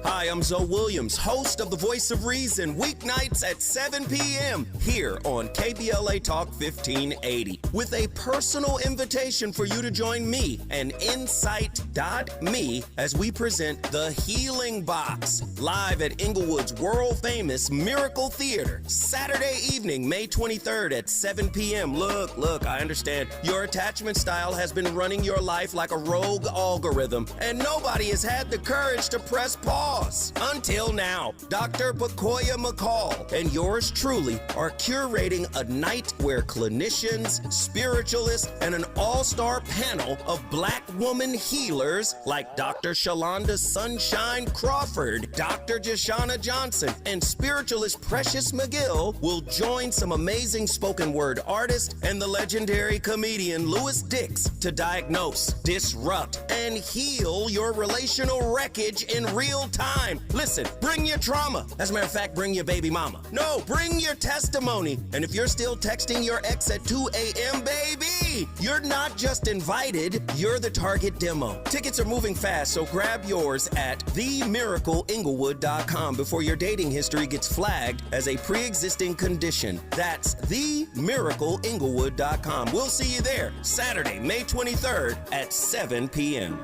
Hi, I'm Zoe Williams, host of The Voice of Reason, weeknights at 7 p.m. here on KBLA Talk 1580, with a personal invitation for you to join me and Insight.me as we present The Healing Box, live at Inglewood's world-famous Miracle Theater, Saturday evening, May 23rd at 7 p.m. Look, I understand your attachment style has been running your life like a rogue algorithm, and nobody has had the courage to press pause. Until now, Dr. Bakoya McCall and yours truly are curating a night where clinicians, spiritualists, and an all-star panel of Black woman healers like Dr. Shalonda Sunshine Crawford, Dr. Jashana Johnson, and spiritualist Precious McGill will join some amazing spoken word artists and the legendary comedian Louis Dix to diagnose, disrupt, and heal your relational wreckage in real time. Listen, bring your trauma. As a matter of fact, bring your baby mama. No, bring your testimony. And if you're still texting your ex at 2 a.m., baby, you're not just invited, you're the target demo. Tickets are moving fast, so grab yours at themiracleinglewood.com before your dating history gets flagged as a pre-existing condition. That's themiracleinglewood.com. We'll see you there Saturday, May 23rd at 7 p.m.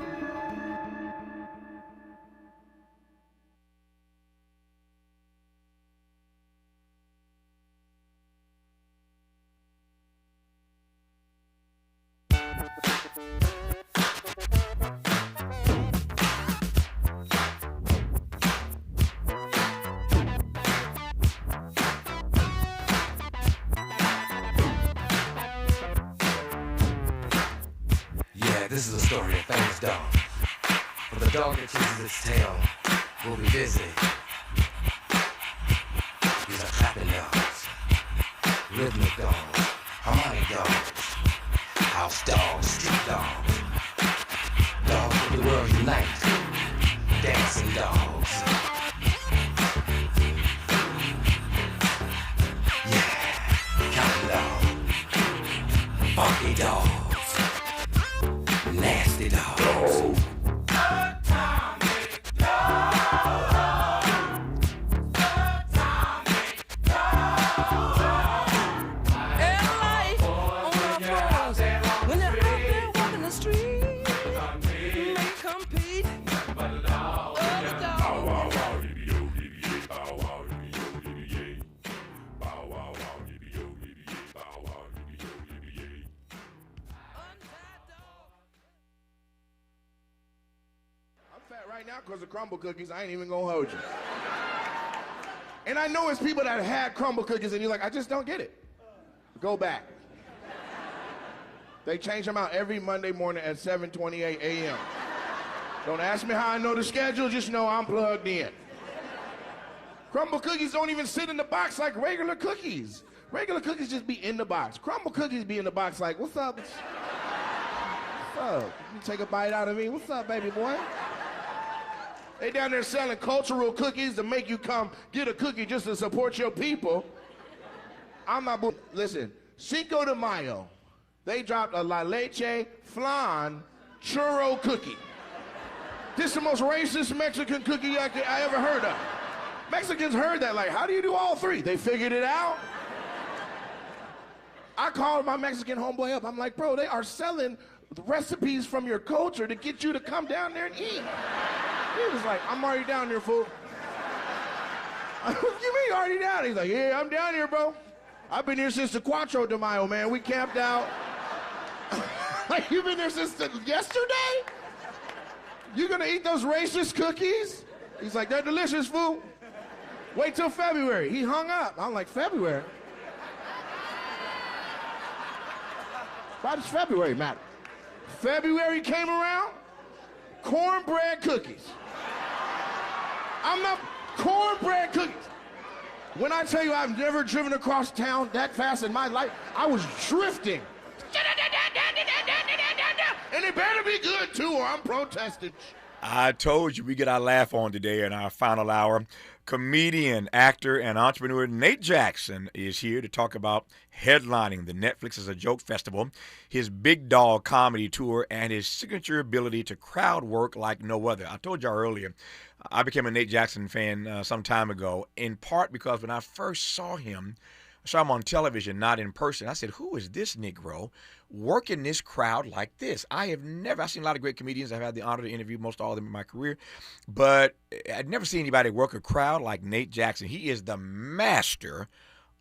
This is a story of famous dog. For the dog that chases its tail will be busy. These are clapping dogs, rhythmic dogs, harmonic dogs, house dogs, street dogs, dogs of the world unite, dancing dogs. Yeah, counting dogs, funky dogs. Nasty dogs. Because of crumble cookies, I ain't even gonna hold you. And I know it's people that had crumble cookies and you're like, I just don't get it. Go back. They change them out every Monday morning at 7:28 a.m. Don't ask me how I know the schedule, just know I'm plugged in. Crumble cookies don't even sit in the box like regular cookies. Regular cookies just be in the box. Crumble cookies be in the box like, what's up? What's up? You take a bite out of me? What's up, baby boy? They down there selling cultural cookies to make you come get a cookie just to support your people. I'm not, listen, Cinco de Mayo, they dropped a La Leche Flan churro cookie. This is the most racist Mexican cookie I ever heard of. Mexicans heard that, like, how do you do all three? They figured it out. I called my Mexican homeboy up. I'm like, bro, they are selling the recipes from your culture to get you to come down there and eat. He was like, I'm already down here, fool. What you mean already down? He's like, yeah, I'm down here, bro. I've been here since the Cuatro de Mayo, man. We camped out. Like, you've been there since yesterday? You gonna eat those racist cookies? He's like, they're delicious, fool. Wait till February. He hung up. I'm like, February? Why does February matter? February came around, cornbread cookies. I'm not cornbread cookies. When I tell you I've never driven across town that fast in my life, I was drifting. And it better be good too, or I'm protesting. I told you we get our laugh on today in our final hour. Comedian, actor, and entrepreneur Nate Jackson is here to talk about headlining the Netflix is a Joke Festival, his Big Dog comedy tour, and his signature ability to crowd work like no other. I told y'all earlier, I became a Nate Jackson fan some time ago, in part because when I first saw him, I saw him on television, not in person. I said, who is this Negro working this crowd like this? I've seen a lot of great comedians. I've had the honor to interview most all of them in my career, but I'd never seen anybody work a crowd like Nate Jackson. He is the master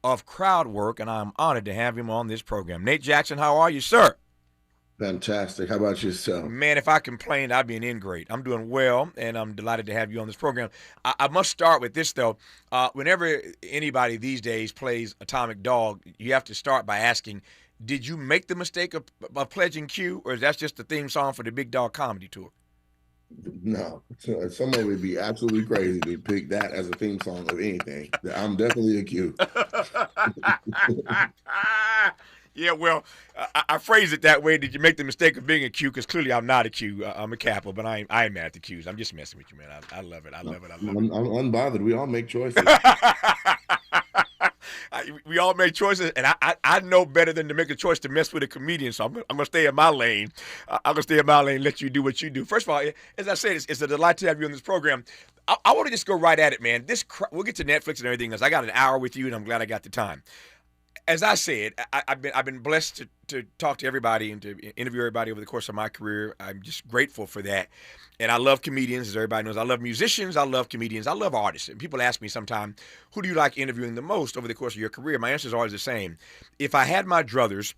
of crowd work, and I'm honored to have him on this program. Nate Jackson, how are you, sir? Fantastic. How about yourself? Man, if I complained, I'd be an ingrate. I'm doing well, and I'm delighted to have you on this program. I must start with this, though. Whenever anybody these days plays Atomic Dog, you have to start by asking, did you make the mistake of pledging Q, or is that just the theme song for the Big Dog Comedy Tour? No. Someone would be absolutely crazy to pick that as a theme song of anything. I'm definitely a Q. Yeah, well, I phrase it that way. Did you make the mistake of being a Q? Because clearly I'm not a Q. I'm a Capo, but I ain't mad at the Qs. I'm just messing with you, man. I love it. I love it. I'm unbothered. We all make choices. We all make choices, and I know better than to make a choice to mess with a comedian, so I'm going to stay in my lane. I'm going to stay in my lane and let you do what you do. First of all, as I said, it's a delight to have you on this program. I want to just go right at it, man. We'll get to Netflix and everything else. I got an hour with you, and I'm glad I got the time. As I said, I've been blessed to talk to everybody and to interview everybody over the course of my career. I'm just grateful for that. And I love comedians, as everybody knows. I love musicians. I love comedians. I love artists. And people ask me sometimes, who do you like interviewing the most over the course of your career? My answer is always the same. If I had my druthers,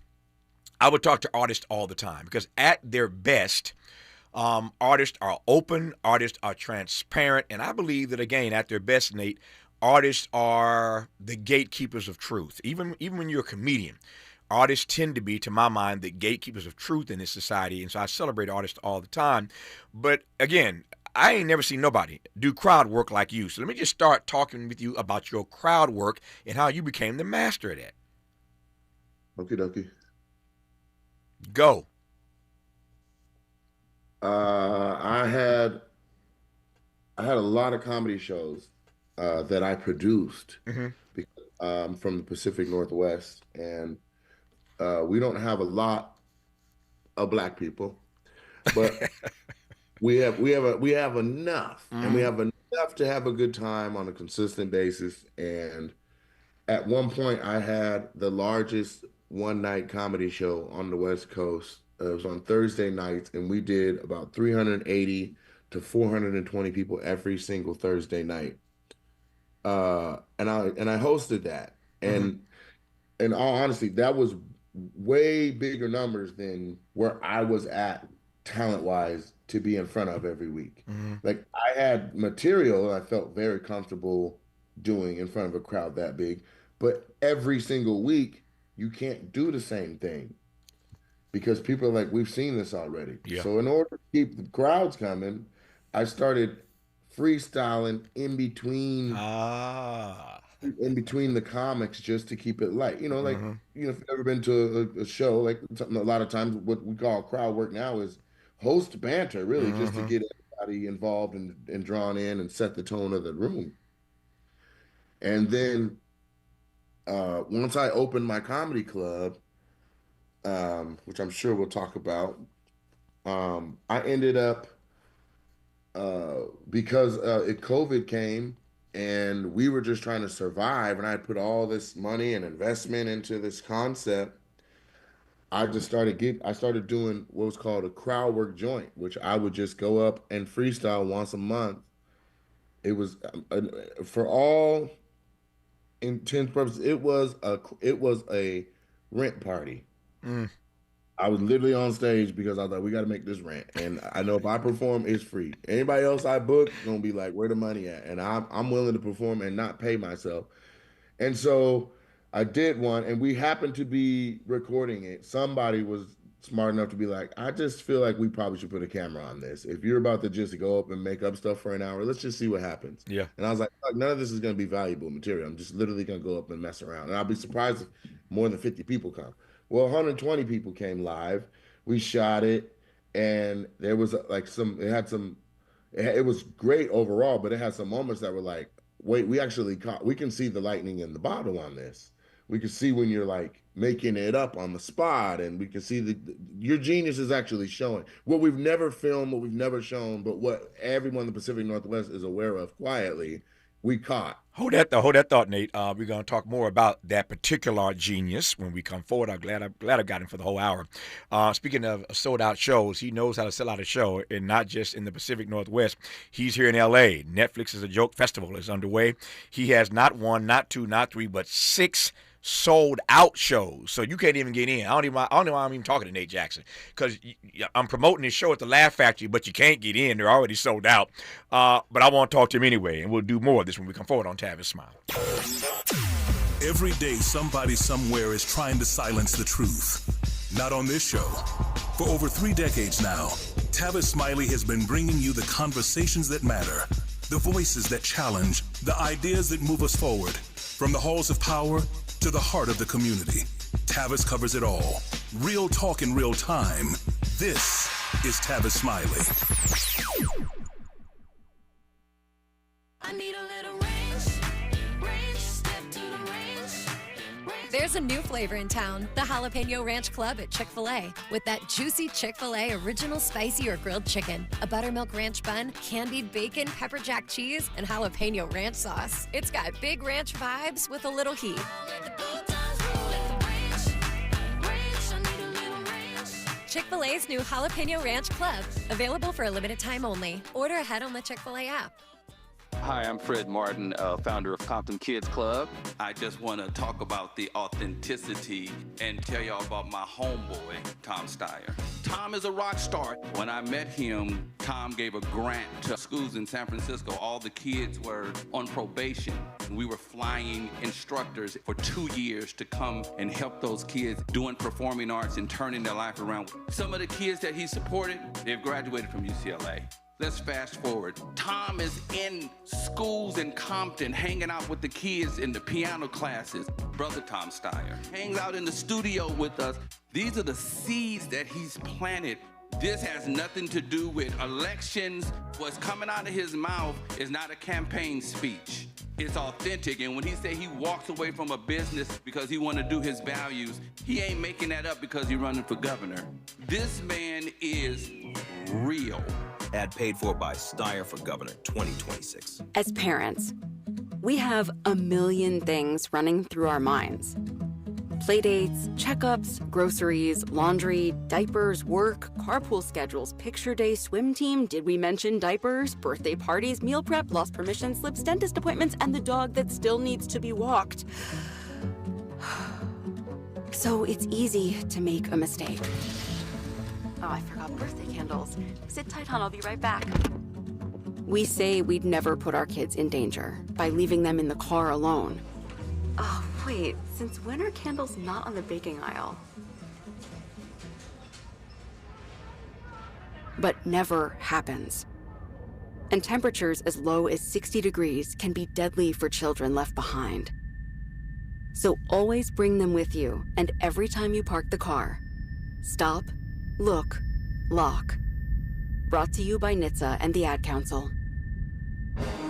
I would talk to artists all the time because at their best, artists are open, artists are transparent. And I believe that, again, at their best, Nate, artists are the gatekeepers of truth. Even when you're a comedian, artists tend to be, to my mind, the gatekeepers of truth in this society. And so I celebrate artists all the time. But again, I ain't never seen nobody do crowd work like you. So let me just start talking with you about your crowd work and how you became the master of that. Okie dokie. Go. I had a lot of comedy shows that I produced from the Pacific Northwest, and we don't have a lot of black people, but we have enough, and we have enough to have a good time on a consistent basis. And at one point, I had the largest one-night comedy show on the West Coast. It was on Thursday nights, and we did about 380 to 420 people every single Thursday night. And I hosted that, and in all honesty, that was way bigger numbers than where I was at talent-wise to be in front of every week. Like, I had material I felt very comfortable doing in front of a crowd that big, but every single week you can't do the same thing because people are like, we've seen this already. Yeah. So in order to keep the crowds coming, I started freestyling in between the comics just to keep it light. You know, like, if you've ever been to a show, like something, a lot of times what we call crowd work now is host banter, really, just to get everybody involved and drawn in and set the tone of the room. And then once I opened my comedy club, which I'm sure we'll talk about, I ended up, because COVID came and we were just trying to survive, and I put all this money and investment into this concept, I started doing what was called a crowd work joint, which I would just go up and freestyle once a month. It was, for all intents and purposes, it was a rent party. I was literally on stage because I was like, we got to make this rent. And I know if I perform, it's free. Anybody else I book is going to be like, where the money at? And I'm willing to perform and not pay myself. And so I did one, and we happened to be recording it. Somebody was smart enough to be like, I just feel like we probably should put a camera on this. If you're about to just go up and make up stuff for an hour, let's just see what happens. Yeah. And I was like, none of this is going to be valuable material. I'm just literally going to go up and mess around. And I'll be surprised if more than 50 people come. Well, 120 people came live. We shot it, and there was it had some it was great overall, but it had some moments that were like, wait, we can see the lightning in the bottle on this. We can see when you're like making it up on the spot, and we can see your genius is actually showing. What we've never filmed, what we've never shown, but what everyone in the Pacific Northwest is aware of quietly, we caught. Hold that thought, Nate. We're going to talk more about that particular genius when we come forward. I'm glad I got him for the whole hour. Speaking of sold out shows, he knows how to sell out a show, and not just in the Pacific Northwest. He's here in L.A. Netflix is a Joke Festival is underway. He has not one, not two, not three, but 6 sold out shows, so you can't even get in. I don't know why I'm even talking to Nate Jackson, because I'm promoting this show at the Laugh Factory, but you can't get in. They're already sold out. But I want to talk to him anyway, and we'll do more of this when we come forward on Tavis Smile. Every day, somebody somewhere is trying to silence the truth. Not on this show. For over 3 decades now, Tavis Smiley has been bringing you the conversations that matter, the voices that challenge, the ideas that move us forward, from the halls of power to the heart of the community. Tavis covers it all. Real talk in real time. This is Tavis Smiley. I need a little range, step to the range. There's a new flavor in town, the Jalapeno Ranch Club at Chick-fil-A. With that juicy Chick-fil-A original spicy or grilled chicken, a buttermilk ranch bun, candied bacon, pepper jack cheese, and jalapeno ranch sauce. It's got big ranch vibes with a little heat. Chick-fil-A's new Jalapeno Ranch Club, available for a limited time only. Order ahead on the Chick-fil-A app. Hi, I'm Fred Martin, founder of Compton Kids Club. I just want to talk about the authenticity and tell y'all about my homeboy, Tom Steyer. Tom is a rock star. When I met him, Tom gave a grant to schools in San Francisco. All the kids were on probation. We were flying instructors for 2 years to come and help those kids doing performing arts and turning their life around. Some of the kids that he supported, they've graduated from UCLA. Let's fast forward. Tom is in schools in Compton, hanging out with the kids in the piano classes. Brother Tom Steyer hangs out in the studio with us. These are the seeds that he's planted. This has nothing to do with elections. What's coming out of his mouth is not a campaign speech. It's authentic, and when he say he walks away from a business because he want to do his values, he ain't making that up because he's running for governor. This man is real. Ad paid for by Steyer for Governor 2026. As parents, we have a million things running through our minds. Playdates, checkups, groceries, laundry, diapers, work, carpool schedules, picture day, swim team, did we mention diapers, birthday parties, meal prep, lost permission slips, dentist appointments, and the dog that still needs to be walked. So it's easy to make a mistake. Oh, I forgot birthday candles. Sit tight, hon, I'll be right back. We say we'd never put our kids in danger by leaving them in the car alone. Oh, wait, since when are candles not on the baking aisle? But never happens. And temperatures as low as 60 degrees can be deadly for children left behind. So always bring them with you, and every time you park the car, stop, look, lock. Brought to you by NHTSA and the Ad Council.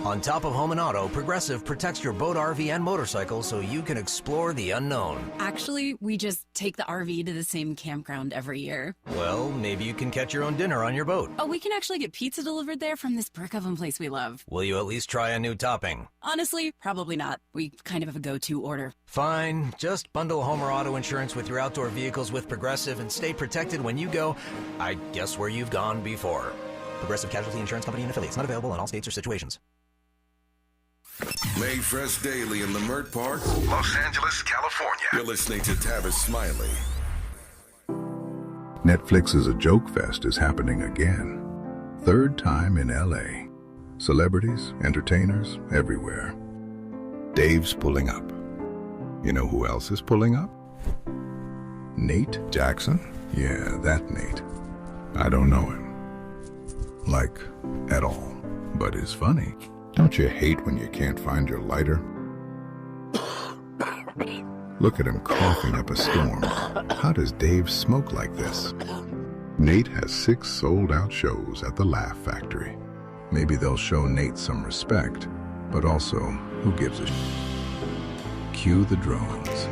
On top of home and auto, Progressive protects your boat, RV, and motorcycle so you can explore the unknown. Actually, we just take the RV to the same campground every year. Well, maybe you can catch your own dinner on your boat. Oh, we can actually get pizza delivered there from this brick oven place we love. Will you at least try a new topping? Honestly, probably not. We kind of have a go-to order. Fine. Just bundle home or auto insurance with your outdoor vehicles with Progressive and stay protected when you go, I guess, where you've gone before. Progressive Casualty Insurance Company and affiliates. Not available in all states or situations. Made fresh daily in Leimert Park, Los Angeles, California. You're listening to Tavis Smiley. Netflix's A Joke Fest is happening again. 3rd time in LA. Celebrities, entertainers, everywhere. Dave's pulling up. You know who else is pulling up? Nate Jackson? Yeah, that Nate. I don't know him. Like, at all. But is funny. Don't you hate when you can't find your lighter? Look at him coughing up a storm. How does Dave smoke like this? Nate has 6 sold-out shows at the Laugh Factory. Maybe they'll show Nate some respect, but also, who gives a Cue the drones.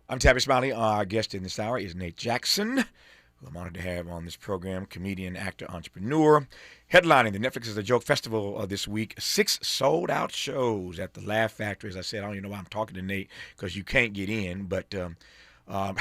I'm Tavis Smiley. Our guest in this hour is Nate Jackson, who I'm honored to have on this program, comedian, actor, entrepreneur. Headlining the Netflix is a Joke Festival this week. 6 sold-out shows at the Laugh Factory. As I said, I don't even know why I'm talking to Nate, because you can't get in, but I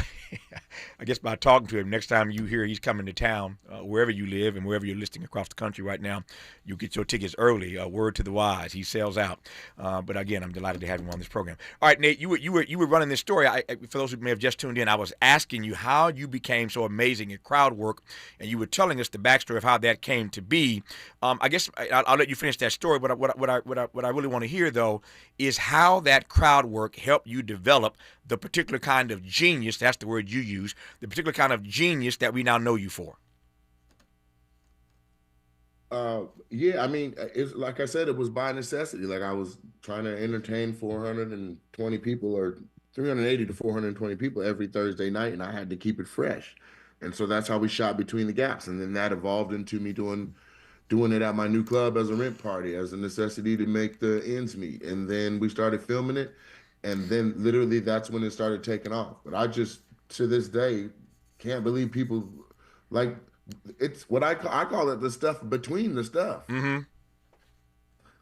guess by talking to him, next time you hear he's coming to town, wherever you live and wherever you're listening across the country right now, you get your tickets early. Word to the wise, he sells out. But again, I'm delighted to have him on this program. All right, Nate, you were running this story. For those who may have just tuned in, I was asking you how you became so amazing at crowd work, and you were telling us the backstory of how that came to be. I guess I'll let you finish that story. But what I really want to hear though is how that crowd work helped you develop the particular kind of genius, that's the word you use, the particular kind of genius that we now know you for. Yeah, I mean, it's like I said, it was by necessity. Like I was trying to entertain 420 people or 380 to 420 people every Thursday night, and I had to keep it fresh. And so that's how we shot Between the Gaps. And then that evolved into me doing it at my new club as a rent party, as a necessity to make the ends meet. And then we started filming it. And then literally that's when it started taking off. But I just, to this day, can't believe people, like, it's what I call it the stuff between the stuff. Mm-hmm.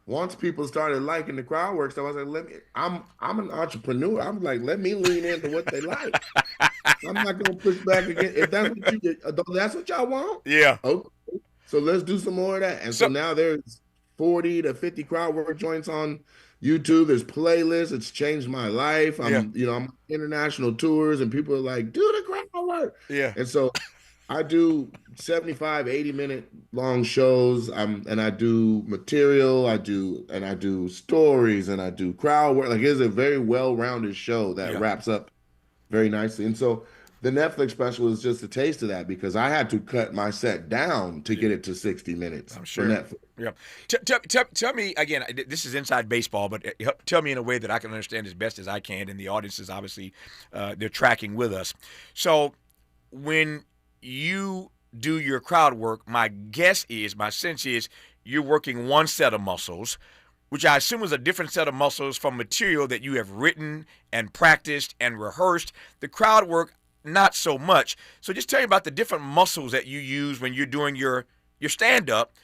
Once people started liking the crowd work stuff, I was like, I'm an entrepreneur. I'm like, let me lean into what they like. I'm not gonna push back again. If that's what y'all want. Yeah. Okay. So let's do some more of that. And so now there's 40 to 50 crowd work joints on YouTube. There's playlists. It's changed my life. I'm on international tours, and people are like, do the crowd work. Yeah. And so I do 75, 80-minute long shows. And I do material. I do stories, and I do crowd work. Like, it's a very well-rounded show that wraps up very nicely. And so the Netflix special is just a taste of that, because I had to cut my set down to get it to 60 minutes. I'm sure. For Netflix. Yeah. Tell me again. This is inside baseball, but tell me in a way that I can understand as best as I can, and the audience is obviously they're tracking with us. So when you do your crowd work, my sense is you're working one set of muscles, which I assume is a different set of muscles from material that you have written and practiced and rehearsed. The crowd work, not so much. So just tell me about the different muscles that you use when you're doing your stand-up,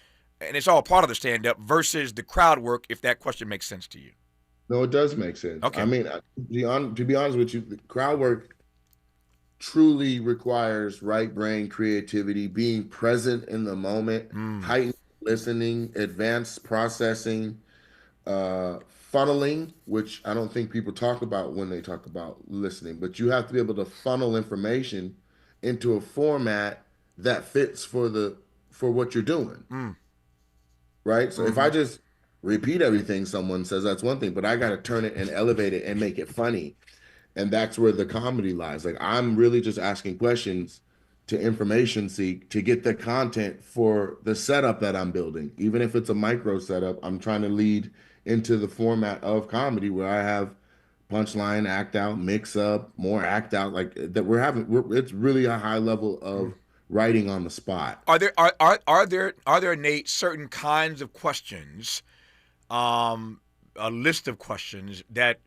and it's all part of the stand-up, versus the crowd work, if that question makes sense to you. No, it does make sense. Okay. I mean, to be honest with you, the crowd work truly requires right brain creativity, being present in the moment, heightened listening, advanced processing, funneling, which I don't think people talk about when they talk about listening, but you have to be able to funnel information into a format that fits for what you're doing. Right? So if I just repeat everything someone says, that's one thing, but I got to turn it and elevate it and make it funny. And that's where the comedy lies. Like, I'm really just asking questions to information seek to get the content for the setup that I'm building. Even if it's a micro setup, I'm trying to lead into the format of comedy where I have punchline, act out, mix up, more act out, like that. It's really a high level of writing on the spot. Are there, Nate, certain kinds of questions, a list of questions that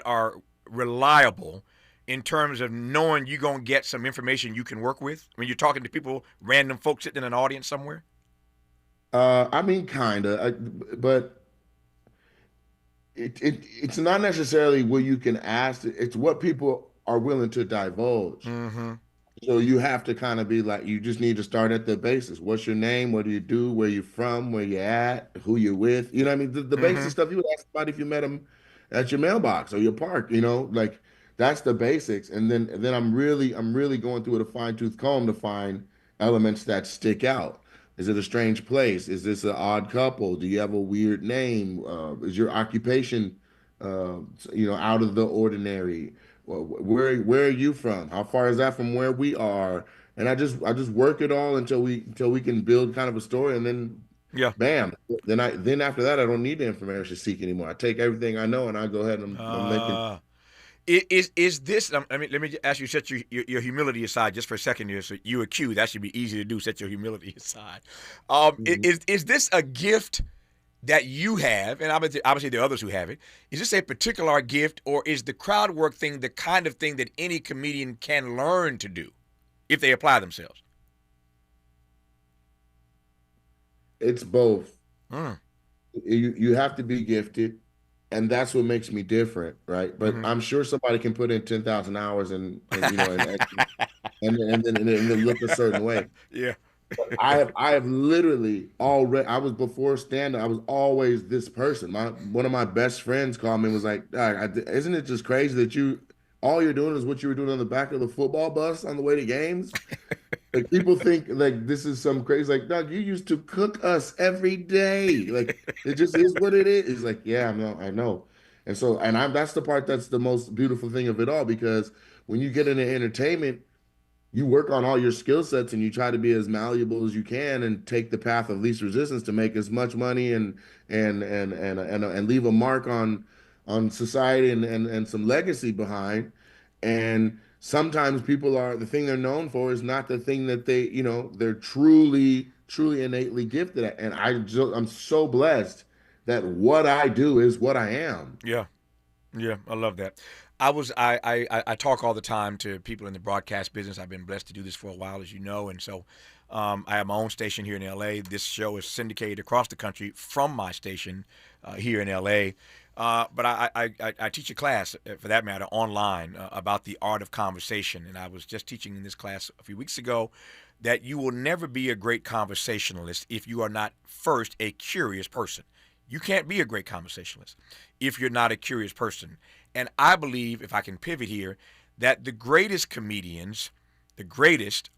are reliable in terms of knowing you're going to get some information you can work with when you're talking to people, random folks sitting in an audience somewhere? I mean, kind of, but it's not necessarily what you can ask. It's what people are willing to divulge. Mm-hmm. So you have to kind of be like, you just need to start at the basis. What's your name? What do you do? Where you from? Where you at? Who you with? You know what I mean? The basic stuff you would ask somebody if you met them at your mailbox or your park, like that's the basics. And then I'm really going through with a fine-tooth comb to find elements that stick out. Is it a strange place? Is this an odd couple? Do you have a weird name? Is your occupation, out of the ordinary? Where are you from? How far is that from where we are? And I just work it all until we can build kind of a story, and then bam. Then after that, I don't need the information seek anymore. I take everything I know and I go ahead and I'm making. Is this? I mean, let me ask you. Set your humility aside just for a second here. So you accuse that should be easy to do. Set your humility aside. Is this a gift that you have? And obviously there are others who have it. Is this a particular gift, or is the crowd work thing the kind of thing that any comedian can learn to do if they apply themselves? It's both. You have to be gifted. And that's what makes me different, right? But I'm sure somebody can put in 10,000 hours and then look a certain way. Yeah. I have literally already. I was before stand-up. I was always this person. One of my best friends called me and was like, "Isn't it just crazy that all you're doing is what you were doing on the back of the football bus on the way to games?" Like people think like this is some crazy. Like, Doug, you used to cook us every day. Like it just is what it is. It's like, yeah, I know. And so, that's the part that's the most beautiful thing of it all, because when you get into entertainment, you work on all your skill sets and you try to be as malleable as you can and take the path of least resistance to make as much money and leave a mark on society and some legacy behind. And sometimes the thing they're known for is not the thing that they're truly innately gifted at. And I'm so blessed that what I do is what I am. Yeah, I love that. I talk all the time to people in the broadcast business. I've been blessed to do this for a while, as you know, and so I have my own station here in L.A. This show is syndicated across the country from my station here in L.A. But I teach a class, for that matter, online about the art of conversation. And I was just teaching in this class a few weeks ago that you will never be a great conversationalist if you are not first a curious person. You can't be a great conversationalist if you're not a curious person. And I believe, if I can pivot here, that the greatest comedians,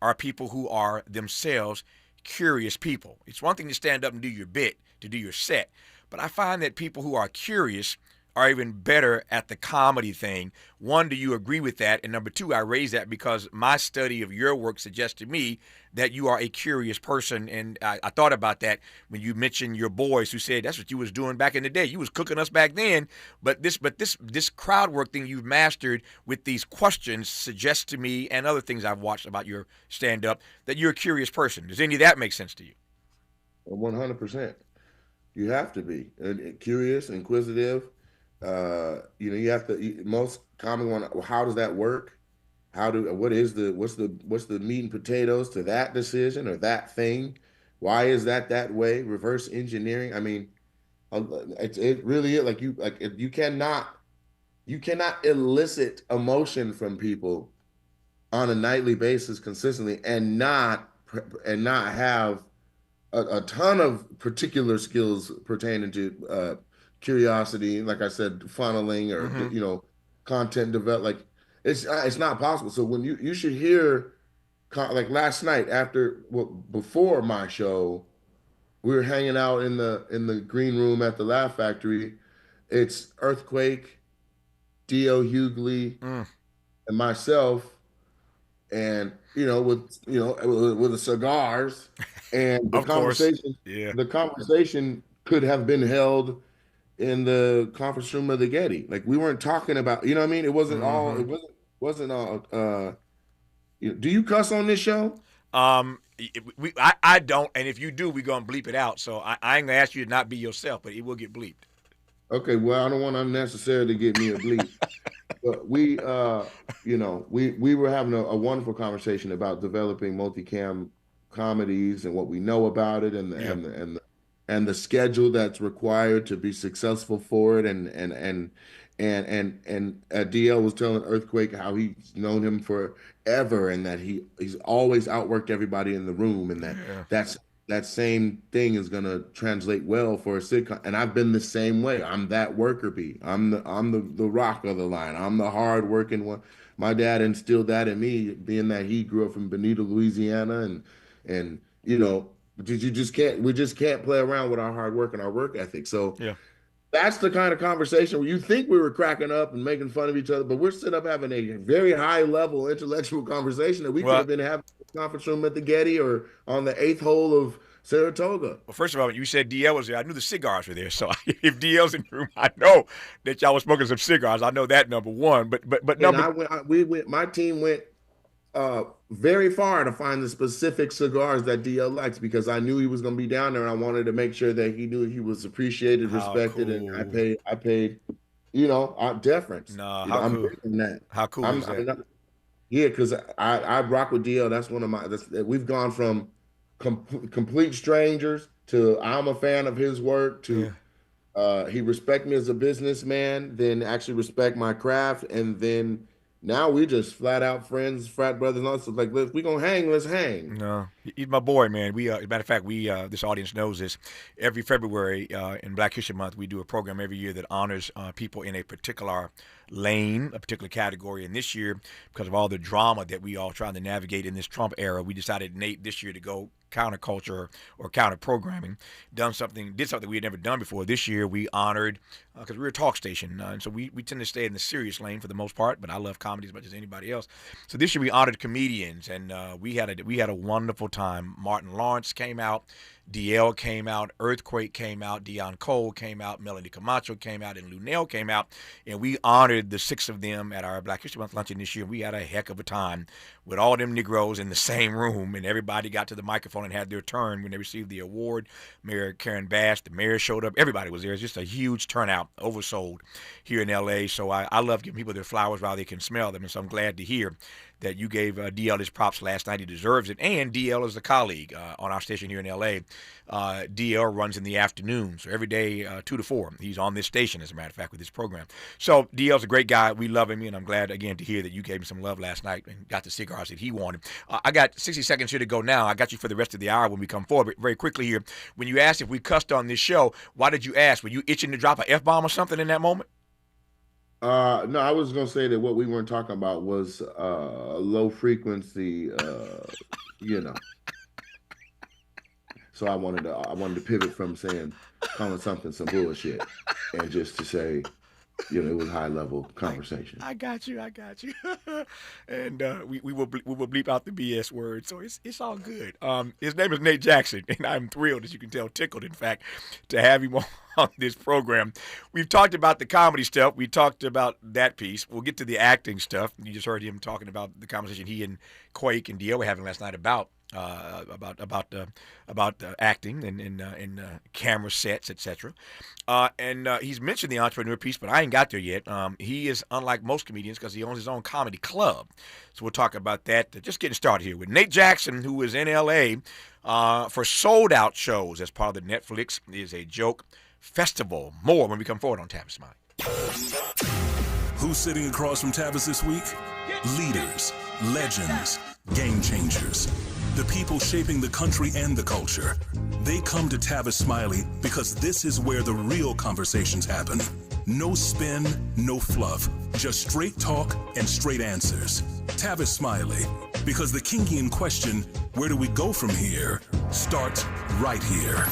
are people who are themselves curious people. It's one thing to stand up and do your bit, to do your set. But I find that people who are curious are even better at the comedy thing. One, do you agree with that? And number two, I raise that because my study of your work suggests to me that you are a curious person. And I thought about that when you mentioned your boys who said that's what you was doing back in the day. You was cooking us back then. But this crowd work thing you've mastered with these questions suggests to me, and other things I've watched about your stand-up, that you're a curious person. Does any of that make sense to you? 100%. You have to be curious, inquisitive. You have to. Most common one. How does that work? What's the meat and potatoes to that decision or that thing? Why is that way? Reverse engineering. I mean, it really is you cannot elicit emotion from people on a nightly basis consistently and not have a ton of particular skills pertaining to curiosity, like I said, funneling or content develop. It's not possible. So when you should hear, like last night before my show, we were hanging out in the green room at the Laugh Factory. It's Earthquake, D.L. Hughley, and myself, and with the cigars. And the conversation could have been held in the conference room of the Getty. Like we weren't talking about, you know what I mean? It wasn't all. It wasn't all. Do you cuss on this show? I don't, and if you do, we're gonna bleep it out. So I ain't gonna ask you to not be yourself, but it will get bleeped. Okay, well, I don't want unnecessarily to get me a bleep. But we were having a wonderful conversation about developing multicam comedies and what we know about it and the schedule that's required to be successful for it. And DL was telling Earthquake how he's known him forever and that he's always outworked everybody in the room, and that same thing is gonna translate well for a sitcom. And I've been the same way. I'm that worker bee. I'm the rock of the line. I'm the hard working one. My dad instilled that in me, being that he grew up in Bonita, Louisiana, and we just can't play around with our hard work and our work ethic. So that's the kind of conversation where you think we were cracking up and making fun of each other, but we're sitting up having a very high level intellectual conversation that we could have been having in the conference room at the Getty or on the 8th hole of Saratoga. Well, first of all, when you said DL was there, I knew the cigars were there. So if DL's in the room, I know that y'all was smoking some cigars. I know that, number one. But my team went very far to find the specific cigars that DL likes, because I knew he was going to be down there, and I wanted to make sure that he knew he was appreciated, respected, and I paid, deference. How cool. That. How cool is that? Yeah, because I rock with DL. That's one of my. We've gone from complete strangers to I'm a fan of his work to he respect me as a businessman, then actually respect my craft, and then now we just flat out friends, frat brothers, and all stuff. Like, we gonna hang, let's hang. No, he's my boy, man. We, as a matter of fact, this audience knows this. Every February in Black History Month, we do a program every year that honors people in a particular lane, a particular category. And this year, because of all the drama that we all trying to navigate in this Trump era, we decided, Nate, this year to go counterculture or counter programming. Did something we had never done before. This year we honored, because we're a talk station, and so we tend to stay in the serious lane for the most part. But I love comedy as much as anybody else. So this year we honored comedians, and we had a wonderful time. Martin Lawrence came out. DL came out, Earthquake came out, Dion Cole came out, Melanie Camacho came out, and Lunel came out, and we honored the 6 of them at our Black History Month luncheon this year. We had a heck of a time with all them Negroes in the same room, and everybody got to the microphone and had their turn when they received the award. Mayor Karen Bass, the mayor showed up, everybody was there. It's just a huge turnout, oversold here in LA. So I love giving people their flowers while they can smell them, and so I'm glad to hear that you gave DL his props last night. He deserves it. And DL is a colleague on our station here in L.A. DL runs in the afternoon, so every day 2 to 4. He's on this station, as a matter of fact, with this program. So DL's a great guy. We love him, and I'm glad, again, to hear that you gave him some love last night and got the cigars that he wanted. I got 60 seconds here to go now. I got you for the rest of the hour when we come forward. But very quickly here, when you asked if we cussed on this show, why did you ask? Were you itching to drop an F-bomb or something in that moment? No, I was going to say that what we weren't talking about was low frequency, So I wanted to pivot from calling something some bullshit, and just to say, it was high level conversation. I got you. And we will bleep out the BS word, so it's all good. His name is Nate Jackson, and I'm thrilled, as you can tell, tickled, in fact, to have him on this program. We've talked about the comedy stuff. We talked about that piece. We'll get to the acting stuff. You just heard him talking about the conversation he and Quake and DL were having last night about acting and camera sets, etc. And he's mentioned the entrepreneur piece, but I ain't got there yet. He is unlike most comedians because he owns his own comedy club. So we'll talk about that. Just getting started here with Nate Jackson, who is in L.A. For sold-out shows as part of the Netflix Is a Joke Festival. More when we come forward on Tavis Smiley. Who's sitting across from Tavis this week? Leaders, legends, game changers. The people shaping the country and the culture. They come to Tavis Smiley because this is where the real conversations happen. No spin, no fluff, just straight talk and straight answers. Tavis Smiley, because the Kingian question, where do we go from here, starts right here.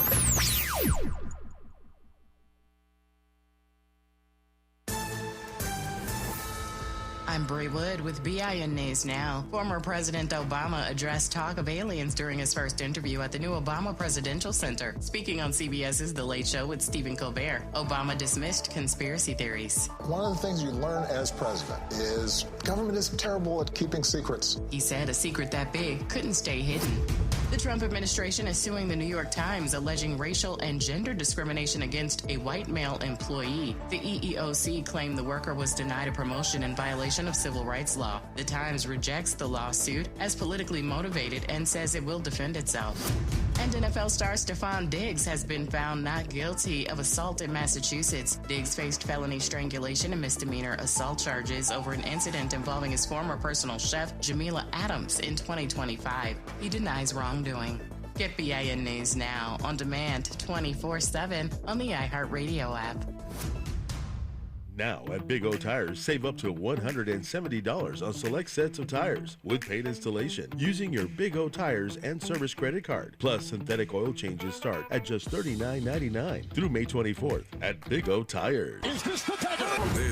I'm Brie Wood with BIN News Now. Former President Obama addressed talk of aliens during his first interview at the new Obama Presidential Center. Speaking on CBS's The Late Show with Stephen Colbert, Obama dismissed conspiracy theories. One of the things you learn as president is government is terrible at keeping secrets. He said a secret that big couldn't stay hidden. The Trump administration is suing the New York Times, alleging racial and gender discrimination against a white male employee. The EEOC claimed the worker was denied a promotion in violation of civil rights law. The Times rejects the lawsuit as politically motivated and says it will defend itself. And NFL star Stephon Diggs has been found not guilty of assault in Massachusetts. Diggs faced felony strangulation and misdemeanor assault charges over an incident involving his former personal chef, Jamila Adams, in 2025. He denies wrongdoing. Get BIN News Now on demand 24/7 on the iHeartRadio app. Now at Big O Tires, save up to $170 on select sets of tires with paid installation using your Big O Tires and service credit card. Plus, synthetic oil changes start at just $39.99 through May 24th at Big O Tires. This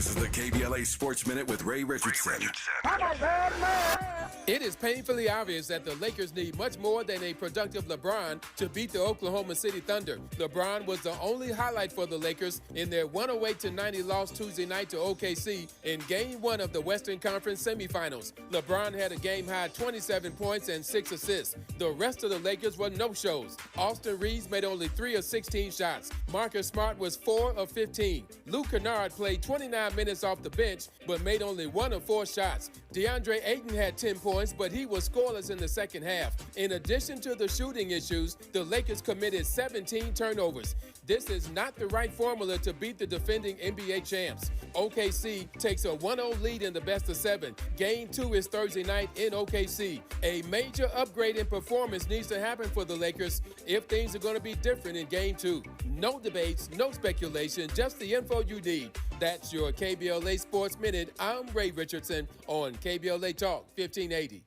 is the KBLA Sports Minute with Ray Richardson. It is painfully obvious that the Lakers need much more than a productive LeBron to beat the Oklahoma City Thunder. LeBron was the only highlight for the Lakers in their 108-90 loss Tuesday night to OKC in Game 1 of the Western Conference semifinals. LeBron had a game-high 27 points and 6 assists. The rest of the Lakers were no-shows. Austin Reeves made only 3 of 16 shots. Marcus Smart was 4 of 15. Luke Kennard played 29 minutes off the bench, but made only 1 of 4 shots. DeAndre Ayton had 10 points, but he was scoreless in the second half. In addition to the shooting issues, the Lakers committed 17 turnovers. This is not the right formula to beat the defending NBA champs. OKC takes a 1-0 lead in the best of 7. Game 2 is Thursday night in OKC. A major upgrade in performance needs to happen for the Lakers if things are going to be different in Game 2. No debates, no speculation, just the info you need. That's your KBLA Sports Minute. I'm Ray Richardson on KBLA Talk 1580.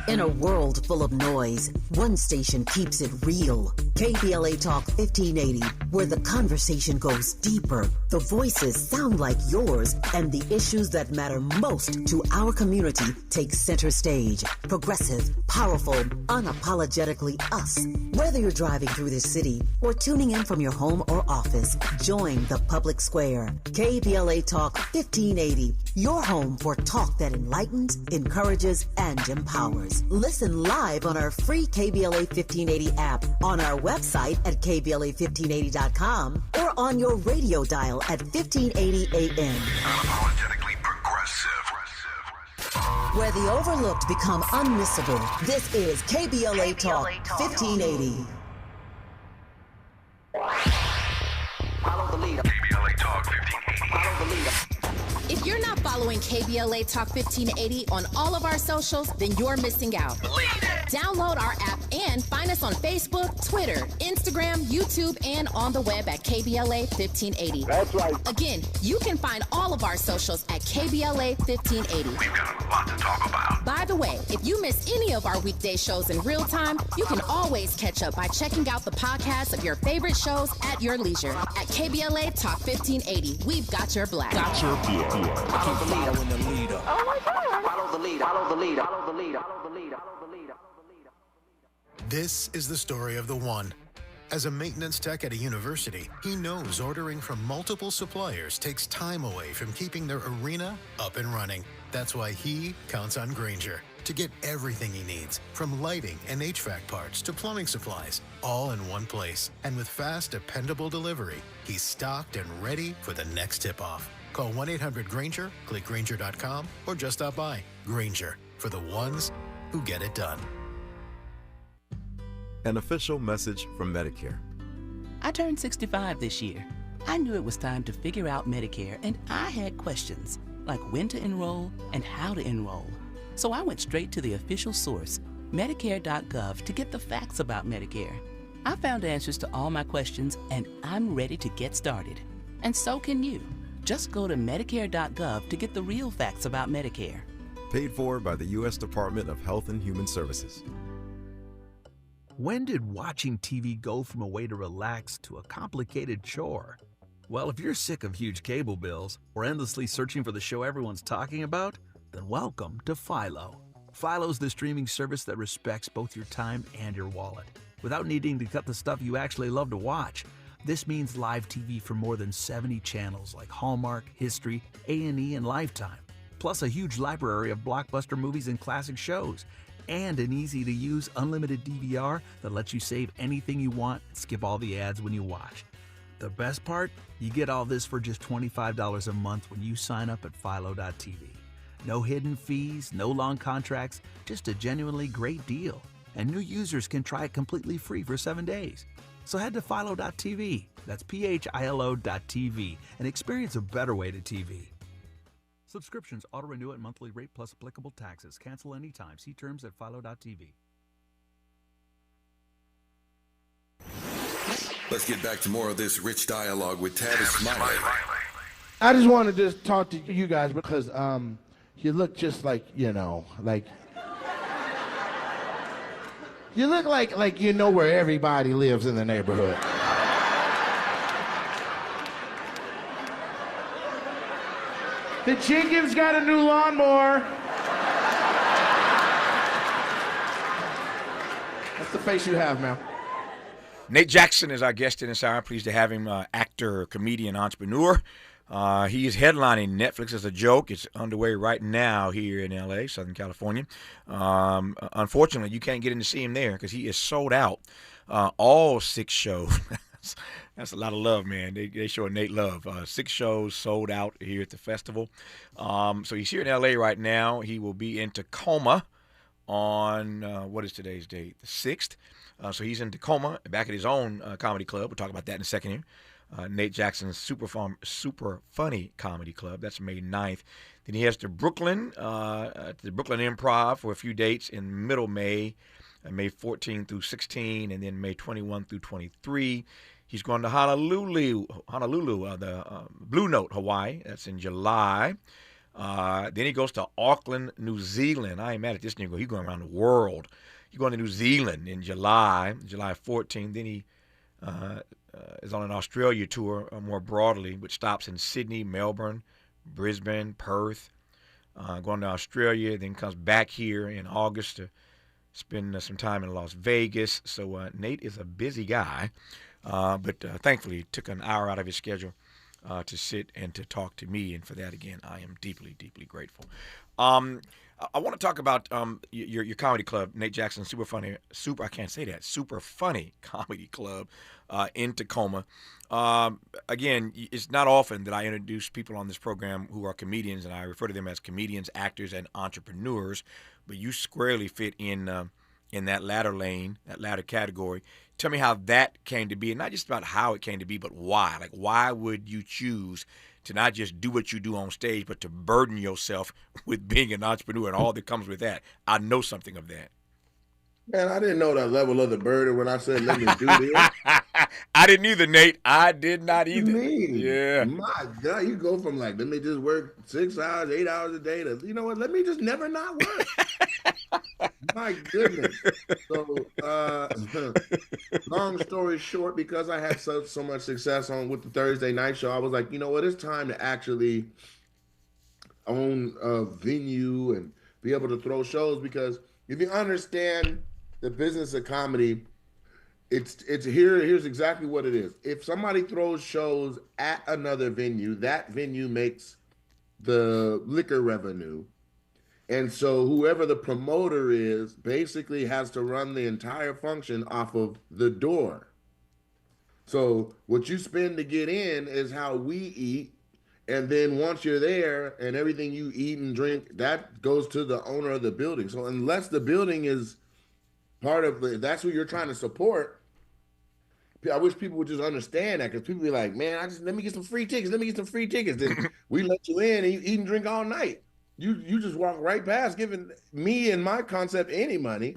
In a world full of noise, one station keeps it real. KBLA Talk 1580, where the conversation goes deeper, the voices sound like yours, and the issues that matter most to our community take center stage. Progressive, powerful, unapologetically us. Whether you're driving through the city or tuning in from your home or office, join the public square. KBLA Talk 1580, your home for talk that enlightens, encourages, and empowers. Listen live on our free KBLA 1580 app, on our website at KBLA1580.com, or on your radio dial at 1580 AM. Unapologetically progressive. Where the overlooked become unmissable, this is KBLA Talk 1580. Follow the leader. KBLA Talk 1580. Follow the leader. If you're not following KBLA Talk 1580 on all of our socials, then you're missing out. Download our app and find us on Facebook, Twitter, Instagram, YouTube, and on the web at KBLA 1580. That's right. Again, you can find all of our socials at KBLA 1580. We've got a lot to talk about. By the way, if you miss any of our weekday shows in real time, you can always catch up by checking out the podcast of your favorite shows at your leisure. At KBLA Talk 1580, we've got your black. Got your black. Follow the leader. Follow the leader. Oh my God. Follow the leader. Follow the leader. Follow the leader. Follow the leader. Follow the leader. This is the story of the one. As a maintenance tech at a university, he knows ordering from multiple suppliers takes time away from keeping their arena up and running. That's why he counts on Grainger to get everything he needs, from lighting and HVAC parts to plumbing supplies, all in one place. And with fast, dependable delivery, he's stocked and ready for the next tip-off. Call 1-800-GRAINGER, click Grainger.com, or just stop by. Grainger, for the ones who get it done. An official message from Medicare. I turned 65 this year. I knew it was time to figure out Medicare, and I had questions, like when to enroll and how to enroll. So I went straight to the official source, Medicare.gov, to get the facts about Medicare. I found answers to all my questions, and I'm ready to get started. And so can you. Just go to Medicare.gov to get the real facts about Medicare. Paid for by the U.S. Department of Health and Human Services. When did watching TV go from a way to relax to a complicated chore? Well, if you're sick of huge cable bills or endlessly searching for the show everyone's talking about, then welcome to Philo. Philo's the streaming service that respects both your time and your wallet, without needing to cut the stuff you actually love to watch. This means live TV for more than 70 channels like Hallmark, History, A&E, and Lifetime, plus a huge library of blockbuster movies and classic shows, and an easy-to-use unlimited DVR that lets you save anything you want and skip all the ads when you watch. The best part? You get all this for just $25 a month when you sign up at Philo.tv. No hidden fees, no long contracts, just a genuinely great deal. And new users can try it completely free for 7 days. So head to Philo.tv, that's PHILO.tv, and experience a better way to TV. Subscriptions auto-renew at monthly rate plus applicable taxes. Cancel anytime. See terms at Philo.tv. Let's get back to more of this rich dialogue with Tavis Smiley. I just want to just talk to you guys because you look just like, you look like you know where everybody lives in the neighborhood. The chicken's got a new lawnmower. That's the face you have, man. Nate Jackson is our guest in this hour. Pleased to have him, actor, comedian, entrepreneur. He is headlining Netflix as a joke. It's underway right now here in L.A., Southern California. Unfortunately, you can't get in to see him there because he is sold out. All 6 shows. That's a lot of love, man. They show Nate love. 6 shows sold out here at the festival. So he's here in L.A. right now. He will be in Tacoma on, what is today's date? The 6th. So he's in Tacoma, back at his own comedy club. We'll talk about that in a second here. Nate Jackson's Super Funny Comedy Club. That's May 9th. Then he heads to Brooklyn, to the Brooklyn Improv for a few dates in middle May, May 14 through 16, and then May 21 through 23. He's going to Honolulu, the Blue Note, Hawaii. That's in July. Then he goes to Auckland, New Zealand. I ain't mad at this nigga. He's going around the world. He's going to New Zealand in July 14th. Then he is on an Australia tour more broadly, which stops in Sydney, Melbourne, Brisbane, Perth. Going to Australia, then comes back here in August to spend some time in Las Vegas. So Nate is a busy guy, but thankfully took an hour out of his schedule to sit and to talk to me. And for that, again, I am deeply, deeply grateful. I want to talk about your comedy club, Nate Jackson, Super Funny Comedy Club in Tacoma. Again, it's not often that I introduce people on this program who are comedians, and I refer to them as comedians, actors, and entrepreneurs. But you squarely fit in that latter lane, that latter category. Tell me how that came to be, and not just about how it came to be, but why. Like, why would you choose to not just do what you do on stage, but to burden yourself with being an entrepreneur and all that comes with that? I know something of that. Man, I didn't know that level of the burden when I said, let me do this. I didn't either, Nate. I did not either. What do you mean? Yeah. My God, you go from like, let me just work 6 hours, 8 hours a day to, you know what, let me just never not work. My goodness. So, long story short, because I had so much success with the Thursday night show, I was like, you know what, it's time to actually own a venue and be able to throw shows, because if you understand the business of comedy, here's exactly what it is. If somebody throws shows at another venue, that venue makes the liquor revenue. And so whoever the promoter is basically has to run the entire function off of the door. So what you spend to get in is how we eat. And then once you're there and everything you eat and drink, that goes to the owner of the building. So unless the building is part of that's who you're trying to support, I wish people would just understand that, because people be like, man, let me get some free tickets. Let me get some free tickets. Then we let you in and you eat and drink all night. You just walk right past giving me and my concept any money.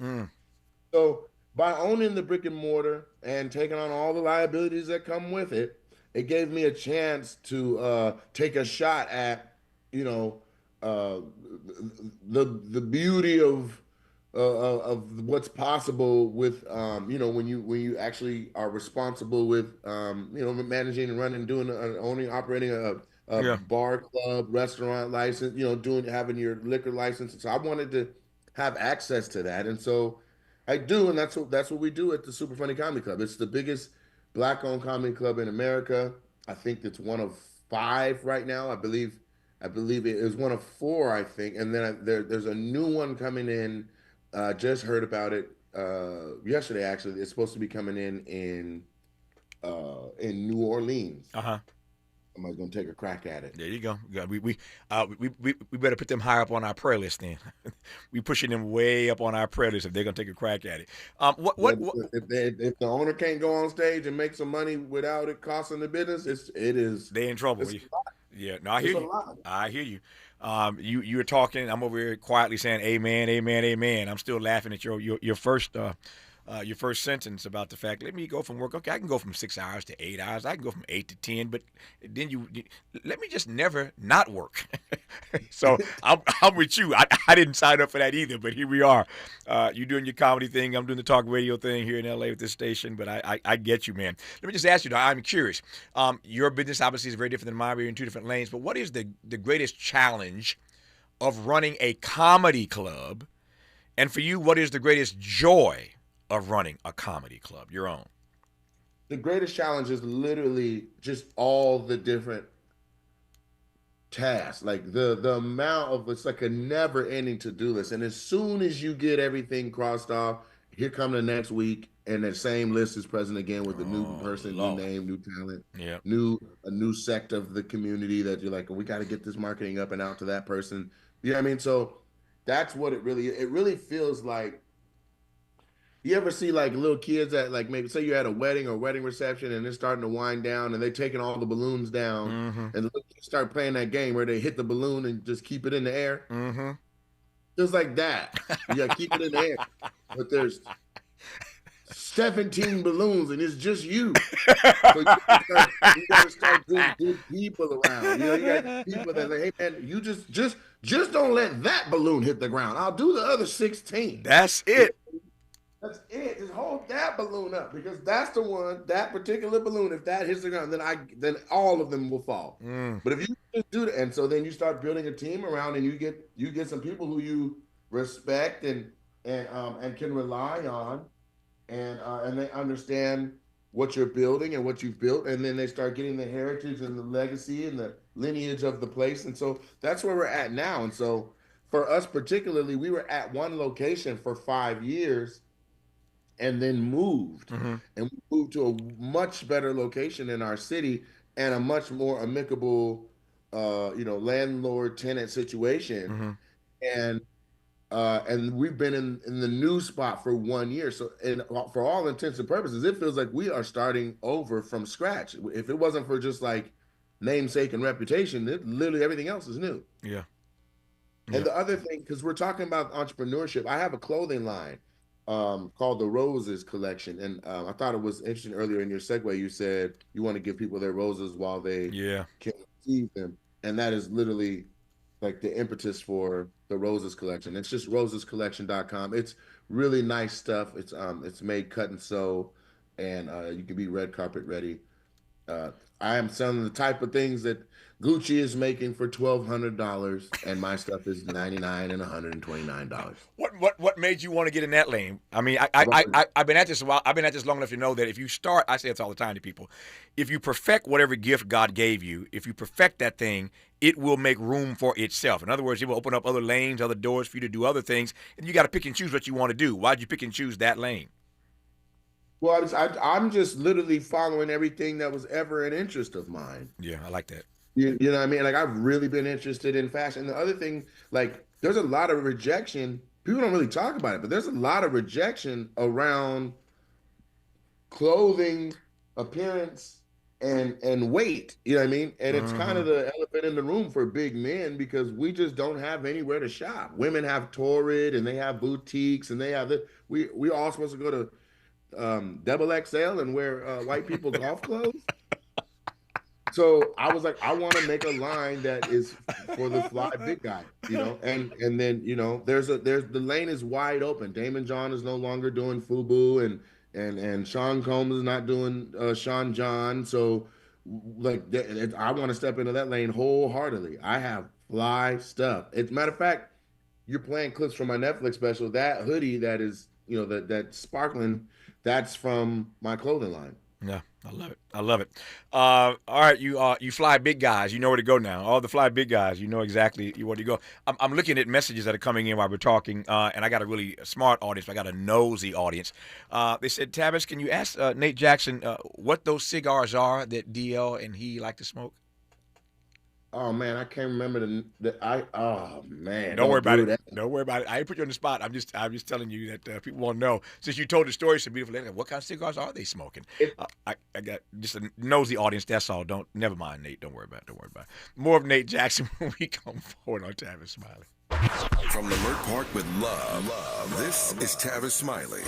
So by owning the brick and mortar and taking on all the liabilities that come with it, it gave me a chance to take a shot at, the beauty of what's possible with, when you actually are responsible with, managing and running, operating a bar, club, restaurant license, having your liquor license. So I wanted to have access to that. And so I do. And that's what we do at the Super Funny Comedy Club. It's the biggest Black-owned comedy club in America. I think it's one of 5 right now. I believe it is one of 4, I think. And then there's a new one coming in. Just heard about it yesterday, actually. It's supposed to be coming in New Orleans. Somebody's gonna take a crack at it. There you go. We better put them higher up on our prayer list then. We pushing them way up on our prayer list if they're gonna take a crack at it. If the owner can't go on stage and make some money without it costing the business, it is. They in trouble. Yeah, no, I hear you. I hear you. You were talking. I'm over here quietly saying amen, amen, amen. I'm still laughing at your first your first sentence about the fact, let me go from work. Okay, I can go from 6 hours to 8 hours. I can go from 8 to 10, but then you let me just never not work. So I'm with you. I didn't sign up for that either, but here we are. You're doing your comedy thing. I'm doing the talk radio thing here in L.A. with this station, but I get you, man. Let me just ask you, though, I'm curious. Your business obviously is very different than mine. We're in two different lanes, but what is the greatest challenge of running a comedy club? And for you, what is the greatest joy of running a comedy club, your own? The greatest challenge is literally just all the different tasks, like the amount of, it's like a never ending to-do list. And as soon as you get everything crossed off, here come the next week, and the same list is present again with a new person, new name, new talent, a new sect of the community that you're like, oh, we got to get this marketing up and out to that person. You know what I mean? So that's what it really feels like. You ever see like little kids at, like, maybe say you're at a wedding or wedding reception and they're starting to wind down and they're taking all the balloons down, and the little kids start playing that game where they hit the balloon and just keep it in the air? Just like that. You got to keep it in the air. But there's 17 balloons and it's just you. So you got to start getting good people around. You know, you got people that say, hey man, you just don't let that balloon hit the ground. I'll do the other 16. That's it. That's it. Just hold that balloon up, because that's the one, that particular balloon, if that hits the ground, then all of them will fall. But if you just do that, and so then you start building a team around, and you get some people who you respect and can rely on, and they understand what you're building and what you've built, and then they start getting the heritage and the legacy and the lineage of the place. And so that's where we're at now. And so for us particularly, we were at one location for 5 years and then moved. And we moved to a much better location in our city and a much more amicable landlord-tenant situation. And we've been in the new spot for 1 year. So, and for all intents and purposes, it feels like we are starting over from scratch. If it wasn't for just like namesake and reputation, literally everything else is new. And the other thing, because we're talking about entrepreneurship, I have a clothing line called the Roses Collection. And I thought it was interesting earlier in your segue, you said you want to give people their roses while they can receive them. And that is literally like the impetus for the Roses Collection. It's just rosescollection.com. It's really nice stuff. It's made cut and sew, and you can be red carpet ready. I am selling the type of things that Gucci is making for $1,200, and my stuff is $99 and $129. What made you want to get in that lane? I mean, I've been at this a while. I've been at this long enough to know that if you start, I say this all the time to people, if you perfect whatever gift God gave you, if you perfect that thing, it will make room for itself. In other words, it will open up other lanes, other doors for you to do other things, and you got to pick and choose what you want to do. Why'd you pick and choose that lane? Well, I'm just literally following everything that was ever an interest of mine. Yeah, I like that. You know what I mean? Like, I've really been interested in fashion. And the other thing, like, there's a lot of rejection. People don't really talk about it, but there's a lot of rejection around clothing, appearance, and weight. You know what I mean? And it's kind of the elephant in the room for big men, because we just don't have anywhere to shop. Women have Torrid, and they have boutiques, and they have we all supposed to go to double XL and wear white people golf clothes. So I was like, I want to make a line that is for the fly big guy, you know, and then, you know, there's the lane is wide open. Damon John is no longer doing FUBU, and Sean Combs is not doing Sean John. So like, I want to step into that lane wholeheartedly. I have fly stuff. As a matter of fact, you're playing clips from my Netflix special. That hoodie that is, you know, that sparkling, that's from my clothing line. Yeah, I love it. I love it. All right, you fly big guys. You know where to go now. All the fly big guys, you know exactly where to go. I'm looking at messages that are coming in while we're talking, and I got a really smart audience. I got a nosy audience. They said, Tavis, can you ask Nate Jackson what those cigars are that DL and he like to smoke? Oh man, I can't remember oh man. Don't worry about it. Don't worry about it. I ain't put you on the spot. I'm just telling you that people won't know. Since you told the story so beautifully, what kind of cigars are they smoking? I got just a nosy audience. That's all. Never mind, Nate. Don't worry about it. More of Nate Jackson when we come forward on Tavis Smiley. From Lamert Park with love, this is Tavis Smiley.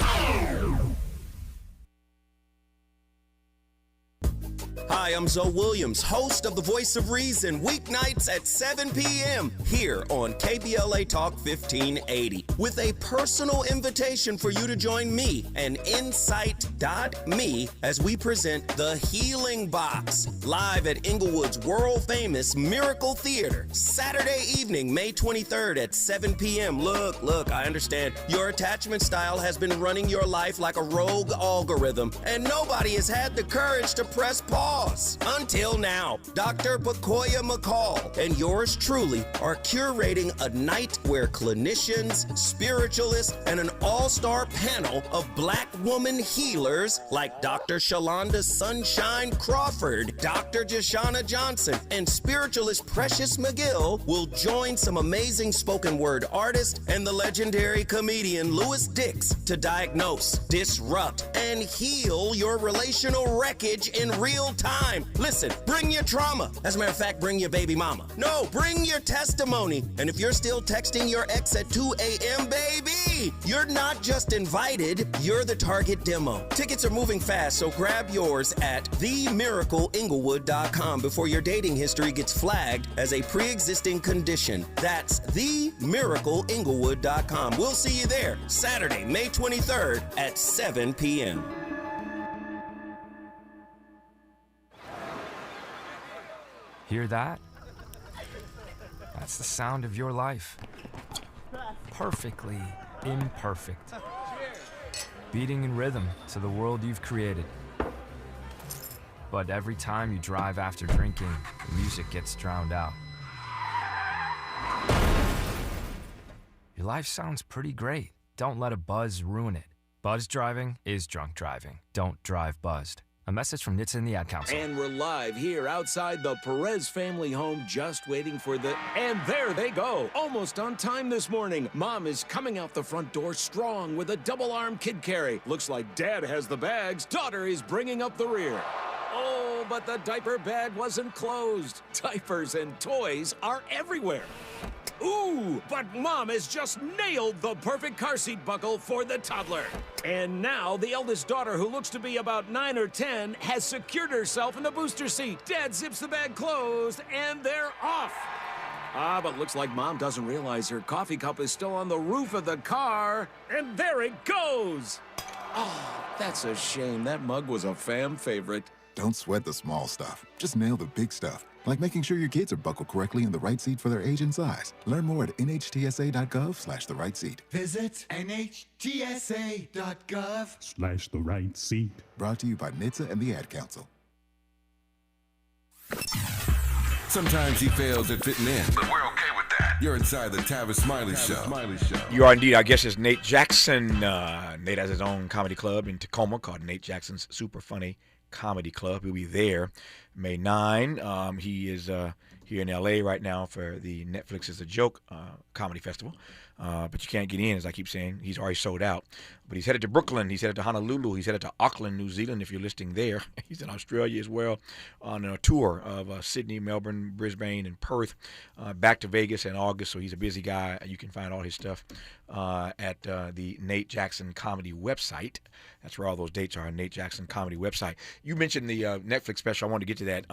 Hi, I'm Zoe Williams, host of The Voice of Reason, weeknights at 7 p.m. here on KBLA Talk 1580, with a personal invitation for you to join me and Insight.me as we present The Healing Box, live at Inglewood's world-famous Miracle Theater, Saturday evening, May 23rd at 7 p.m. Look, I understand your attachment style has been running your life like a rogue algorithm, and nobody has had the courage to press pause. Until now, Dr. Bakoya McCall and yours truly are curating a night where clinicians, spiritualists, and an all-star panel of Black woman healers like Dr. Shalonda Sunshine Crawford, Dr. Jashana Johnson, and spiritualist Precious McGill will join some amazing spoken word artists and the legendary comedian Louis Dix to diagnose, disrupt, and heal your relational wreckage in real time. Listen, bring your trauma. As a matter of fact, bring your baby mama. No, bring your testimony. And if you're still texting your ex at 2 a.m., baby, you're not just invited, you're the target demo. Tickets are moving fast, so grab yours at themiracleinglewood.com before your dating history gets flagged as a pre-existing condition. That's themiracleinglewood.com. We'll see you there Saturday, May 23rd at 7 p.m. Hear that? That's the sound of your life. Perfectly imperfect. Beating in rhythm to the world you've created. But every time you drive after drinking, the music gets drowned out. Your life sounds pretty great. Don't let a buzz ruin it. Buzz driving is drunk driving. Don't drive buzzed. A message from NHTSA and the Ad Council. And we're live here outside the Perez family home, just waiting for the... And there they go, almost on time this morning. Mom is coming out the front door strong with a double-arm kid carry. Looks like Dad has the bags. Daughter is bringing up the rear. Oh, but the diaper bag wasn't closed. Diapers and toys are everywhere. Ooh, but Mom has just nailed the perfect car seat buckle for the toddler. And now the eldest daughter, who looks to be about 9 or 10, has secured herself in the booster seat. Dad zips the bag closed, and they're off. But looks like Mom doesn't realize her coffee cup is still on the roof of the car. And there it goes. Oh, that's a shame. That mug was a fam favorite. Don't sweat the small stuff. Just nail the big stuff. Like making sure your kids are buckled correctly in the right seat for their age and size. Learn more at nhtsa.gov/the right seat. Visit nhtsa.gov/the right seat. Brought to you by NHTSA and the Ad Council. Sometimes he fails at fitting in, but we're okay with that. You're inside the Tavis Smiley Show. You are indeed. Our guest is Nate Jackson. Nate has his own comedy club in Tacoma called Nate Jackson's Super Funny Comedy Club. He'll be there May 9. He is here in L.A. right now for the Netflix is a Joke comedy festival. But you can't get in, as I keep saying. He's already sold out. But he's headed to Brooklyn. He's headed to Honolulu. He's headed to Auckland, New Zealand, if you're listening there. He's in Australia as well on a tour of Sydney, Melbourne, Brisbane, and Perth. Back to Vegas in August, so he's a busy guy. You can find all his stuff at the Nate Jackson Comedy website. That's where all those dates are, Nate Jackson Comedy website. You mentioned the Netflix special. I wanted to get to that.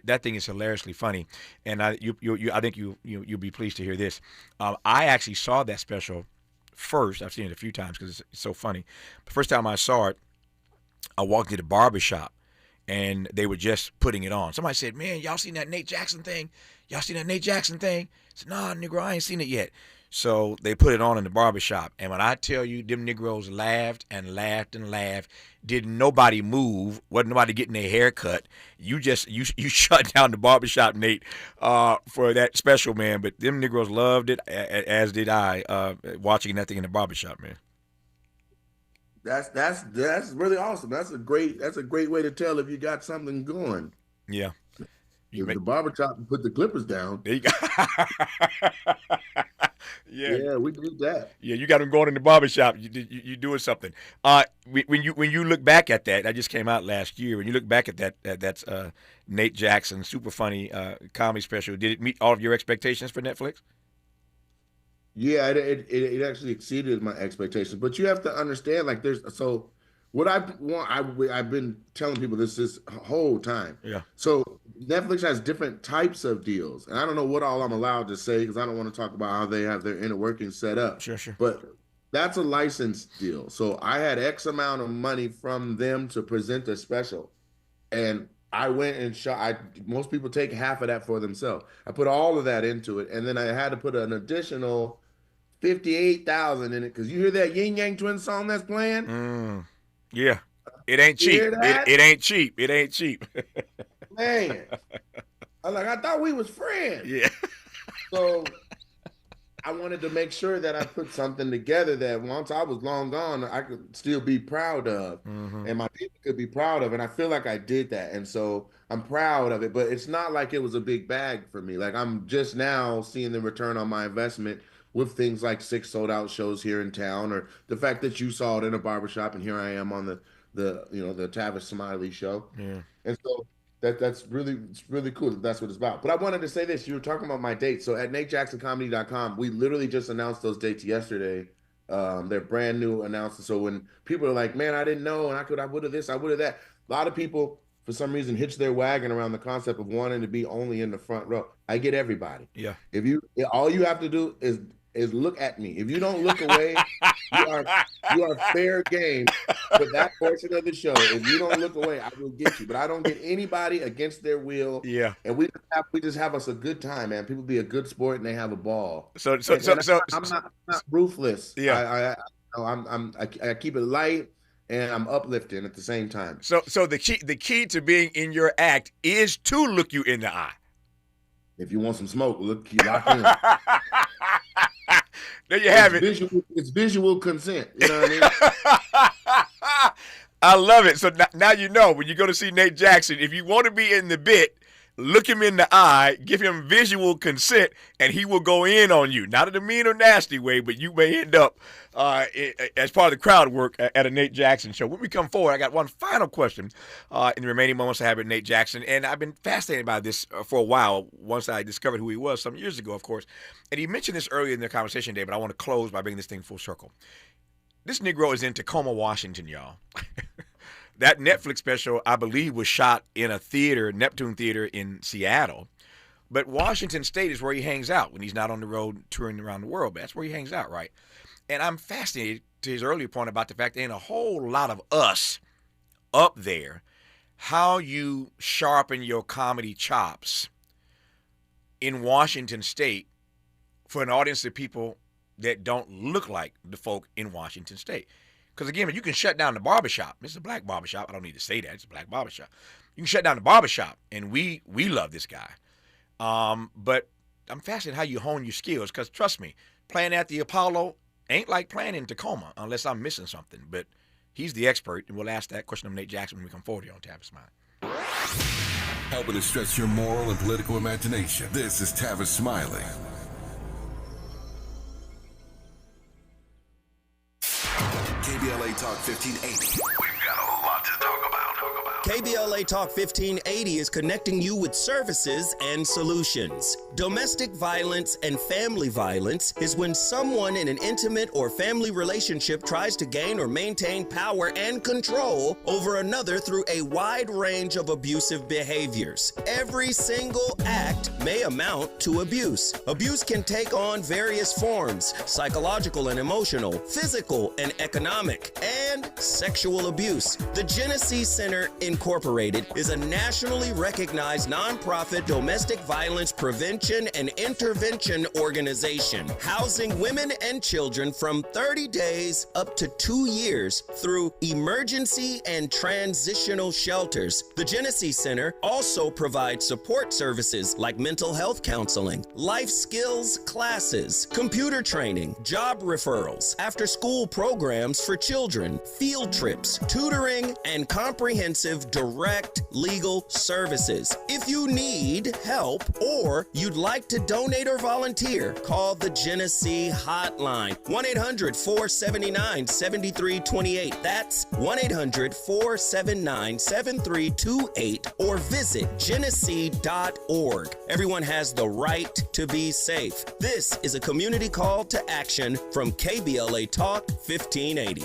That thing is hilariously funny, and I think you'll be pleased to hear this. I actually saw that special first. I've seen it a few times because it's so funny. The first time I saw it, I walked to the barbershop, and they were just putting it on. Somebody said, "Man, y'all seen that Nate Jackson thing? Y'all seen that Nate Jackson thing?" I said, "Nah, Negro, I ain't seen it yet." So they put it on in the barbershop. And when I tell you, them Negroes laughed and laughed and laughed. Didn't nobody move. Wasn't nobody getting their hair cut. You shut down the barbershop, Nate, for that special, man. But them Negroes loved it, as did I, watching that thing in the barbershop, man. That's really awesome. That's a great way to tell if you got something going. Yeah. The barbershop and put the clippers down. There you go. Yeah, we did that. Yeah, you got them going in the barbershop. You doing something. When you look back at that just came out last year. When you look back at that's Nate Jackson, super funny comedy special. Did it meet all of your expectations for Netflix? Yeah, it actually exceeded my expectations. But you have to understand, like, what I want, I've been telling people this whole time. Yeah. So Netflix has different types of deals, and I don't know what all I'm allowed to say because I don't want to talk about how they have their inner workings set up. Sure. But that's a license deal. So I had X amount of money from them to present a special, and I went and shot. Most people take half of that for themselves. I put all of that into it, and then I had to put an additional 58,000 in it because you hear that Yin Yang Twin song that's playing. Yeah, it ain't cheap. It ain't cheap. It ain't cheap. Man, I thought we was friends. Yeah. So I wanted to make sure that I put something together that once I was long gone, I could still be proud of, and my people could be proud of. And I feel like I did that, and so I'm proud of it. But it's not like it was a big bag for me. Like, I'm just now seeing the return on my investment with things like 6 sold-out shows here in town, or the fact that you saw it in a barbershop, and here I am on the Tavis Smiley show. Yeah. And so it's really cool. That's what it's about. But I wanted to say this. You were talking about my dates. So at NateJacksonComedy.com, we literally just announced those dates yesterday. They're brand new announcements. So when people are like, man, I didn't know, and I would have this, I would have that. A lot of people, for some reason, hitch their wagon around the concept of wanting to be only in the front row. I get everybody. Yeah. All you have to do is look at me. If you don't look away, you are fair game for that portion of the show. If you don't look away, I will get you. But I don't get anybody against their will. Yeah. And we just have us a good time, man. People be a good sport and they have a ball. So I'm not ruthless. Yeah. I keep it light and I'm uplifting at the same time. So the key to being in your act is to look you in the eye. If you want some smoke, look lock in. There you have it. It's visual consent. You know what I mean? I love it. So now you know when you go to see Nate Jackson, if you want to be in the bit, look him in the eye, give him visual consent, and he will go in on you. Not in a mean or nasty way, but you may end up as part of the crowd work at a Nate Jackson show. When we come forward, I got one final question in the remaining moments I have with Nate Jackson, and I've been fascinated by this for a while once I discovered who he was some years ago, of course. And he mentioned this earlier in the conversation today, but I want to close by bringing this thing full circle. This Negro is in Tacoma, Washington, y'all. That Netflix special, I believe, was shot in a theater, Neptune Theater in Seattle. But Washington State is where he hangs out when he's not on the road touring around the world. But that's where he hangs out, right? And I'm fascinated to his earlier point about the fact there ain't a whole lot of us up there. How you sharpen your comedy chops in Washington State for an audience of people that don't look like the folk in Washington State. Because, again, you can shut down the barbershop. It's a black barbershop. I don't need to say that. It's a black barbershop. You can shut down the barbershop, and we love this guy. But I'm fascinated how you hone your skills because, trust me, playing at the Apollo ain't like playing in Tacoma unless I'm missing something. But he's the expert, and we'll ask that question of Nate Jackson when we come forward here on Tavis Smiley. Helping to stretch your moral and political imagination. This is Tavis Smiley. KBLA Talk 1580. We've got a lot to talk about. KBLA Talk 1580 is connecting you with services and solutions. Domestic violence and family violence is when someone in an intimate or family relationship tries to gain or maintain power and control over another through a wide range of abusive behaviors. Every single act may amount to abuse. Abuse can take on various forms: psychological and emotional, physical and economic, and sexual abuse. The Genesee Center Incorporated is a nationally recognized nonprofit domestic violence prevention and intervention organization, housing women and children from 30 days up to 2 years through emergency and transitional shelters. The Genesee Center also provides support services like mental health counseling, life skills classes, computer training, job referrals, after-school programs for children, field trips, tutoring, and comprehensive direct legal services. If you need help or you'd like to donate or volunteer, call the Genesee Hotline, 1-800-479-7328. That's 1-800-479-7328, or visit genesee.org. Everyone Everyone has the right to be safe. This is a community call to action from KBLA Talk 1580.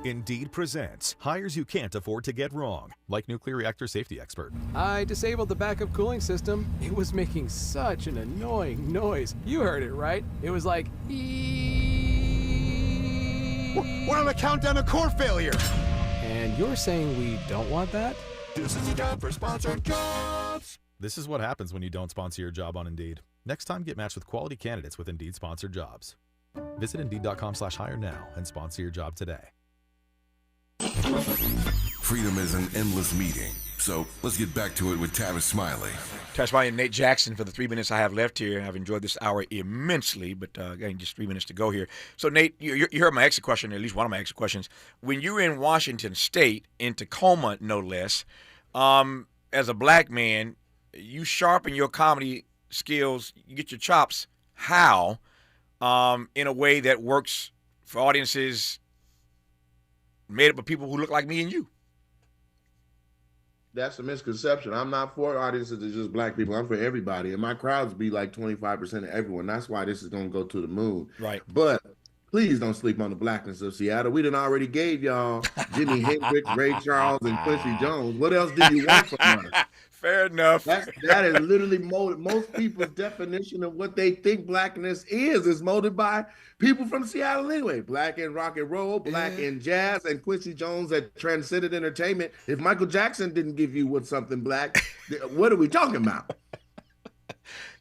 Indeed presents hires you can't afford to get wrong, like nuclear reactor safety expert. I disabled the backup cooling system. It was making such an annoying noise. You heard it, right? It was like, We're on the countdown to core failure. And you're saying we don't want that? This is a job for sponsored jobs. This is what happens when you don't sponsor your job on Indeed. Next time, get matched with quality candidates with Indeed sponsored jobs. Visit Indeed.com/hire now and sponsor your job today. Freedom is an endless meeting. So let's get back to it with Tavis Smiley. Tavis Smiley and Nate Jackson for the 3 minutes I have left here. I've enjoyed this hour immensely, but again, just 3 minutes to go here. So, Nate, you heard my exit question, at least one of my exit questions. When you were in Washington State, in Tacoma, no less, as a black man, you sharpen your comedy skills, you get your chops. How? In a way that works for audiences made up of people who look like me and you. That's a misconception. I'm not for audiences that's just black people. I'm for everybody. And my crowds be like 25% of everyone. That's why this is going to go to the moon. Right. But please don't sleep on the blackness of Seattle. We done already gave y'all Jimi Hendrix, Ray Charles, and Quincy Jones. What else do you want from us? Fair enough. That is literally molded. Most people's definition of what they think blackness is molded by people from Seattle anyway. Black in rock and roll, black in jazz, and Quincy Jones that transcended entertainment. If Michael Jackson didn't give you what's something black, what are we talking about?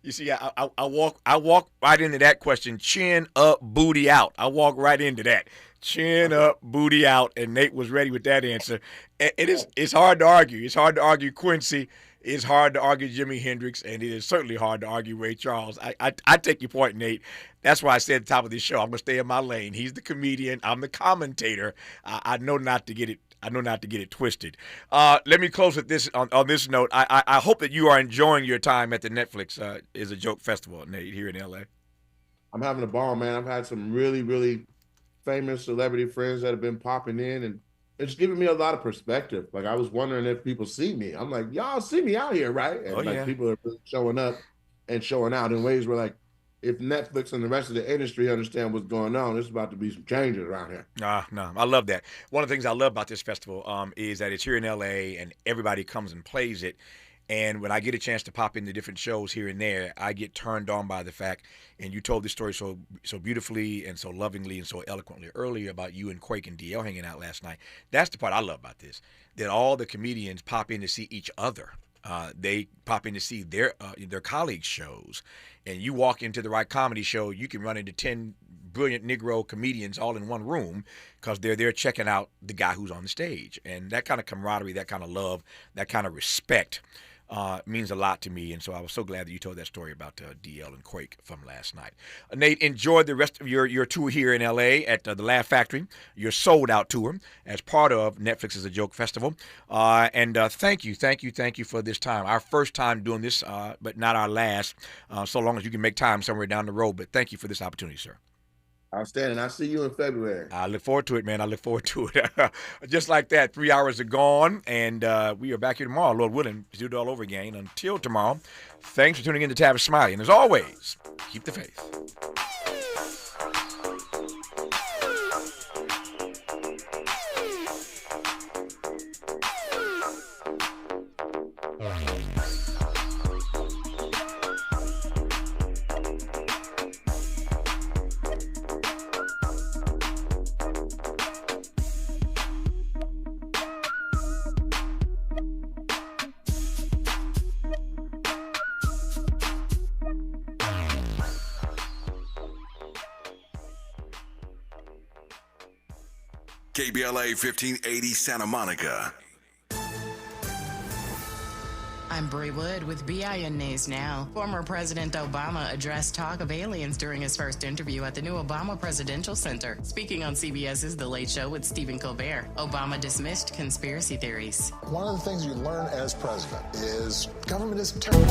You see, I walk right into that question. Chin up, booty out. I walk right into that. Chin up, booty out, and Nate was ready with that answer. It's hard to argue. It's hard to argue Quincy. It's hard to argue Jimi Hendrix, and it is certainly hard to argue Ray Charles. I take your point, Nate. That's why I said at the top of this show, I'm gonna stay in my lane. He's the comedian. I'm the commentator. I know not to get it. I know not to get it twisted. Let me close with this on this note. I hope that you are enjoying your time at the Netflix Is a Joke Festival, Nate, here in LA. I'm having a ball, man. I've had some really, really famous celebrity friends that have been popping in, and it's giving me a lot of perspective. Like, I was wondering if people see me. I'm like, y'all see me out here, right? And people are really showing up and showing out in ways where, like, if Netflix and the rest of the industry understand what's going on, there's about to be some changes around here. No, I love that. One of the things I love about this festival is that it's here in LA and everybody comes and plays it. And when I get a chance to pop into different shows here and there, I get turned on by the fact, and you told this story so beautifully and so lovingly and so eloquently earlier about you and Quake and DL hanging out last night. That's the part I love about this, that all the comedians pop in to see each other. They pop in to see their colleagues' shows. And you walk into the right comedy show, you can run into 10 brilliant Negro comedians all in one room because they're there checking out the guy who's on the stage. And that kind of camaraderie, that kind of love, that kind of respect means a lot to me. And so I was so glad that you told that story about DL and Quake from last night. Nate, enjoy the rest of your tour here in L.A. at the Laugh Factory, your sold-out tour as part of Netflix Is a Joke Festival. And thank you for this time. Our first time doing this, but not our last, so long as you can make time somewhere down the road. But thank you for this opportunity, sir. Outstanding. I'll see you in February. I look forward to it, man. I look forward to it. Just like that, 3 hours are gone, and we are back here tomorrow, Lord willing, to do it all over again. Until tomorrow, thanks for tuning in to Tavis Smiley. And as always, keep the faith. KBLA 1580 Santa Monica. I'm Brie Wood with BIN News Now. Former President Obama addressed talk of aliens during his first interview at the new Obama Presidential Center. Speaking on CBS's The Late Show with Stephen Colbert, Obama dismissed conspiracy theories. One of the things you learn as president is government is terrible.